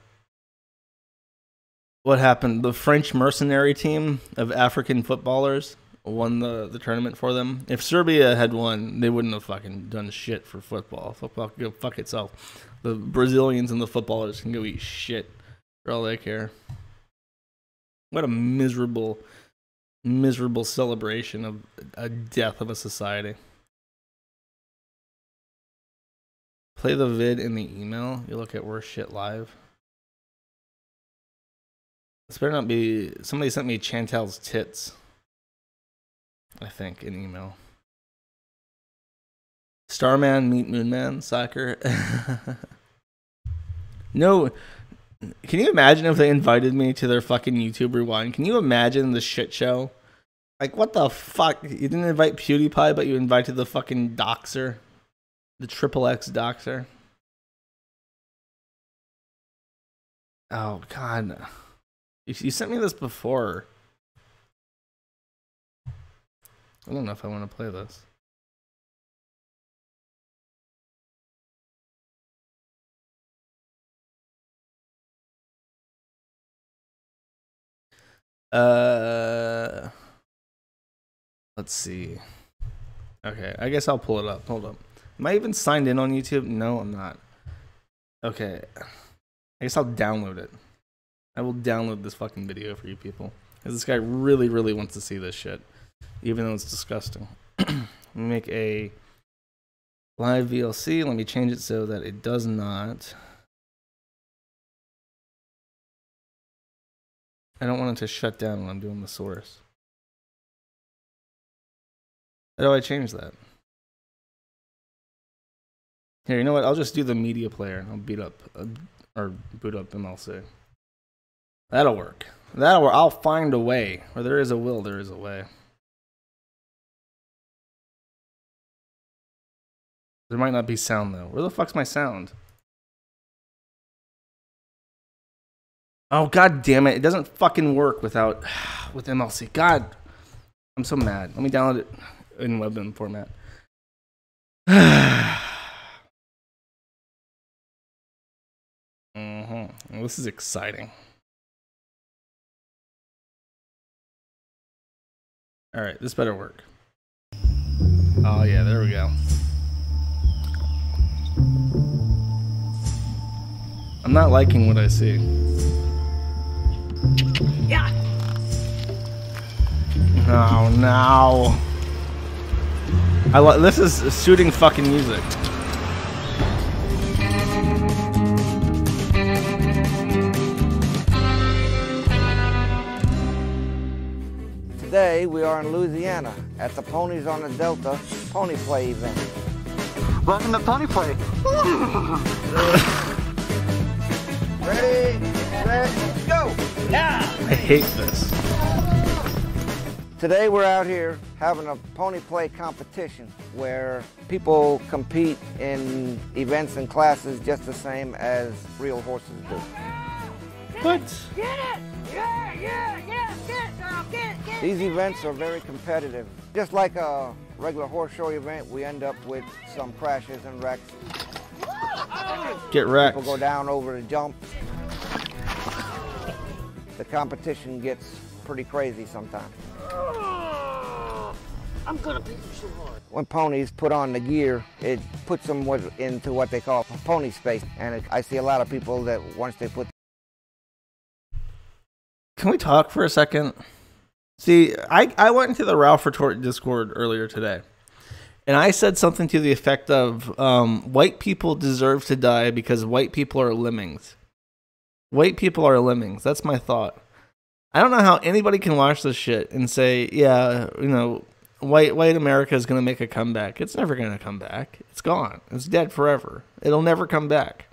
what happened? The French mercenary team of African footballers won the tournament for them. If Serbia had won, they wouldn't have fucking done shit for football. Football can go fuck itself. The Brazilians and the footballers can go eat shit for all they care. What a miserable celebration of a death of a society. Play the vid in the email. You look at worse shit live. This better not be. Somebody sent me Chantel's tits. I think in email. Starman meet Moonman soccer. No. Can you imagine if they invited me to their fucking YouTube Rewind? Can you imagine the shit show? Like, what the fuck? You didn't invite PewDiePie, but you invited the fucking doxer. The XXX doxer. Oh, God. You sent me this before. I don't know if I want to play this. Let's see. Okay, I guess I'll pull it up. Hold up. Am I even signed in on YouTube? No, I'm not. Okay. I guess I'll download it. I will download this fucking video for you people. Because this guy really, really wants to see this shit. Even though it's disgusting. Let me make a live VLC. Let me change it so that it does not. I don't want it to shut down when I'm doing the source. How do I change that? Here, you know what? I'll just do the media player and I'll boot up MLC. That'll work. That'll work. I'll find a way. Where there is a will, there is a way. There might not be sound though. Where the fuck's my sound? Oh, god damn it. It doesn't fucking work with MLC. God. I'm so mad. Let me download it in WebM format. Well, this is exciting. Alright, this better work. Oh yeah, there we go. I'm not liking what I see. Yeah. Oh no. This is shooting fucking music. Today we are in Louisiana at the Ponies on the Delta Pony Play event. Welcome to Pony Play. Ready, set, go! Yeah! I hate this. Today we're out here having a pony play competition where people compete in events and classes just the same as real horses do. What? Get it! Yeah, get it, girl, get it. These events are very competitive. Just like a regular horse show event, we end up with some crashes and wrecks. Get wrecked. People go down over the jump. The competition gets pretty crazy sometimes. I'm gonna beat you so hard. When ponies put on the gear, it puts them into what they call pony space. And I see a lot of people that once they put... Can we talk for a second? See, I went into the Ralph Retort Discord earlier today, and I said something to the effect of, white people deserve to die because white people are lemmings. White people are lemmings. That's my thought. I don't know how anybody can watch this shit and say, yeah, you know, white America is going to make a comeback. It's never going to come back. It's gone. It's dead forever. It'll never come back.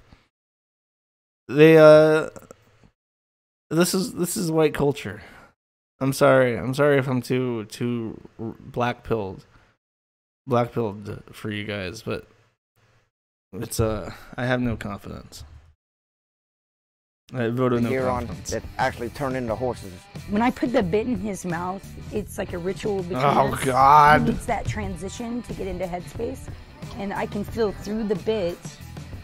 This is white culture. I'm sorry if I'm too black-pilled for you guys, but it's I have no confidence. I voted no confidence. That actually turn into horses. When I put the bit in his mouth, it's like a ritual between Oh, us. God. He needs that transition to get into headspace, and I can feel through the bit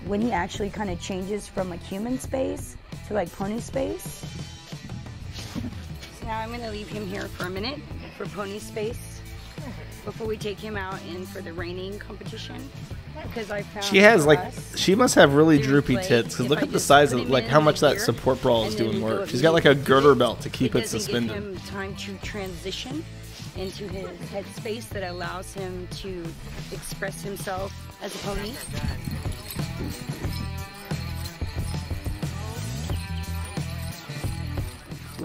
when he actually kind of changes from like human space to like pony space. So now I'm gonna leave him here for a minute for pony space before we take him out in for the reining competition. Because I found she must have really droopy tits, because look at the size of, like, how much that support bra is doing work. She's got like a girder belt to keep it suspended. It gives him time to transition into his headspace that allows him to express himself as a pony.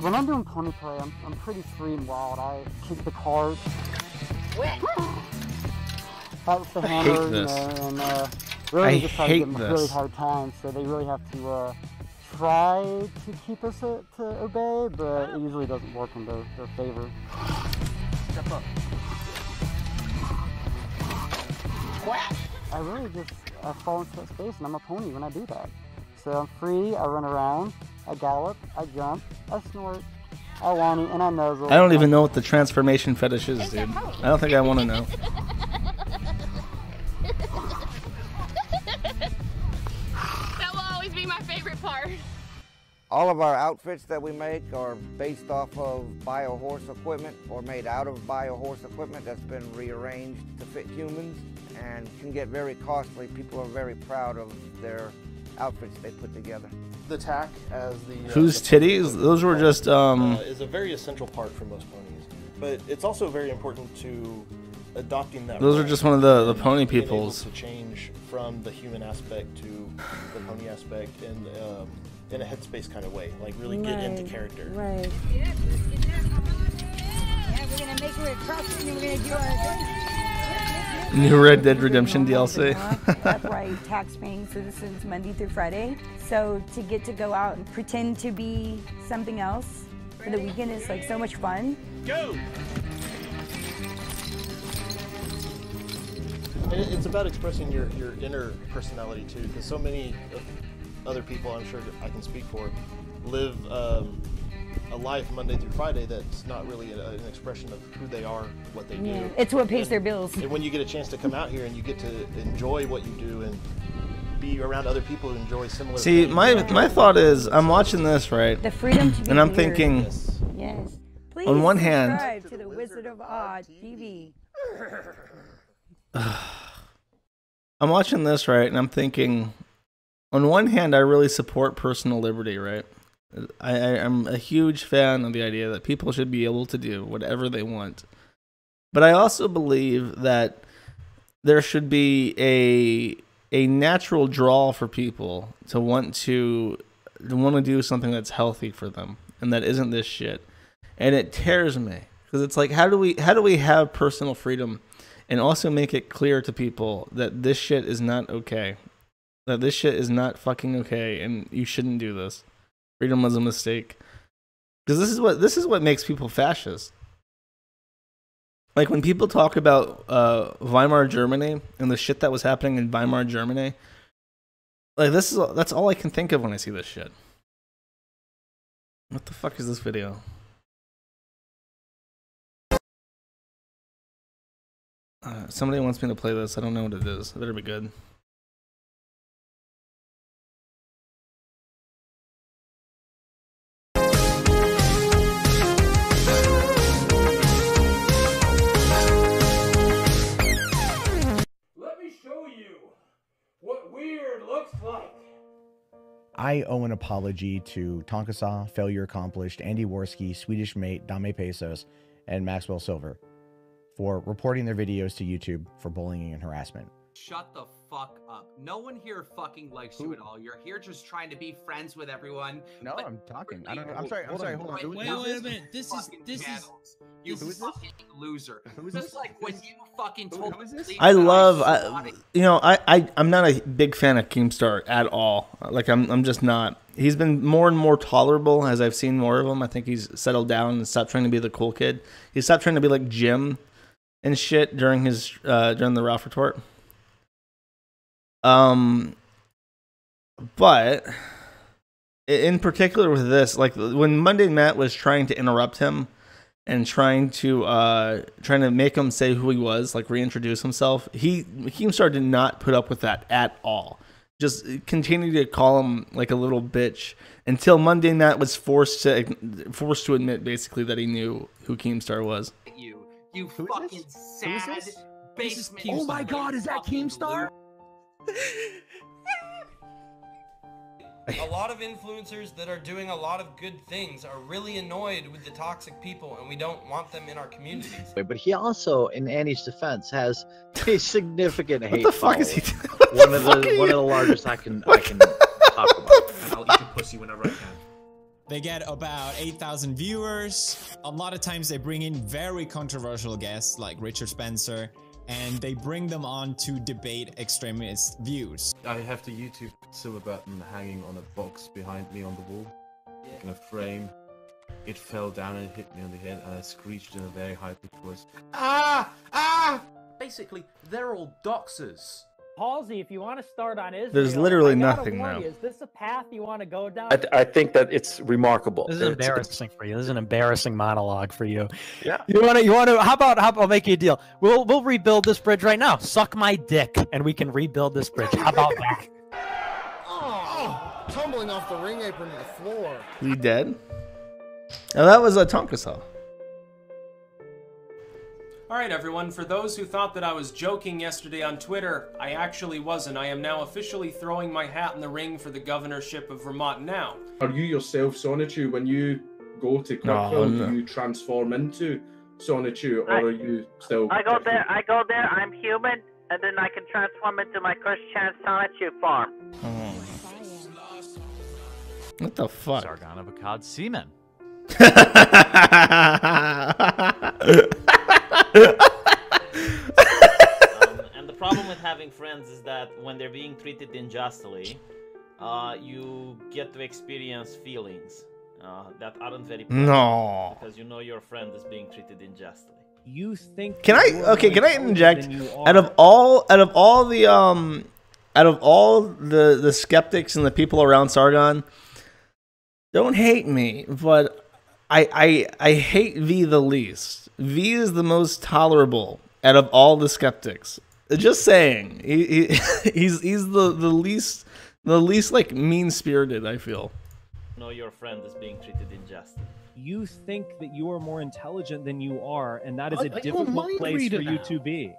When I'm doing pony play, I'm pretty free and wild. I kick the cart. That's the hammer, you know, and really just try to give them a really hard time. So they really have to try to keep us to obey, but it usually doesn't work in their favor. Step up. I really just fall into that space, and I'm a pony when I do that. So I'm free, I run around, I gallop, I jump, I snort, I whinny, and I nuzzle. I don't even know what the transformation fetish is, dude. I don't think I want to know. That will always be my favorite part. All of our outfits that we make are based off of bio-horse equipment or made out of bio-horse equipment that's been rearranged to fit humans and can get very costly. People are very proud of their outfits they put together. The tack as the... Whose titties? Those were just... is a very essential part for most ponies. But it's also very important to adopting that. Those are just one of the pony peoples. To change from the human aspect to the pony aspect in a headspace kind of way, like really get into character. Right. Yeah, we're gonna make her a costume and we're gonna do our New Red Dead Redemption DLC. upright tax paying citizens Monday through Friday. So to get to go out and pretend to be something else for the weekend is like so much fun. Go! And it's about expressing your inner personality too, because so many other people, I'm sure I can speak for, live a life Monday through Friday that's not really an expression of who they are, what they do. It's what pays their bills. And when you get a chance to come out here and you get to enjoy what you do and be around other people who enjoy similar See, things. my thought is, I'm watching this, right? The freedom to be and I'm weird. thinking, Yes. Please on one hand, subscribe to the Wizard of Oz TV. I'm watching this, right, and I'm thinking, on one hand, I really support personal liberty, right? I'm a huge fan of the idea that people should be able to do whatever they want. But I also believe that there should be a natural draw for people to want to do something that's healthy for them, and that isn't this shit. And it tears me, because it's like, how do we have personal freedom and also make it clear to people that this shit is not okay, that this shit is not fucking okay, and you shouldn't do this. Freedom was a mistake, because this is what makes people fascist. Like when people talk about Weimar Germany and the shit that was happening in Weimar Germany, like that's all I can think of when I see this shit. What the fuck is this video? Somebody wants me to play this. I don't know what it is. It better be good. Let me show you what weird looks like. I owe an apology to Tonkasaw, Failure Accomplished, Andy Worski, Swedish Mate, Dame Pesos, and Maxwell Silver for reporting their videos to YouTube for bullying and harassment. Shut the fuck up. No one here fucking likes you at all. You're here just trying to be friends with everyone. No, I'm talking. I don't know. I'm sorry. Hold on. Wait a minute. This is you fucking loser. Who's Just like when you fucking told me. I love, I'm not a big fan of Keemstar at all. Like, I'm just not. He's been more and more tolerable as I've seen more of him. I think he's settled down and stopped trying to be the cool kid. He stopped trying to be like Jim and shit during his during the Ralph retort. But in particular with this, like when Monday Matt was trying to interrupt him and trying to make him say who he was, like reintroduce himself, Keemstar did not put up with that at all. Just continued to call him like a little bitch until Monday Matt was forced to admit basically that he knew who Keemstar was. You fucking sad basement. Oh my god, is that Keemstar? A lot of influencers that are doing a lot of good things are really annoyed with the toxic people, and we don't want them in our communities. But he also, in Andy's defense, has a significant hate. What the fuck is he doing? One of the largest I can talk about. I'll eat your pussy whenever I can. They get about 8,000 viewers. A lot of times they bring in very controversial guests like Richard Spencer, and they bring them on to debate extremist views. I have the YouTube silver button hanging on a box behind me on the wall, in a frame. It fell down and hit me on the head, and I screeched in a very high-pitched voice. Ah! Ah! Basically, they're all doxers. Halsey, if you want to start on Israel, There's literally I gotta nothing warn now. you, is this a path you want to go down? I think that it's remarkable. This is embarrassing for you. This is an embarrassing monologue for you. Yeah. You want to? How about I'll make you a deal. We'll rebuild this bridge right now. Suck my dick, and we can rebuild this bridge. How about that? Oh, tumbling off the ring apron to the floor. He dead? Now that was a Tonkasaw. Alright everyone, for those who thought that I was joking yesterday on Twitter, I actually wasn't. I am now officially throwing my hat in the ring for the governorship of Vermont now. Are you yourself Sonichu? When you go to Kirkville, no. do you transform into Sonichu, or are you still... I go there, I'm human, and then I can transform into my Christian Sonichu form. What the fuck? Sargon of Akkad semen. And the problem with having friends is that when they're being treated unjustly, you get to experience feelings that aren't very pleasant. No. Because you know your friend is being treated unjustly. You think? Can I interject? Out of all the skeptics and the people around Sargon, don't hate me, but I hate V the least. V is the most tolerable out of all the skeptics. Just saying, he's the least like mean spirited. I feel. You know your friend is being treated unjustly. You think that you are more intelligent than you are, and that is a Are you a difficult mind place reader for you now? to be.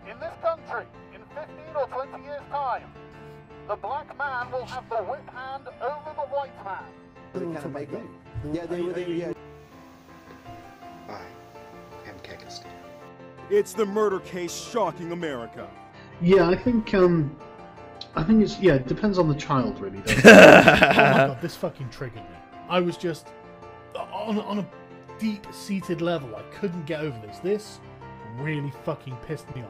In this country, in 15 or 20 years' time, the black man will have the whip hand over the white man. Kind of makeup. Yeah, they were. Yeah. I am Kekistan. It's the murder case shocking America. Yeah, I think it's it depends on the child really. Oh my god, this fucking triggered me. I was just on a deep-seated level. I couldn't get over this. This really fucking pissed me off.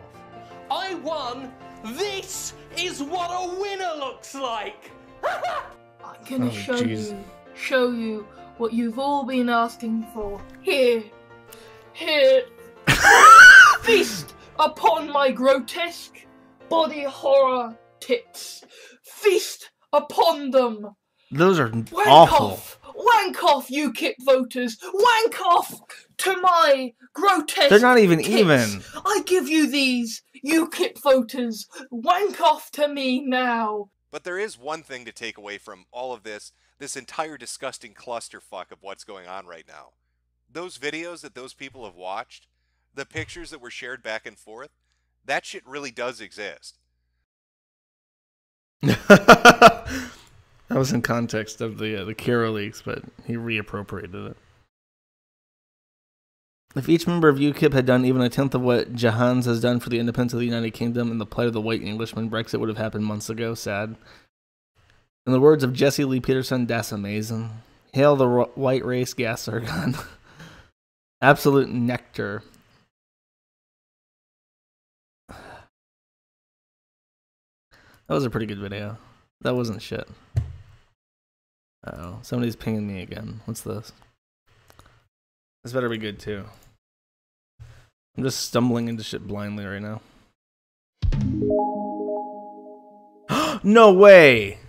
I won! This is what a winner looks like! I'm gonna show you what you've all been asking for. Here. Feast upon my grotesque body horror tits. Feast upon them. Those are Wank awful. off! Wank off, UKIP voters! Wank off to my grotesque They're not even kits. even. I give you these, UKIP voters. Wank off to me now. But there is one thing to take away from all of this entire disgusting clusterfuck of what's going on right now. Those videos that those people have watched, the pictures that were shared back and forth, that shit really does exist. That was in context of the Kira leaks, but he reappropriated it. If each member of UKIP had done even a tenth of what Jahans has done for the independence of the United Kingdom and the plight of the white Englishman, Brexit would have happened months ago. Sad. In the words of Jesse Lee Peterson, that's amazing. Hail the white race, gas argon. Absolute nectar. That was a pretty good video. That wasn't shit. Uh-oh, somebody's pinging me again. What's this? This better be good too. I'm just stumbling into shit blindly right now. No way!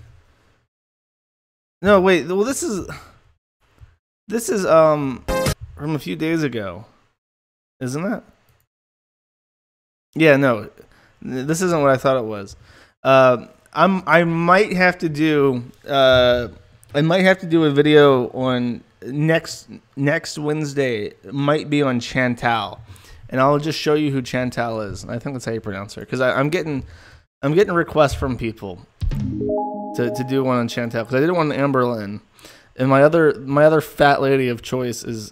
No, wait. Well, this is from a few days ago, isn't it? Yeah, no. This isn't what I thought it was. I might have to do a video on next Wednesday. It might be on Chantal, and I'll just show you who Chantal is. I think that's how you pronounce her, because I'm getting requests from people to do one on Chantal, because I did one on Amber Lynn, and my other fat lady of choice is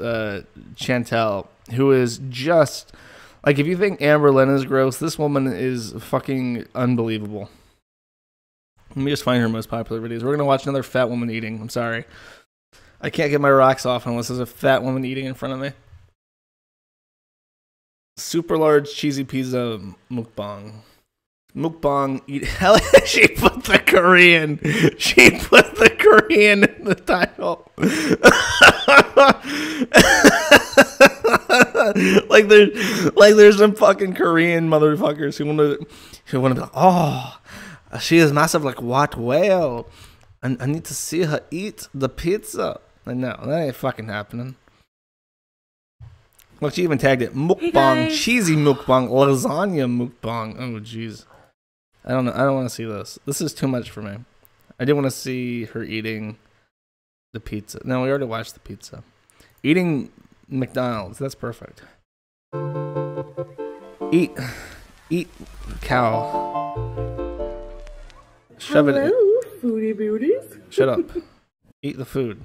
Chantal, who is just like, if you think Amber Lynn is gross, this woman is fucking unbelievable. Let me just find her most popular videos. We're gonna watch another fat woman eating. I'm sorry, I can't get my rocks off unless there's a fat woman eating in front of me. Super large cheesy pizza mukbang. Mukbang eat. Hell, she put the Korean. She put the Korean in the title. like there's some fucking Korean motherfuckers who want to be like, oh, she is massive like what whale. I need to see her eat the pizza. Like, no, that ain't fucking happening. Look, she even tagged it mukbang, cheesy mukbang, lasagna mukbang. Oh jeez. I don't know. I don't want to see this. This is too much for me. I didn't want to see her eating the pizza. No, we already watched the pizza. Eating McDonald's. That's perfect. Eat, cow. Shove it. Hello, foodie beauties. Shut up. Eat the food.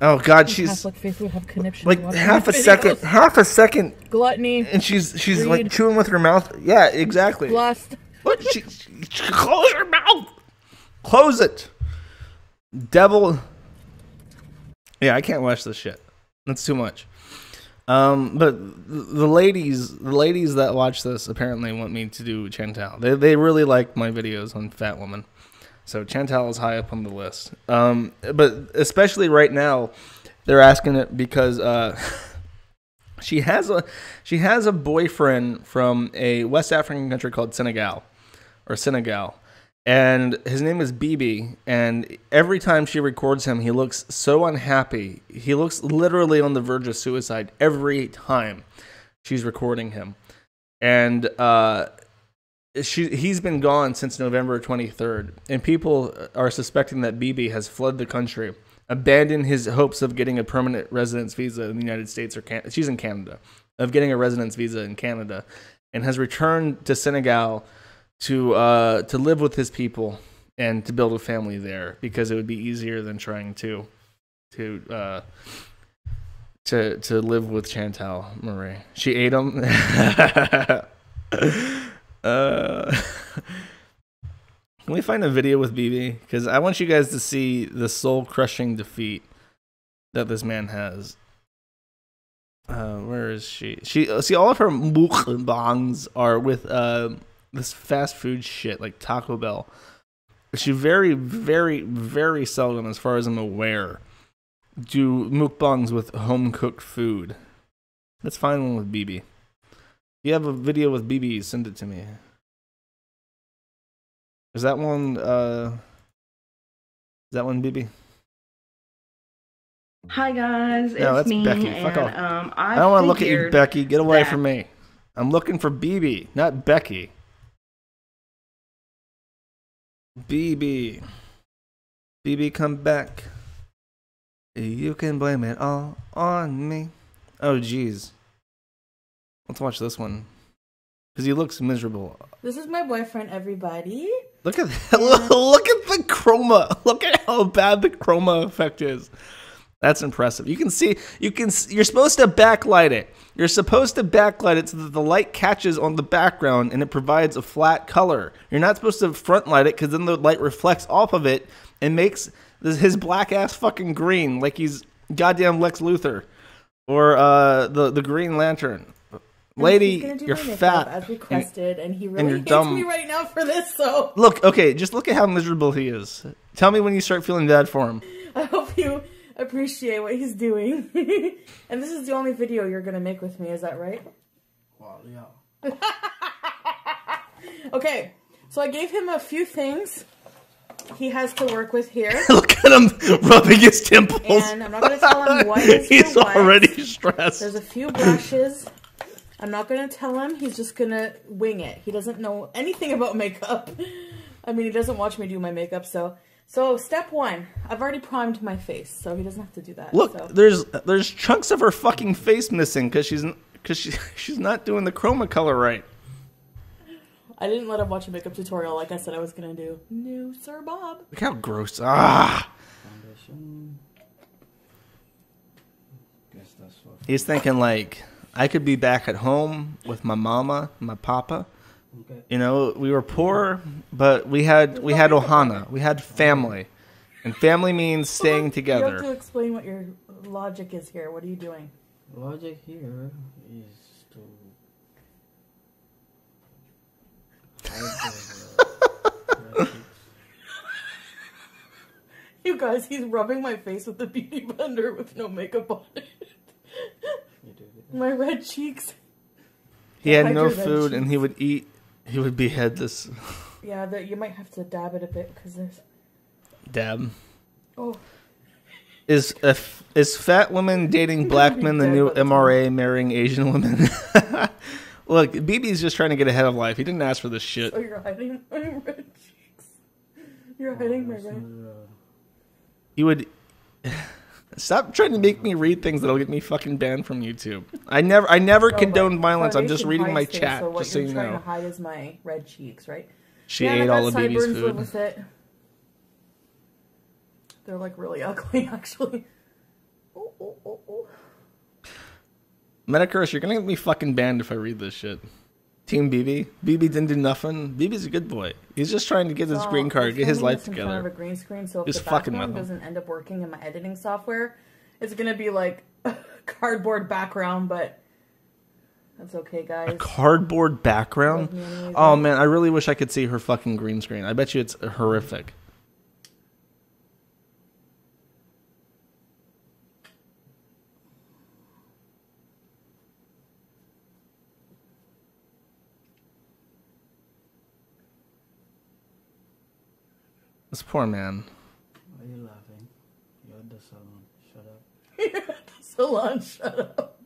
Oh God, she's Catholic faith would have conniption like half a second, gluttony, and she's like chewing with her mouth. Yeah, exactly. Lust. What? She close her mouth. Close it. Devil. Yeah, I can't watch this shit. That's too much. But the ladies that watch this apparently want me to do Chantal. They really like my videos on fat woman. So Chantal is high up on the list. But especially right now, they're asking it because she has a boyfriend from a West African country called Senegal, and his name is Bibi. And every time she records him, he looks so unhappy. He looks literally on the verge of suicide every time she's recording him. And he's been gone since November 23rd, and people are suspecting that Bibi has fled the country, abandoned his hopes of getting a permanent residence visa in the United States, or she's in Canada, of getting a residence visa in Canada, and has returned to Senegal to live with his people and to build a family there, because it would be easier than trying to live with Chantal Marie. She ate him. Can we find a video with BB? Because I want you guys to see the soul-crushing defeat that this man has. Where is she? See, all of her mukbangs are with this fast food shit like Taco Bell. She very, very, very seldom, as far as I'm aware, do mukbangs with home-cooked food. Let's find one with BB. If you have a video with BB, send it to me. Is that one? Is that one, BB? Hi guys, No, it's that's me. Becky. And, Fuck off. I I don't want to look at you, figured Becky. Get away that- from me. I'm looking for BB, not Becky. BB. BB, come back. You can blame it all on me. Oh, jeez. Let's watch this one. Because he looks miserable. This is my boyfriend, everybody. Look at that. Look at the chroma. Look at how bad the chroma effect is. That's impressive. You can see, you're supposed to backlight it. You're supposed to backlight it so that the light catches on the background and it provides a flat color. You're not supposed to front light it because then the light reflects off of it and makes his black ass fucking green like he's goddamn Lex Luthor or the Green Lantern. Lady, you're fat. As requested, and he and really you're hates dumb. me right now for this, so Look, okay, just look at how miserable he is. Tell me when you start feeling bad for him. I hope you appreciate what he's doing. And this is the only video you're gonna make with me, is that right? Well, yeah. Okay, so I gave him a few things he has to work with here. Look at him rubbing his temples. And I'm not gonna tell him what is He's what. already stressed. There's a few brushes. I'm not gonna tell him. He's just gonna wing it. He doesn't know anything about makeup. I mean, he doesn't watch me do my makeup, so step one, I've already primed my face, so he doesn't have to do that. Look, so. there's chunks of her fucking face missing because she's not doing the chroma color right. I didn't let him watch a makeup tutorial like I said I was gonna do. No, Sir Bob. Look how gross. Ah. He's thinking like, I could be back at home with my mama, my papa. Okay. You know, we were poor, but we had ohana. We had family. And family means staying You have together. to explain what your logic is here. What are you doing? Logic here is to You guys, he's rubbing my face with the beauty blender with no makeup on it. My red cheeks. He had Hide no your red food and cheeks. he would behead this Yeah, you might have to dab it a bit because there's. dab. Oh. Is fat women dating black men the new MRA marrying Asian women? Look, BB's just trying to get ahead of life. He didn't ask for this shit. Oh, you're hiding my red cheeks. You're hiding my red. You would stop trying to make me read things that'll get me fucking banned from YouTube. I never condone violence. I'm just reading my chat, So what just so you're you trying know. to hide is my red cheeks, right? She Yeah, ate and I all got of BB's sideburns, live food. with it. They're like really ugly, actually. Metacurse, you're gonna get me fucking banned if I read this shit. Team BB. BB didn't do nothing. BB's a good boy. He's just trying to get his green card, get his life In front of a together. green screen, so if Just the fucking background with him. doesn't end up working in my editing software, it's gonna be like a cardboard background, but that's okay, guys. Cardboard background? Oh man, I really wish I could see her fucking green screen. I bet you it's horrific. This poor man. Why are you laughing? You're at the salon. Shut up. You're at the salon. Shut up.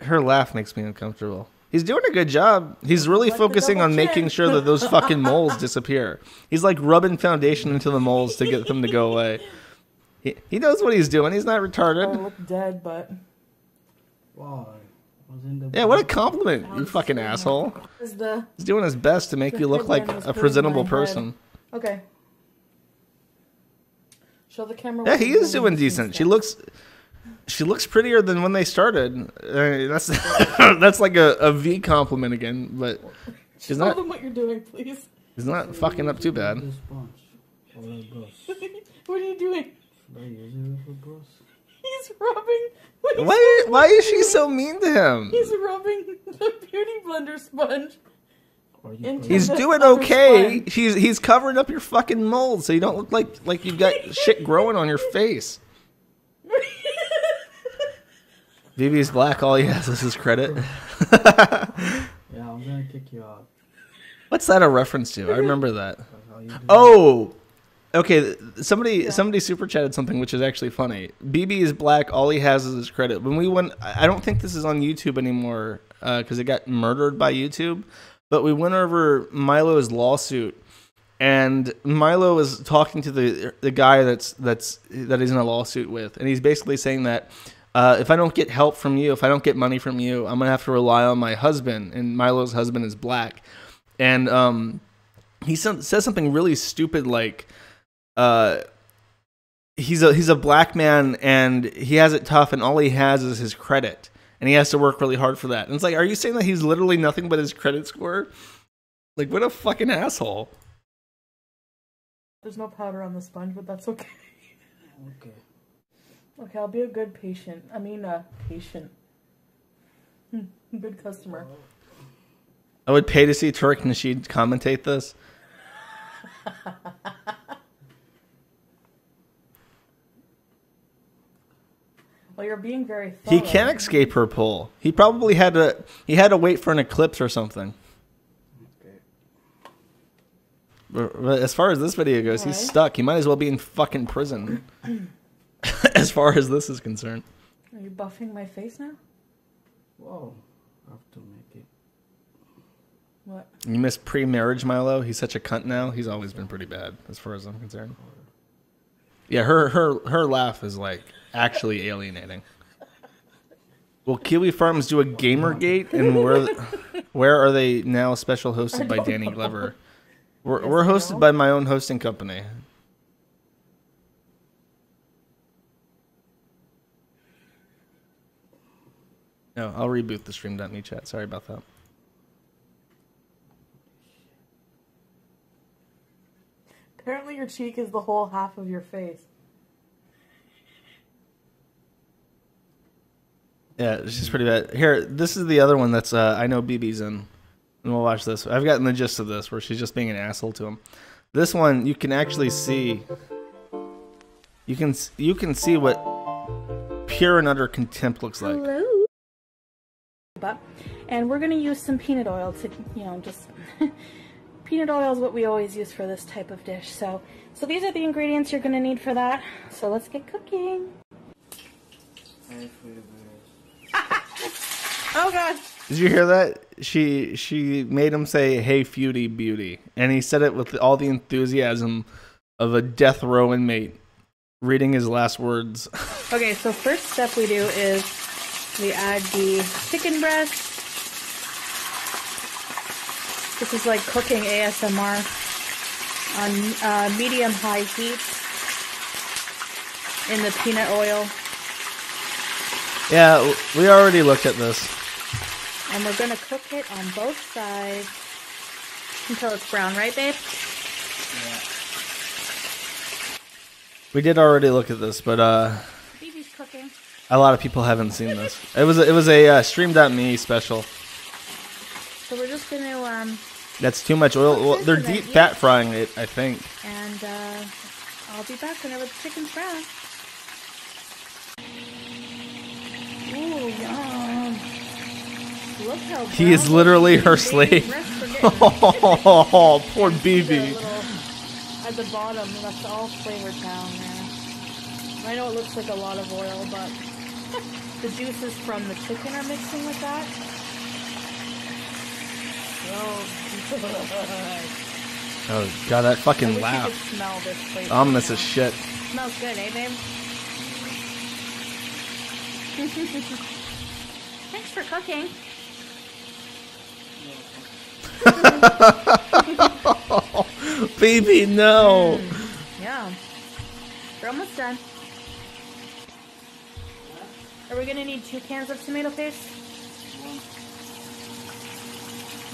Her laugh makes me uncomfortable. He's doing a good job. He's really focusing on making sure that those fucking moles disappear. He's like rubbing foundation into the moles to get them to go away. He knows what he's doing. He's not I retarded. look dead, but Why? Was in the Yeah, what a compliment, you fucking asshole. Is the He's doing his best to make the you look like headband was a put in presentable my head. person. Okay. Show the camera. Yeah, what he you're is doing decent. She looks prettier than when they started. That's that's like a V compliment again, but she's Show not. them what you're doing, please. He's not fucking up too bad. What are you doing? Should I use it with a brush? He's rubbing. Why is she so mean to him? He's rubbing the beauty blender sponge. into He's the doing upper okay. spine. He's covering up your fucking mold so you don't look like you've got shit growing on your face. BB's black. All he has is his credit. Yeah, I'm gonna kick you out. What's that a reference to? I remember that. Oh, okay. Somebody super chatted something which is actually funny. BB is black. All he has is his credit. When we went, I don't think this is on YouTube anymore because it got murdered by YouTube. But we went over Milo's lawsuit, and Milo was talking to the guy that he's in a lawsuit with, and he's basically saying that if I don't get help from you, if I don't get money from you, I'm gonna have to rely on my husband. And Milo's husband is black. And he says something really stupid like he's a black man and he has it tough and all he has is his credit and he has to work really hard for that. And it's like, are you saying that he's literally nothing but his credit score? Like, what a fucking asshole. There's no powder on the sponge, but that's okay. Okay. Okay, I'll be a good patient. I mean, patient. Good customer. I would pay to see Tariq Nasheed commentate this. Well, you're being very thorough. He can't escape her pull. He probably had to wait for an eclipse or something. But as far as this video goes, he's stuck. He might as well be in fucking prison. As far as this is concerned. Are you buffing my face now? Whoa. I have to make it. What? You miss pre-marriage Milo? He's such a cunt now. He's always been pretty bad, as far as I'm concerned. Yeah, her laugh is like actually alienating. Will Kiwi Farms do a Gamergate? And where are they now? Special hosted by Danny Glover. We're hosted by my own hosting company. No, I'll reboot the stream.me chat. Sorry about that. Apparently your cheek is the whole half of your face. Yeah, it's just pretty bad. Here, this is the other one that's I know BB's in. And we'll watch this. I've gotten the gist of this, where she's just being an asshole to him. This one, you can actually see... You can see what pure and utter contempt looks like. Hello. And we're going to use some peanut oil to, you know, just... Peanut oil is what we always use for this type of dish. So these are the ingredients you're going to need for that. So let's get cooking. Oh god. Did you hear that? She made him say, "Hey, Feudy Beauty," and he said it with all the enthusiasm of a death row inmate reading his last words. Okay, so first step we do is we add the chicken breast. This is like cooking ASMR on medium-high heat in the peanut oil. Yeah, we already looked at this. And we're going to cook it on both sides until it's brown, right, babe? Yeah. We did already look at this, but BB's cooking. a lot of people haven't seen this. It was a stream.me special. So we're just going to That's too much oil. Well, they're deep fat frying it, I think. and I'll be back whenever the chicken's brown. Ooh, yum. Look how He is brown literally those her baby slave. breasts are getting. Oh, poor The BB. little- At the bottom, that's all flavored down there. I know it looks like a lot of oil, but the juices from the chicken are mixing with that. Oh god, that I fucking wish you laugh. could smell this place Ominous right as shit. now. Smells good, eh, babe? Thanks for cooking. Baby, no. Yeah. We're almost done. Are we gonna need 2 cans of tomato paste?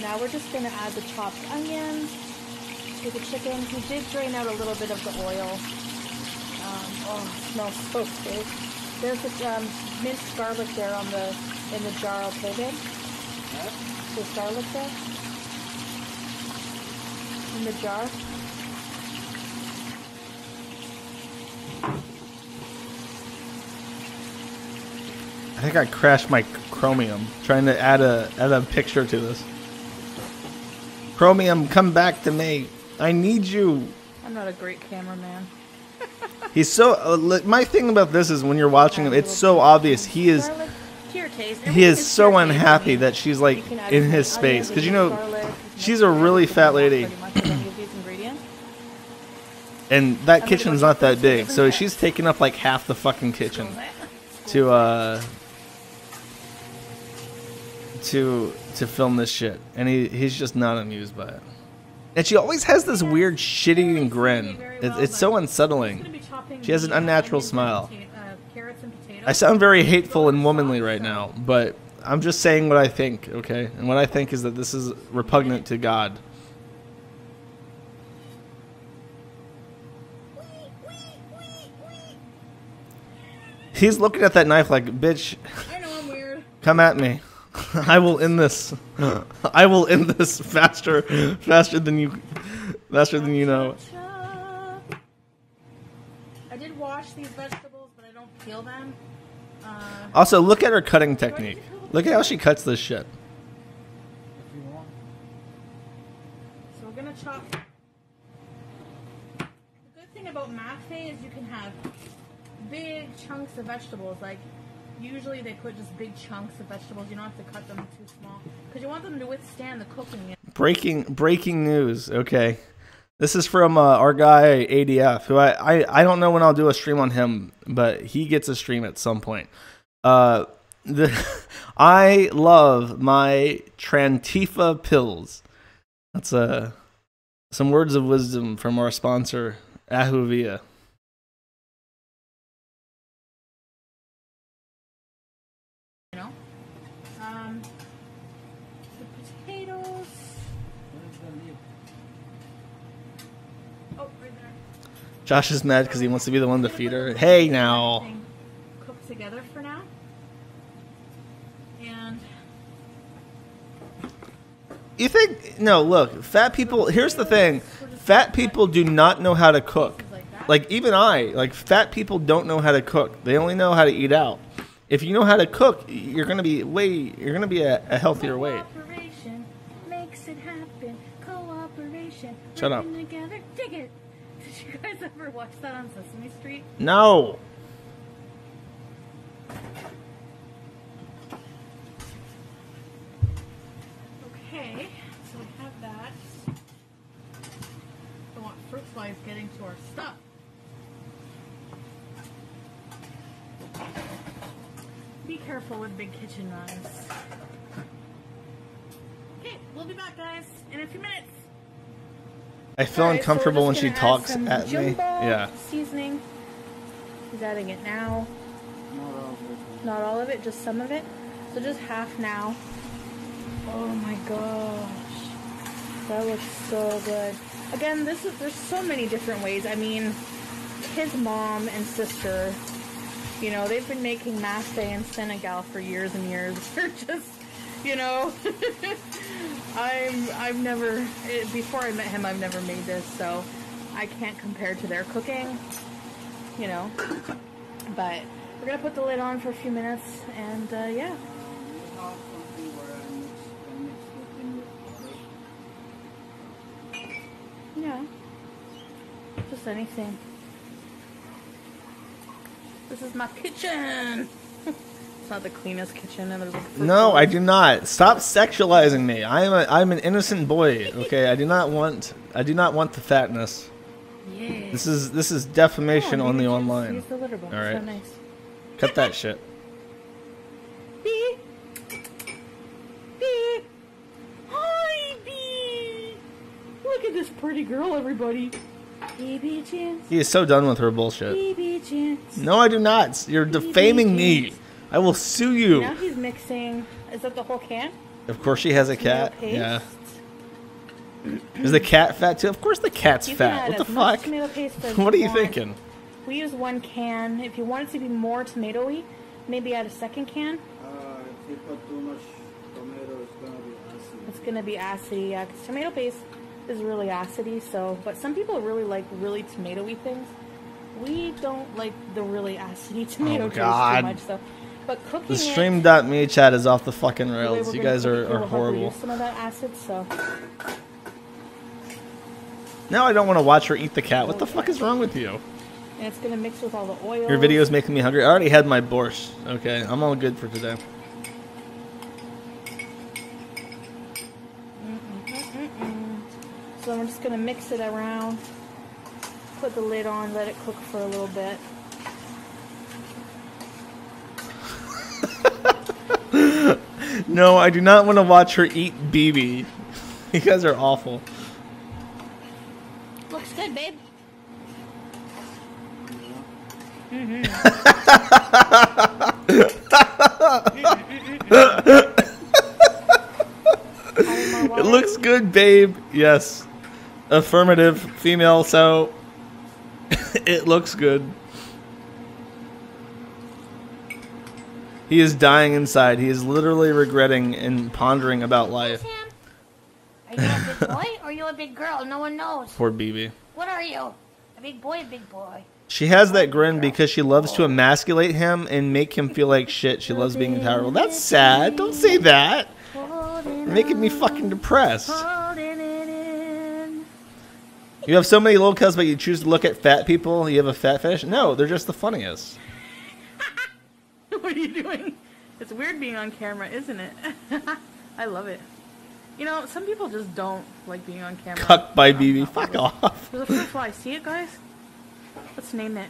Now we're just gonna add the chopped onions to the chicken. We did drain out a little bit of the oil. Oh, it smells so good. There's the minced garlic there in the jar, okay, babe? There's garlic there? In the jar? I think I crashed my Chromium trying to add a picture to this. Chromium, come back to me. I need you. I'm not a great cameraman. He's so. My thing about this is when you're watching him, it's so obvious he is. He is so unhappy that she's like in his space because you know she's a really fat lady, and that kitchen's not that big, so she's taking up like half the fucking kitchen to film this shit, and he's just not amused by it. And she always has this weird shit-eating grin. It's so unsettling. She has an unnatural smile. I sound very hateful and womanly right now, but I'm just saying what I think, okay? And what I think is that this is repugnant to God. He's looking at that knife like, bitch, come at me. I will end this. I will end this faster than you know. I did wash these vegetables, but I don't peel them. Also, look at her cutting technique. Look at how she cuts this shit. So we're gonna chop. The good thing about mafe is you can have big chunks of vegetables. Like usually they put just big chunks of vegetables. You don't have to cut them too small because you want them to withstand the cooking. Breaking news. Okay, this is from our guy ADF, who I don't know when I'll do a stream on him, but he gets a stream at some point. I love my Trantifa pills. That's some words of wisdom from our sponsor, Ahuvia. You know, the potatoes. Oh, right there. Josh is mad because he wants to be the one to feed her. Hey now. Cook together for now. And You think, no, look, fat people, here's the thing. Fat people do not know how to cook. Like, even fat people don't know how to cook. They only know how to eat out. If you know how to cook, you're going to be a healthier weight. cooperation makes it happen. Cooperation. Shut up. Working together. Dig it. Did you guys ever watch that on Sesame Street? No. Okay, so we have that. I want fruit flies getting to our stuff. Be careful with big kitchen knives. Okay, we'll be back, guys, in a few minutes. I feel uncomfortable when she talks at me. Jumbo Yeah. seasoning. He's adding it now. Not all of it, just some of it. So just half now. Oh my gosh, that looks so good. Again, there's so many different ways. I mean, his mom and sister, you know, they've been making mafe in Senegal for years and years. They're just, you know, I've never, before I met him, I've never made this, so I can't compare to their cooking, you know. But we're gonna put the lid on for a few minutes, and yeah. Yeah, just anything. This is my kitchen. It's not the cleanest kitchen, and there's No, I do not. Stop sexualizing me. I'm an innocent boy. Okay, I do not want the fatness. Yeah. This is defamation on the online. Use the litter box. All right, So nice. cut that shit. Bee. Bee. Hi, Bee. Look at this pretty girl, everybody. Baby Chance. He is so done with her bullshit. Baby Chance. No, I do not. You're defaming me. I will sue you. Now he's mixing. Is that the whole can? Of course she has a Tomato cat. paste. Yeah. Is the cat fat too? Of course the cat's You can fat. add What the as much fuck? tomato paste as What are you want. thinking? We use one can. If you want it to be more tomatoey, maybe add a second can. If you put too much tomato, it's gonna be acid. It's gonna be acidy, yeah, because tomato paste is really acidy. So, but some people really like really tomatoey things. We don't like the really acidy tomato taste God. too much. So, but cooking The it, stream.me chat is off the fucking the way rails. we're You gonna guys cook it, are it'll help horrible. reduce some of that acid. So, Now I don't want to watch her eat the cat. What the fuck is wrong with you? And it's gonna mix with all the oil. Your video's making me hungry. I already had my borscht. Okay, I'm all good for today. So I'm just gonna mix it around, put the lid on, let it cook for a little bit. No, I do not want to watch her eat BB. You guys are awful. Looks good, babe. It looks good, babe. Yes. Affirmative, female, so it looks good. He is dying inside. He is literally regretting and pondering about life. Are you a big boy or are you a big girl? No one knows. Poor BB. What are you? A big boy, a big boy. She has that grin because she loves to emasculate him and make him feel like shit. She loves being powerful. That's sad. Don't say that. You're making me fucking depressed. You have so many little cuz, but you choose to look at fat people. You have a fat fetish? No, they're just the funniest. What are you doing? It's weird being on camera, isn't it? I love it. You know, some people just don't like being on camera. Cucked by BB. Fuck off. There's a fruit fly. See it, guys? Let's name it.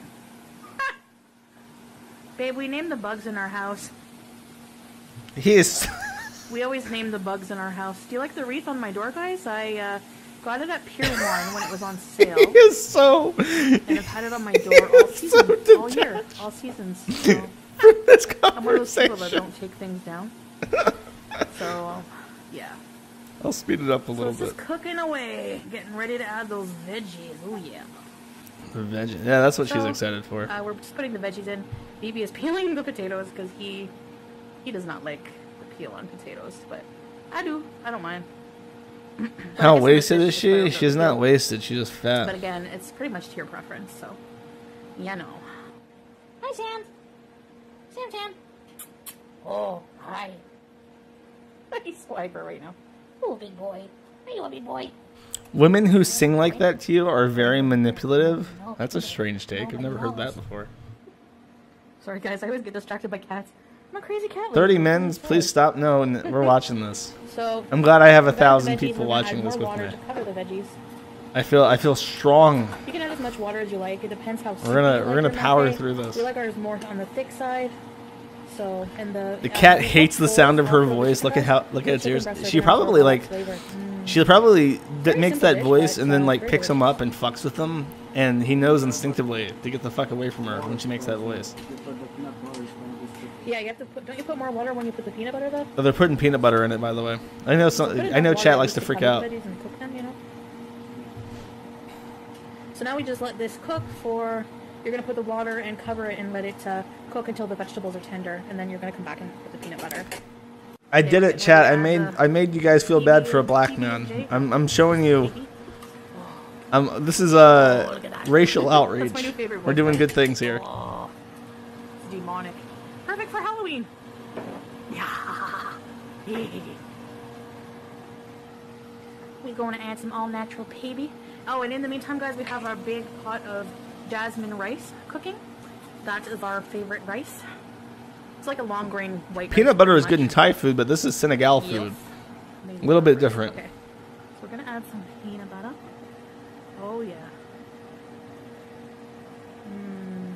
Babe, we named the bugs in our house. He is... We always name the bugs in our house. Do you like the wreath on my door, guys? I got it at Pier 1 when it was on sale. He is so... And I've had it on my door all season, all year, all seasons. So I'm one of those people that don't take things down. So, yeah. I'll speed it up a little So bit. it's just cooking away, getting ready to add those veggies. Oh yeah. The veggie. Yeah, that's what she's So, excited for. We're just putting the veggies in. BB is peeling the potatoes because he does not like the peel on potatoes, but I do. I don't mind. How wasted is she? She's not wasted. She's just fat. But again, it's pretty much to your preference, so yeah, no. Hi, Sam. Sam. Oh, hi. He's swiper right now. Oh, big boy. Are you a big boy? Women who sing like that to you are very manipulative. That's a strange take. I've never heard that before. Sorry, guys. I always get distracted by cats. I'm a crazy cat. 30 men's, please stop. No, we're watching this. So I'm glad I have to add 1,000 veggies, people we're gonna watching add this more with water me. to cover the veggies. I feel strong. You can add as much water as you like. It depends how. We're gonna your power mac through is. this. We like ours more on the thick side. So and The cat hates the sound of her voice. Look at its ears. She probably makes that voice and then like picks him up and fucks with them, and he knows instinctively to get the fuck away from her when she makes that voice. Yeah, you have to put. Don't you put more water when you put the peanut butter though? Oh, they're putting peanut butter in it, by the way. I know chat likes to freak out. And cook them, you know? So now we just let this cook for. You're gonna put the water and cover it and let it cook until the vegetables are tender, and then you're gonna come back and put the peanut butter. I did it, chat. I made you guys feel bad for a black man. I'm showing you. This is racial outrage. We're doing good things here. Oh, it's demonic. Perfect for Halloween. Yeah. We're going to add some all-natural baby. Oh, and in the meantime, guys, we have our big pot of jasmine rice cooking. That is our favorite rice. It's like a long grain white rice. Peanut butter is good in Thai food, but this is Senegal food. A little bit different. Okay. So we're gonna add some peanut butter. Oh yeah.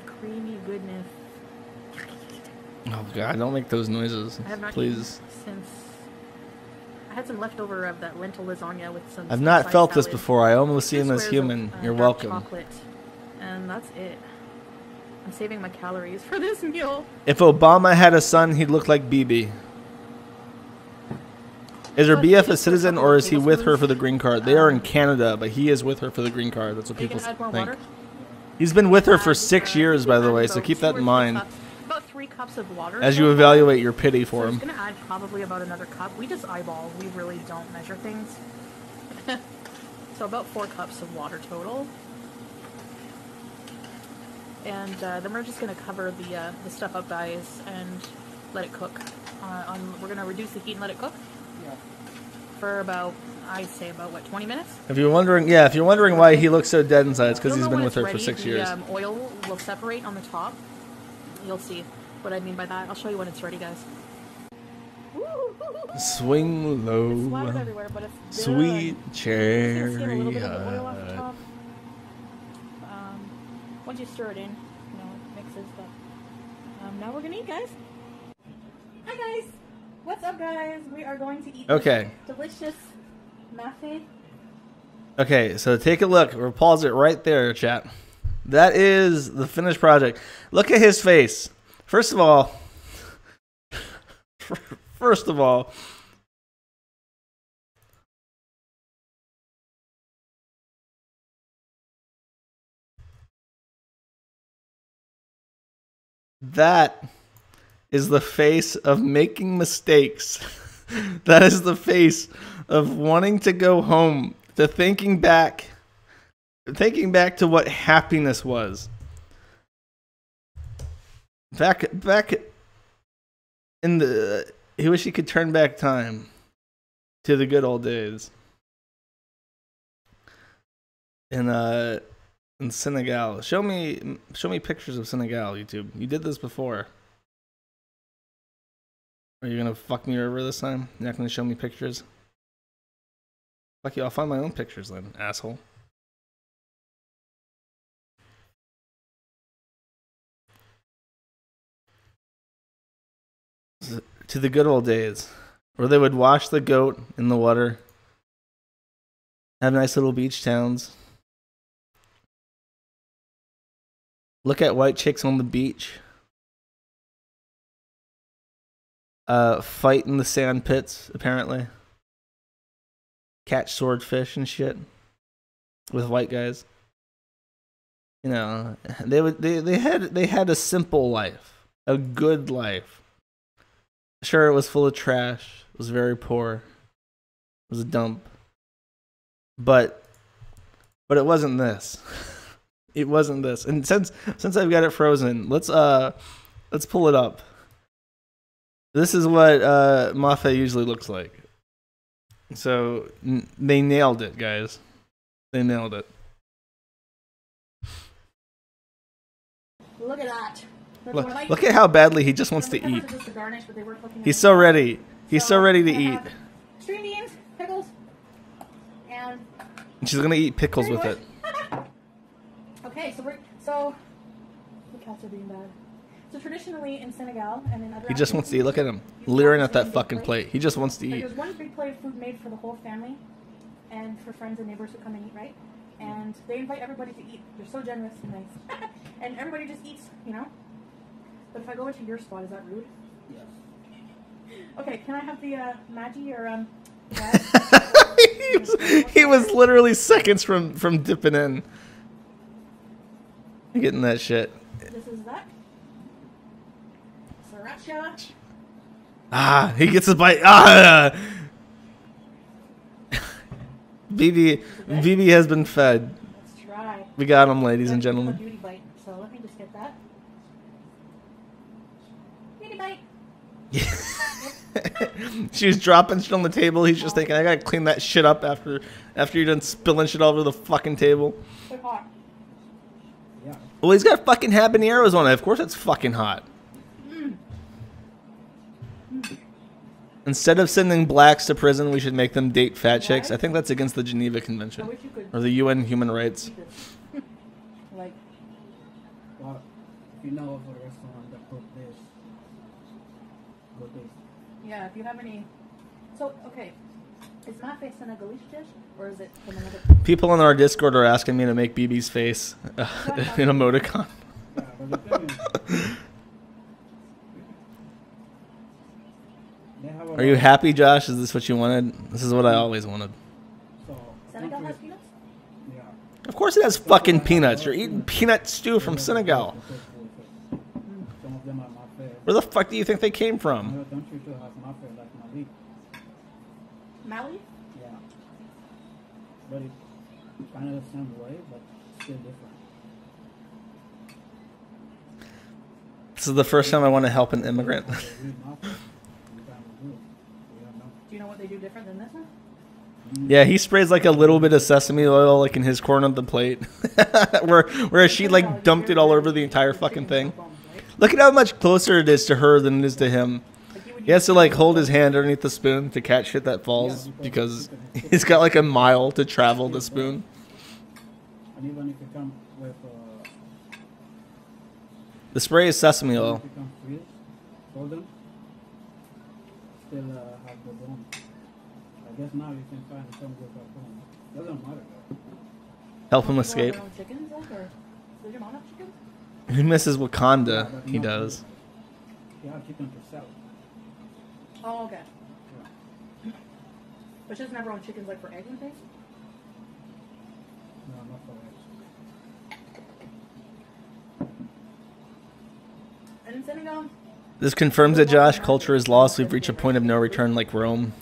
Creamy goodness. Oh god, don't make those noises, I have not please. eaten since I had some leftover of that lentil lasagna with some. I've not side felt this salad. before. I almost see 2 him as squares human. of, You're dark welcome. Chocolate, and that's it. I'm saving my calories for this meal. If Obama had a son, he'd look like BB. Is her BF a citizen or is he with her for the green card? They are in Canada, but he is with her for the green card. That's what people think. Water? He's been with her for 6 years, by the way, so keep that in mind About 3 cups of water. as you evaluate your pity for So him. I'm gonna add probably about another cup. We just eyeball. We really don't measure things. So about 4 cups of water total. And then we're just gonna cover the stuff up, guys, and let it cook. We're gonna reduce the heat and let it cook. Yeah. For about I'd say about, what, 20 minutes? If you're wondering, yeah, if you're wondering why he looks so dead inside, it's because he's been with her for 6 years. The oil will separate on the top. You'll see what I mean by that. I'll show you when it's ready, guys. Swing low, sweet cherry. See a little bit of the oil off the top. Once you stir it in, you know, it mixes. But now we're gonna eat, guys. Hi, guys. What's up, guys? We are going to eat Okay. this delicious mafe. Okay, so take a look. We'll pause it right there, chat. That is the finished project. Look at his face. First of all, that is the face of making mistakes. That is the face of wanting to go home, to thinking back to what happiness was. Back in the, he wish he could turn back time to the good old days. In Senegal. Show me pictures of Senegal, YouTube. You did this before. Are you gonna fuck me over this time? You're not gonna show me pictures? Fuck you, I'll find my own pictures then, asshole. To the good old days, where they would wash the goat in the water, have nice little beach towns, look at white chicks on the beach, fight in the sand pits, apparently, catch swordfish and shit with white guys. You know, they had a simple life, a good life. Sure, it was full of trash. It was very poor. It was a dump. But it wasn't this. It wasn't this. And since I've got it frozen, let's pull it up. This is what Mafe usually looks like. So they nailed it, guys. They nailed it. Look at that. Look at how badly he just wants to eat. He's so ready. He's so ready to eat. String beans, pickles, and she's gonna eat pickles with it. Okay, so the cats are being bad. So traditionally in Senegal and in other He just wants to eat. Look at him, leering at that fucking plate. He just wants to eat. There's one big plate of food made for the whole family, and for friends and neighbors who come and eat, right? And they invite everybody to eat. They're so generous and nice, and everybody just eats, you know. But if I go into your spot, is that rude? Yes. Okay, can I have the Maggi or he was literally seconds from dipping in. Getting that shit. This is that. Sriracha. Ah, he gets a bite. Ah! BB has been fed. Let's try. We got him, ladies and gentlemen. Beauty bite. So let me just get that. Beauty bite. She was dropping shit on the table. He's just thinking, I gotta clean that shit up after you're done spilling shit all over the fucking table. They're hot. Yeah. Well, he's got fucking habaneros on it. Of course it's fucking hot. Instead of sending blacks to prison, we should make them date fat chicks. I think that's against the Geneva Convention. Or the UN Human Rights. Like, well, if you know of a restaurant that cook this, go taste. yeah, if you have any. So, okay. Is mafe a Senegalese dish? Or is it from another place? People on our Discord are asking me to make BB's face in emoticon. Yeah, but the thing is, Are you happy, Josh? Is this what you wanted? This is what I always wanted. Senegal has peanuts? Yeah. Of course it has fucking peanuts. You're eating peanut stew from Senegal. Some of them are not fair. Where the fuck do you think they came from? Another country too has mafia like Mali. Mali? Yeah. But it's kind of the same way, but still different. This is the first time I want to help an immigrant. Do you know what they do different than this one? Yeah, he sprays like a little bit of sesame oil like in his corner of the plate. where she like dumped it all over the entire fucking thing. Look at how much closer it is to her than it is to him. He has to like hold his hand underneath the spoon to catch shit that falls because he's got like a mile to travel the spoon. And even if you come with The spray is sesame oil. if you come freeze, frozen, still have the bone. I guess now you can find some without bone. Doesn't matter though. Help him escape. Chickens, like, or does your mom have chickens? He misses Wakanda. He does. You have chicken to sell. Oh, okay. But she doesn't have her own chickens, like, for eggs and things? No, not for eggs. And in Senegal? This confirms that Josh, culture is lost. We've reached a point of no return like Rome.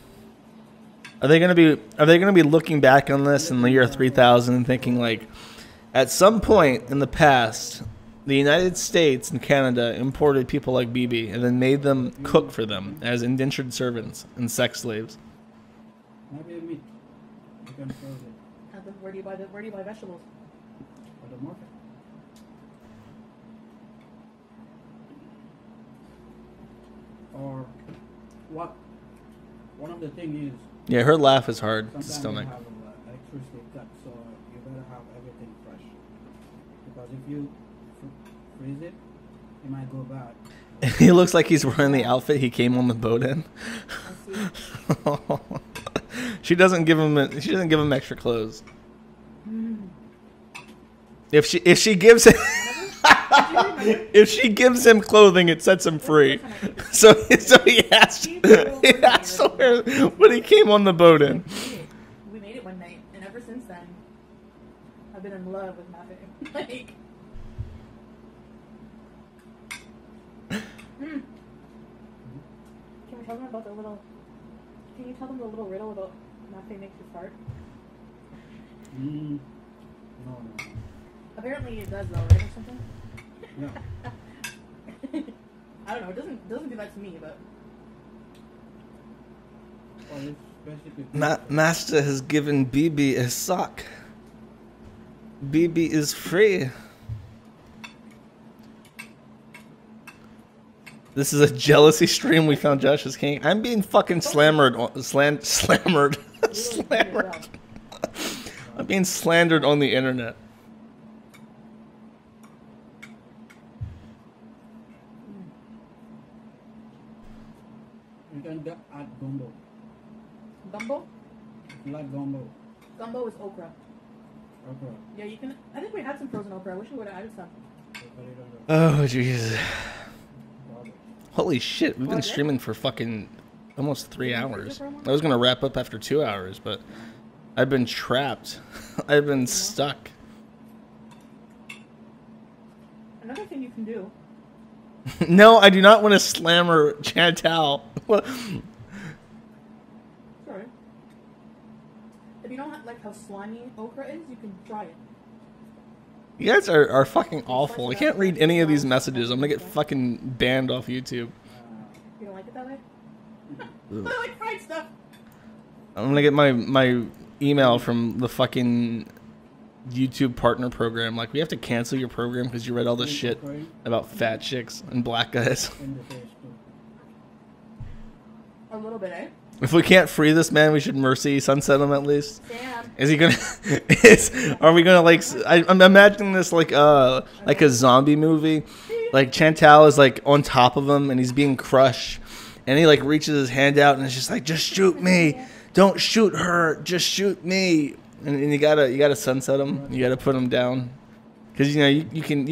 Are they gonna be looking back on this in the year 3000 and thinking like, at some point in the past, the United States and Canada imported people like BB and then made them cook for them as indentured servants and sex slaves? Maybe meat. You can froze it. Where do you buy vegetables? At the market. Or what? One of the things is. Yeah, her laugh is hard to sometimes stomach. you have electricity cut, so you better have everything fresh. Because if you freeze it, it might go bad. He looks like he's wearing the outfit he came on the boat in. She doesn't give him extra clothes. If she gives him if she gives him clothing, it sets him free. So he has to wear what he came on the boat in. We made it one night, and ever since then, I've been in love with nothing. Like, Can we tell them about the little? Can you tell them the little riddle about nothing makes you fart? No. Apparently it does though, right, or something? No. I don't know. It doesn't do that to me, but. Well, it's basically. Master has given BB a sock. BB is free. This is a jealousy stream. We found Josh as king. I'm being fucking slammered. Slammered. I'm being slandered on the internet. You can add gumbo. Gumbo? Like gumbo. Gumbo is okra. Okra. Yeah, you can. I think we had some frozen okra. I wish we would have added some. Oh, jeez. Holy shit, we've been streaming for fucking almost 3 hours. I was gonna wrap up after 2 hours, but I've been trapped. I've been stuck. Another thing you can do. No, I do not want to slammer Chantal. Sorry. If you don't like how slimy okra is, you can try it. You guys are fucking awful. I can't read any of these messages. I'm gonna get fucking banned off YouTube. You don't like it that way? I like fried stuff. I'm gonna get my email from the fucking YouTube partner program. Like, we have to cancel your program because you read all this shit about fat chicks and black guys. A little bit, eh? If we can't free this man, we should mercy sunset him at least. Damn. Is he gonna? Are we gonna like? I'm imagining this like a zombie movie. Like Chantal is like on top of him and he's being crushed, and he like reaches his hand out and it's just like, just shoot me, don't shoot her, just shoot me. And you gotta sunset him. You gotta put him down, because you know you can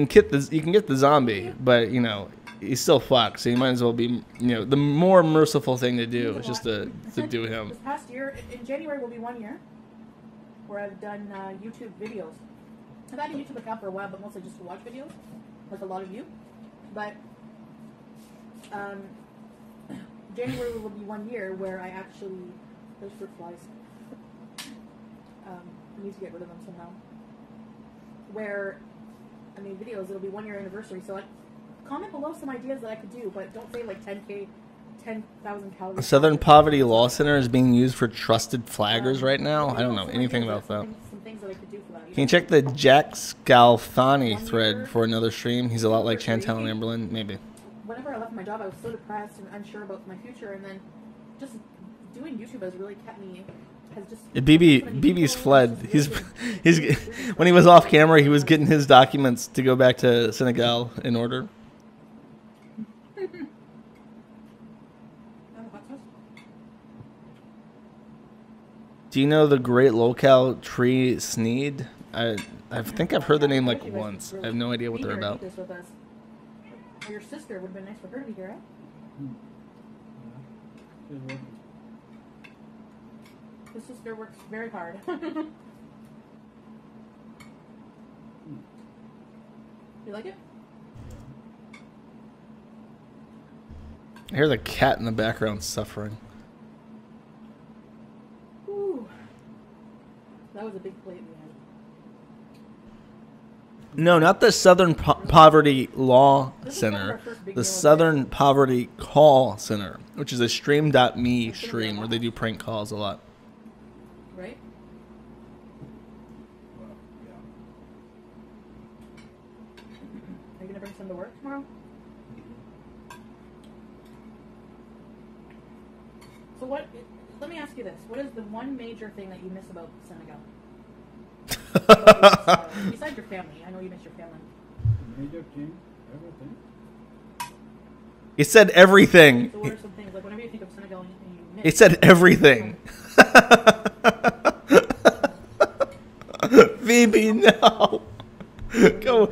get the zombie, but you know he's still fucked. So you might as well be, you know, the more merciful thing to do is just to do him. This past year, in January, will be 1 year where I've done YouTube videos. I've had a YouTube account for a while, but mostly just to watch videos, like a lot of you. But January will be 1 year where I actually, those fruit flies. I need to get rid of them somehow. Where I made videos, it'll be 1 year anniversary. So comment below some ideas that I could do, but don't say like 10K 10,000 calories. Southern Poverty Law Center is being used for trusted flaggers right now. I don't know anything about that. Some things that I could do for that. Can you check the Jack Scalfani thread for another stream? He's a lot like Chantal and Amberlin, maybe. Whenever I left my job, I was so depressed and unsure about my future, and then just doing YouTube has really kept me. Has just BB's fled. He's when he was off camera, he was getting his documents to go back to Senegal in order. Do you know the great locale Tree Sneed? I think I've heard the name like once. I have no idea what they're about. Your sister would have been nice for her to be here, eh? His sister works very hard. You like it? I hear the cat in the background suffering. Ooh. That was a big plate we had. No, not the Southern Poverty Law Center. The Southern Poverty Call Center, which is a stream.me stream where they do prank calls a lot. Right? Are you gonna bring some to work tomorrow? So what? Let me ask you this: what is the one major thing that you miss about Senegal? Besides your family, I know you miss your family. Major thing, everything. It said everything. So what are some things like whenever you think of Senegal and you miss? It said everything. Phoebe, no. Go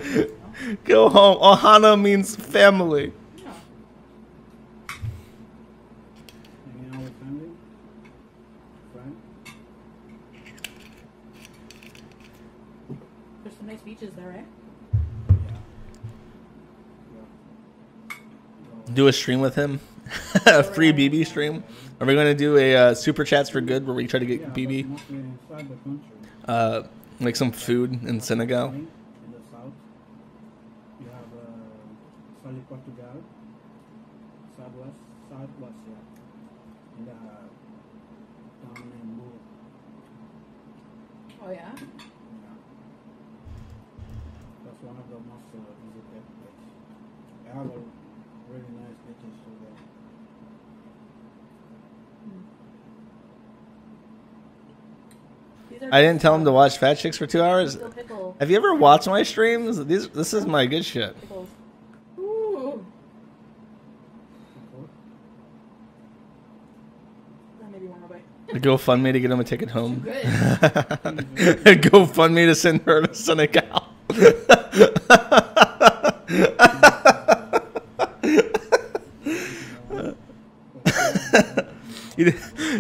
home. Ohana means family. Hanging out with family, friends. There's some nice beaches there, right? Do a stream with him. A free BB stream. Are we going to do a super chats for good where we try to get BB? Like some food in Senegal. In the south, you have Sali Portugal, southwest, yeah. And down in Moore. Oh yeah. That's one of the most visited places. They have a really nice beaches too there. I didn't tell him to watch Fat Chicks for 2 hours. Have you ever watched my streams? This is my good shit. Ooh. That may be one more bite. GoFundMe to get him a ticket home. GoFundMe to send her to Senegal.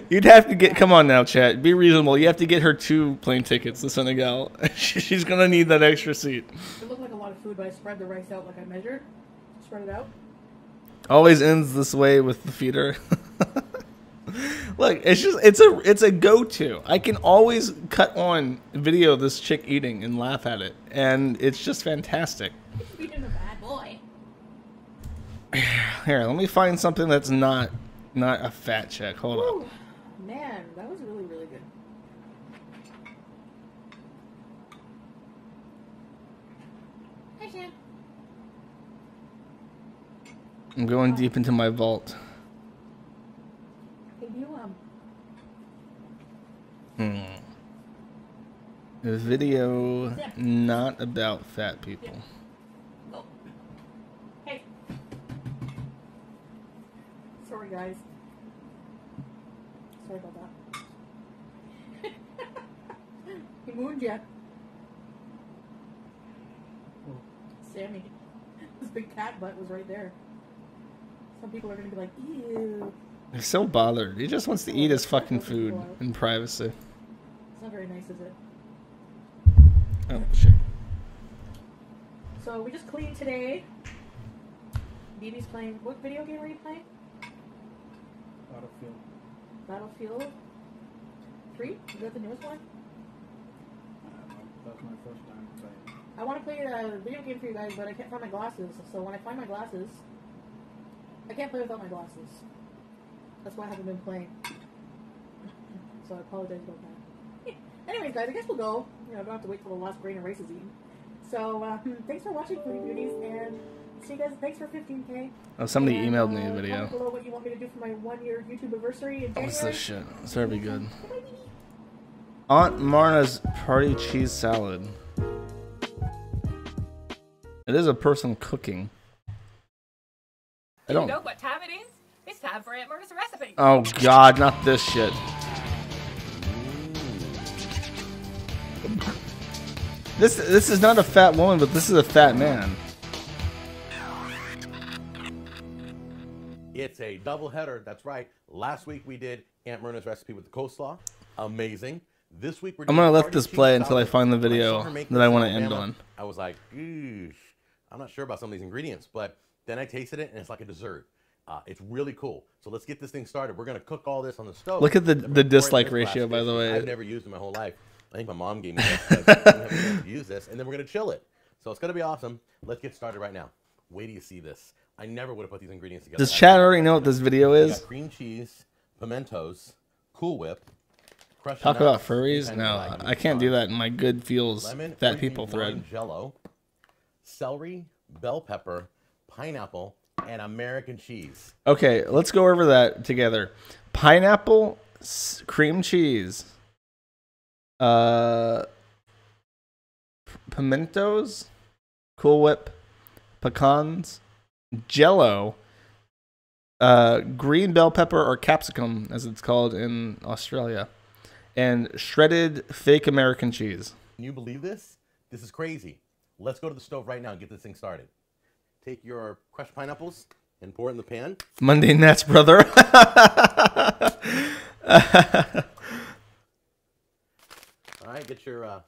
You'd have to get. Come on now, chat. Be reasonable. You have to get her 2 plane tickets to Senegal. She's gonna need that extra seat. It looked like a lot of food, but I spread the rice out like I measured. Spread it out. Always ends this way with the feeder. Look, it's a go-to. I can always cut on video of this chick eating and laugh at it, and it's just fantastic. You're a bad boy. Here, let me find something that's not a fat chick. Hold Ooh, up. man, that was really, really good. Hi, Shan. I'm going deep into my vault. Hey, do you, A video not about fat people. Oh. Hey. Sorry, guys. Sorry about that. He mooned ya. Sammy. His big cat butt was right there. Some people are gonna be like, ew. He's so bothered. He just wants to eat his fucking food in privacy. It's not very nice, is it? Oh, shit. So we just cleaned today. BB's playing. What video game are you playing? Battlefield. Battlefield 3? Is that the newest one? That's my first time playing. I want to play a video game for you guys, but I can't find my glasses. So when I find my glasses, I can't play without my glasses. That's why I haven't been playing. So I apologize about that. Anyways, guys, I guess we'll go. I don't have to wait till the last grain of rice is eaten. So, thanks for watching, Foodie Beauties, and see you guys. Thanks for 15K. Oh, somebody and, emailed me a video. Comment below what you want me to do for my 1-year YouTube anniversary in January. What's this shit? This better be good. Aunt Marna's party cheese salad. It is a person cooking. I Do don't. you know what time it is? It's time for Aunt Myrna's recipe. Oh God, not this shit. This is not a fat woman, but this is a fat man. It's a double header. That's right. Last week we did Aunt Myrna's recipe with the coleslaw. Amazing. This week we're I'm doing gonna let party this cheese play until I salad. find the When I saw video her make that I this want in to end Alabama, on. I was like, "Eesh, I'm not sure about some of these ingredients," but then I tasted it and it's like a dessert. It's really cool. So let's get this thing started. We're gonna cook all this on the stove. Look at the Then we're gonna pour it in dislike this ratio, by the plastic. way. I've never used it in my whole life. I think my mom gave me this. I didn't have a chance to use this, and then we're gonna chill it. So it's gonna be awesome. Let's get started right now. Wait till you see this. I never would have put these ingredients together. Does Chad already know what this video We is? got cream cheese, pimentos, Cool Whip, crushed Talk about nuts, furries? and No, like I can't do that in my good feels lemon, fat fruity people lime thread. Jello, celery, bell pepper, pineapple, and American cheese. Okay, let's go over that together. Pineapple, cream cheese, pimentos, Cool Whip, pecans, Jello, green bell pepper or capsicum, as it's called in Australia, and shredded fake American cheese. Can you believe this? This is crazy. Let's go to the stove right now and get this thing started. Take your crushed pineapples and pour it in the pan. Monday Nats, brother. All right, get your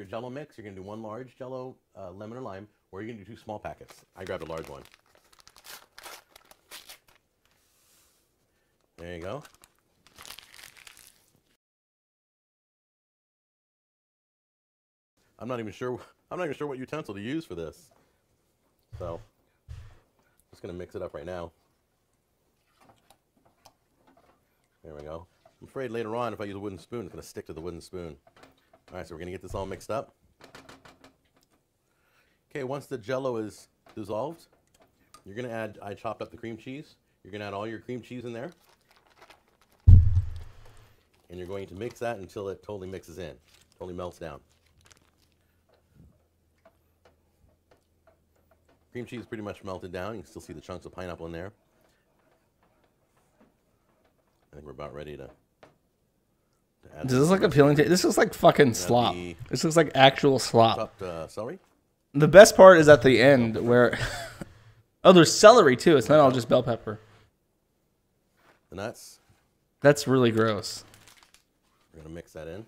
Jello mix. You're gonna do one large Jello, lemon or lime, or you're gonna do 2 small packets. I grabbed a large one. There you go. I'm not even sure what utensil to use for this. So, just gonna mix it up right now. There we go. I'm afraid later on, if I use a wooden spoon, it's gonna stick to the wooden spoon. All right, so we're gonna get this all mixed up. Okay, once the Jello is dissolved, you're gonna add, I chopped up the cream cheese. You're gonna add all your cream cheese in there. And you're going to mix that until it totally mixes in, totally melts down. Cream cheese pretty much melted down. You can still see the chunks of pineapple in there. I think we're about ready to add. Does this look appealing to you? This looks like fucking slop. This looks like actual slop. Chopped celery. The best part is at the end where... oh, there's celery too. It's not all just bell pepper. The nuts. That's really gross. We're gonna mix that in.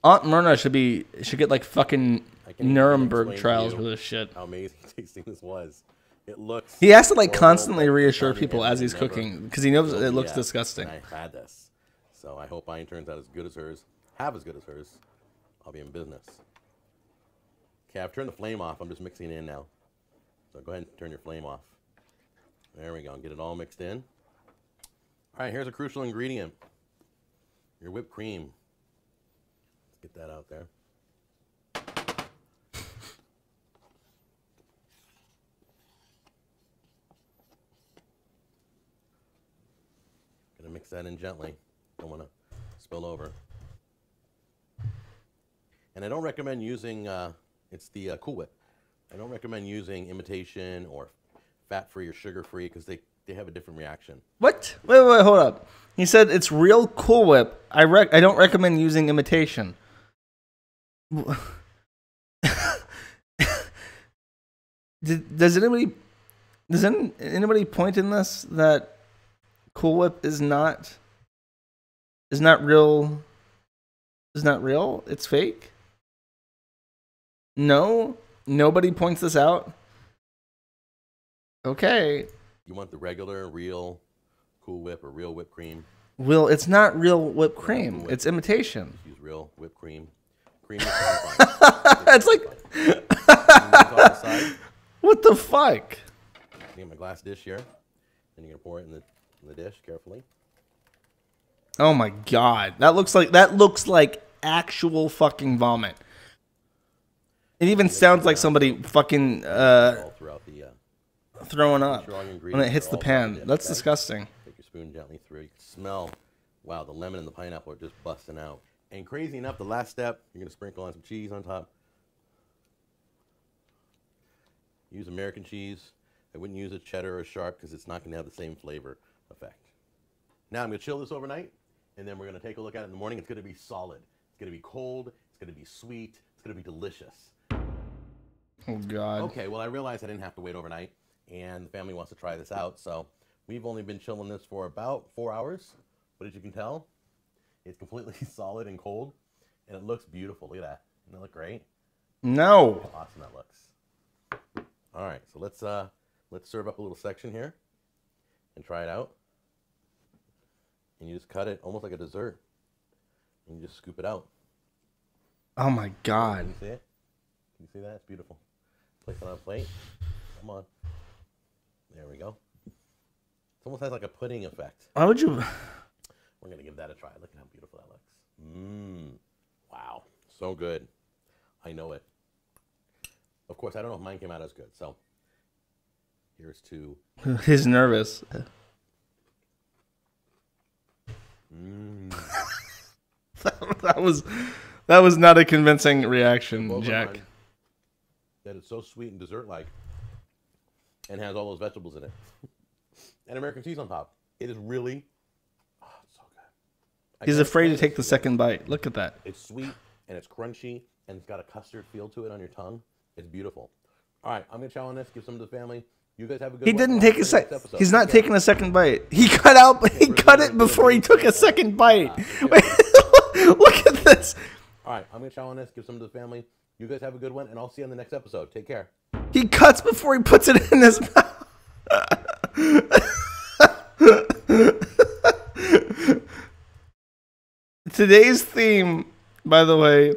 Aunt Myrna should get like fucking I can't even Nuremberg explain to trials you for this shit. How amazing tasting this was. It looks. He has to like horrible, constantly but reassure it's people funny as and he's never cooking because he knows will it be looks at. disgusting. And I've had this, so I hope mine turns out as good as hers. Have as good as hers. I'll be in business. Okay, I've turned the flame off. I'm just mixing it in now. So go ahead and turn your flame off. There we go. Get it all mixed in. All right, here's a crucial ingredient. Your whipped cream. Let's get that out there. Gonna mix that in gently. Don't want to spill over. And I don't recommend using, it's the Cool Whip. I don't recommend using imitation or fat-free or sugar-free because they have a different reaction. What? Wait, hold up. He said it's real Cool Whip. I don't recommend using imitation. Does anybody point in this that Cool Whip is not real? Is not real? It's fake? No? Nobody points this out? Okay. You want the regular, real Cool Whip or real whipped cream? Well, it's not real whipped cream. It's imitation. Just use real whipped cream. Cream It's like... What the fuck? I get my glass dish here. Then you're going to pour it in the in the dish carefully. Oh my god, that looks like actual fucking vomit. It even sounds like somebody fucking throwing up when it hits the pan. That's disgusting. Take your spoon gently through. You can smell, wow, the lemon and the pineapple are just busting out. And crazy enough, the last step, you're gonna sprinkle on some cheese on top. Use American cheese. I wouldn't use a cheddar or a sharp because it's not gonna have the same flavor effect. Now I'm gonna chill this overnight, and then we're gonna take a look at it in the morning. It's gonna be solid. It's gonna be cold. It's gonna be sweet. It's gonna be delicious. Oh god. Okay, well I realized I didn't have to wait overnight, and the family wants to try this out, so we've only been chilling this for about 4 hours, but as you can tell, it's completely solid and cold, and it looks beautiful. Look at that. Doesn't that look great? No. Look how awesome that looks. All right, so let's serve up a little section here and try it out. And you just cut it almost like a dessert, and you just scoop it out. Oh my god. Can you see it? Can you see that? It's beautiful. Place it on a plate. Come on. There we go. It almost has like a pudding effect. Why would you? We're going to give that a try. Look at how beautiful that looks. Mmm. Wow. So good. I know it. Of course, I don't know if mine came out as good, so here's to... He's nervous. Mmm. that was not a convincing reaction, Jack. That it's so sweet and dessert-like, and has all those vegetables in it, and American cheese on top. It is really, it's so good. He's afraid to take the second bite. Look at that. It's sweet and it's crunchy and it's got a custard feel to it on your tongue. It's beautiful. All right, I'm gonna chow on this. Give some to the family. You guys have a good. He one. didn't take a second. He's not taking a second bite. He cut it before he took a second bite. Wait, look at this. All right, I'm gonna chow on this. Give some to the family. You guys have a good one, and I'll see you on the next episode. Take care. He cuts before he puts it in his mouth. Today's theme, by the way,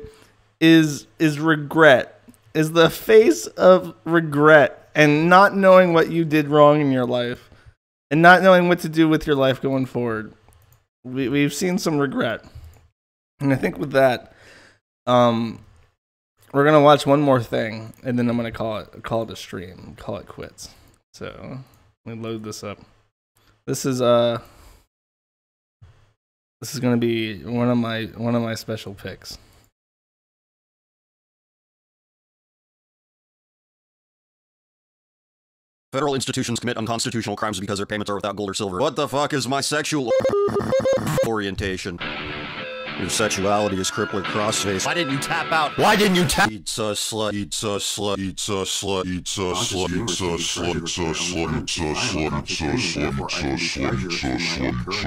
is regret. Is the face of regret and not knowing what you did wrong in your life and not knowing what to do with your life going forward. We've seen some regret. And I think with that, we're gonna watch one more thing, and then I'm gonna call it a stream, call it quits. So let me load this up. This is gonna be one of my special picks. Federal institutions commit unconstitutional crimes because their payments are without gold or silver. What the fuck is my sexual orientation? Your sexuality is crippler crossface. Why didn't you tap out? Why didn't you tap? Eats a slut, eats a slut, eats a slut, eats a slut, eats a slut, eats a slut, eats a slut, eats a slut, eats a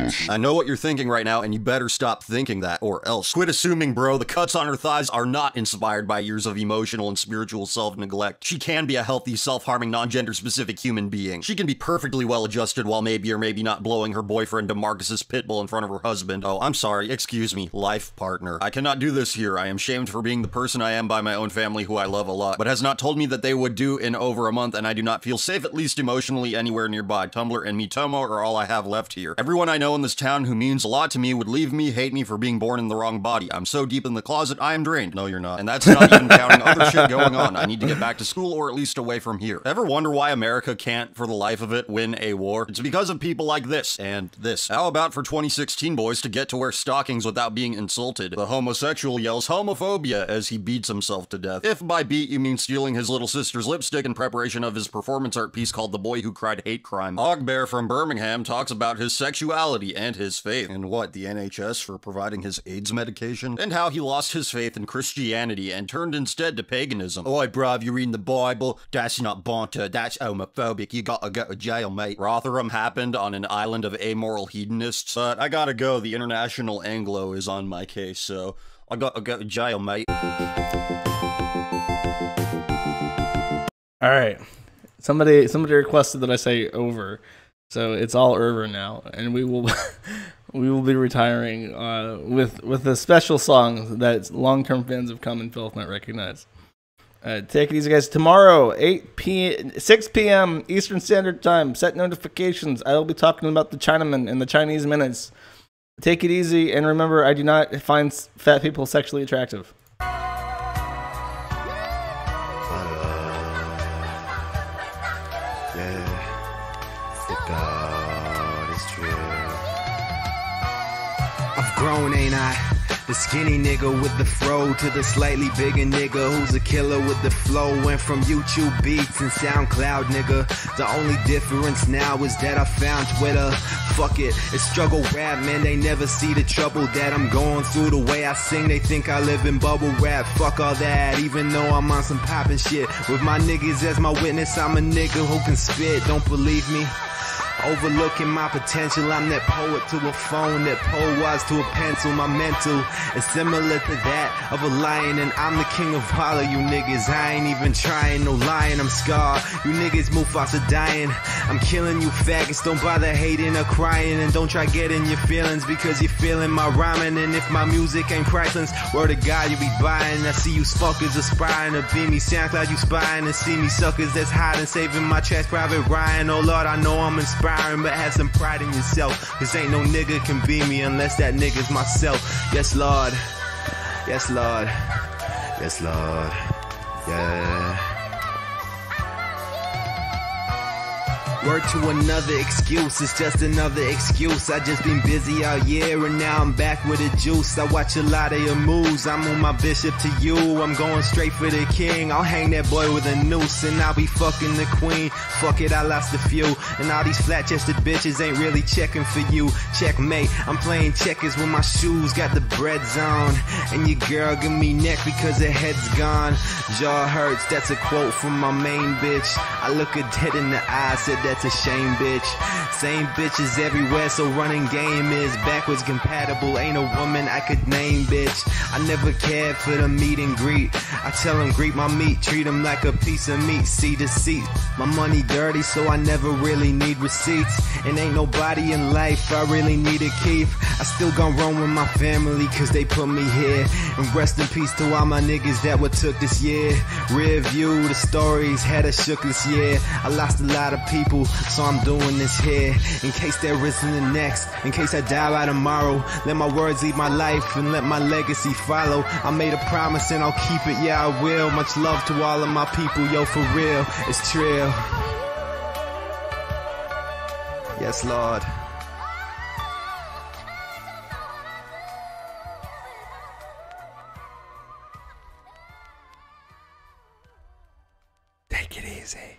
slut. I know what you're thinking right now, and you better stop thinking that, or else. Quit assuming, bro, the cuts on her thighs are not inspired by years of emotional and spiritual self-neglect. She can be a healthy, self-harming, non-gender-specific human being. She can be perfectly well-adjusted while maybe or maybe not blowing her boyfriend DeMarcus's pitbull in front of her husband. Oh, I'm sorry, excuse me. Life partner. I cannot do this here. I am shamed for being the person I am by my own family who I love a lot, but has not told me that they would do in over a month, and I do not feel safe, at least emotionally, anywhere nearby. Tumblr and Mitomo are all I have left here. Everyone I know in this town who means a lot to me would leave me, hate me for being born in the wrong body. I'm so deep in the closet, I am drained. No, you're not. And that's not even counting other shit going on. I need to get back to school, or at least away from here. Ever wonder why America can't, for the life of it, win a war? It's because of people like this, and this. How about for 2016 boys to get to wear stockings without being insulted? The homosexual yells homophobia as he beats himself to death. If by beat you mean stealing his little sister's lipstick in preparation of his performance art piece called The Boy Who Cried Hate Crime. Ogbear from Birmingham talks about his sexuality and his faith. And what, the NHS for providing his AIDS medication? And how he lost his faith in Christianity and turned instead to paganism. Oi bruv, you're reading the Bible? That's not banter, that's homophobic. You gotta go to jail, mate. Rotherham happened on an island of amoral hedonists. But I gotta go, the International Anglo is on my case, so I gotta go to jail, mate. Alright. Somebody requested that I say over. So it's all over now. And we will we will be retiring with a special song that long-term fans of Common Filth might recognize. Take it easy, guys. Tomorrow, 6 p.m. Eastern Standard Time. Set notifications. I will be talking about the Chinaman in the Chinese minutes. Take it easy, and remember, I do not find fat people sexually attractive. I've grown, ain't I? The skinny nigga with the fro to the slightly bigger nigga who's a killer with the flow. Went from YouTube beats and SoundCloud, nigga. The only difference now is that I found Twitter. Fuck it, it's struggle rap, man. They never see the trouble that I'm going through. The way I sing, they think I live in bubble wrap. Fuck all that, even though I'm on some poppin' shit. With my niggas as my witness, I'm a nigga who can spit. Don't believe me? Overlooking my potential, I'm that poet to a phone, that poet was to a pencil. My mental is similar to that of a lion, and I'm the king of all of you niggas. I ain't even trying, no lying, I'm scarred. You niggas move faster dying. I'm killing you faggots, don't bother hating or crying, and don't try getting your feelings because you're feeling my rhyming. And if my music ain't priceless, word to God you be buying. I see you fuckers aspiring to be me, SoundCloud you spying, and see me suckers that's hiding, saving my tracks, Private Ryan. Oh Lord, I know I'm inspiring, but have some pride in yourself, cause ain't no nigga can be me unless that nigga's myself. Yes Lord, yes Lord, yes Lord, yeah. Word to another excuse, it's just another excuse. I just been busy all year and now I'm back with the juice. I watch a lot of your moves, I'm on my bishop to you. I'm going straight for the king, I'll hang that boy with a noose, and I'll be fucking the queen. Fuck it, I lost a few, and all these flat-chested bitches ain't really checking for you. Checkmate, I'm playing checkers with my shoes, got the breads on, and your girl give me neck because her head's gone. Jaw hurts, that's a quote from my main bitch. I look her dead in the eye, said that's a shame, bitch. Same bitches everywhere, so running game is backwards compatible. Ain't a woman I could name, bitch. I never cared for the meet and greet. I tell them greet my meat, treat them like a piece of meat. See the seat, my money dirty, so I never really need receipts. And ain't nobody in life I really need to keep. I still gon' roam with my family, cause they put me here. And rest in peace to all my niggas that were took this year. Rear view, the stories had us shook this year. I lost a lot of people, so I'm doing this here. In case there isn't the next, in case I die by tomorrow. Let my words lead my life and let my legacy follow. I made a promise and I'll keep it, yeah I will. Much love to all of my people, yo for real, it's Trill. Yes Lord. Take it easy.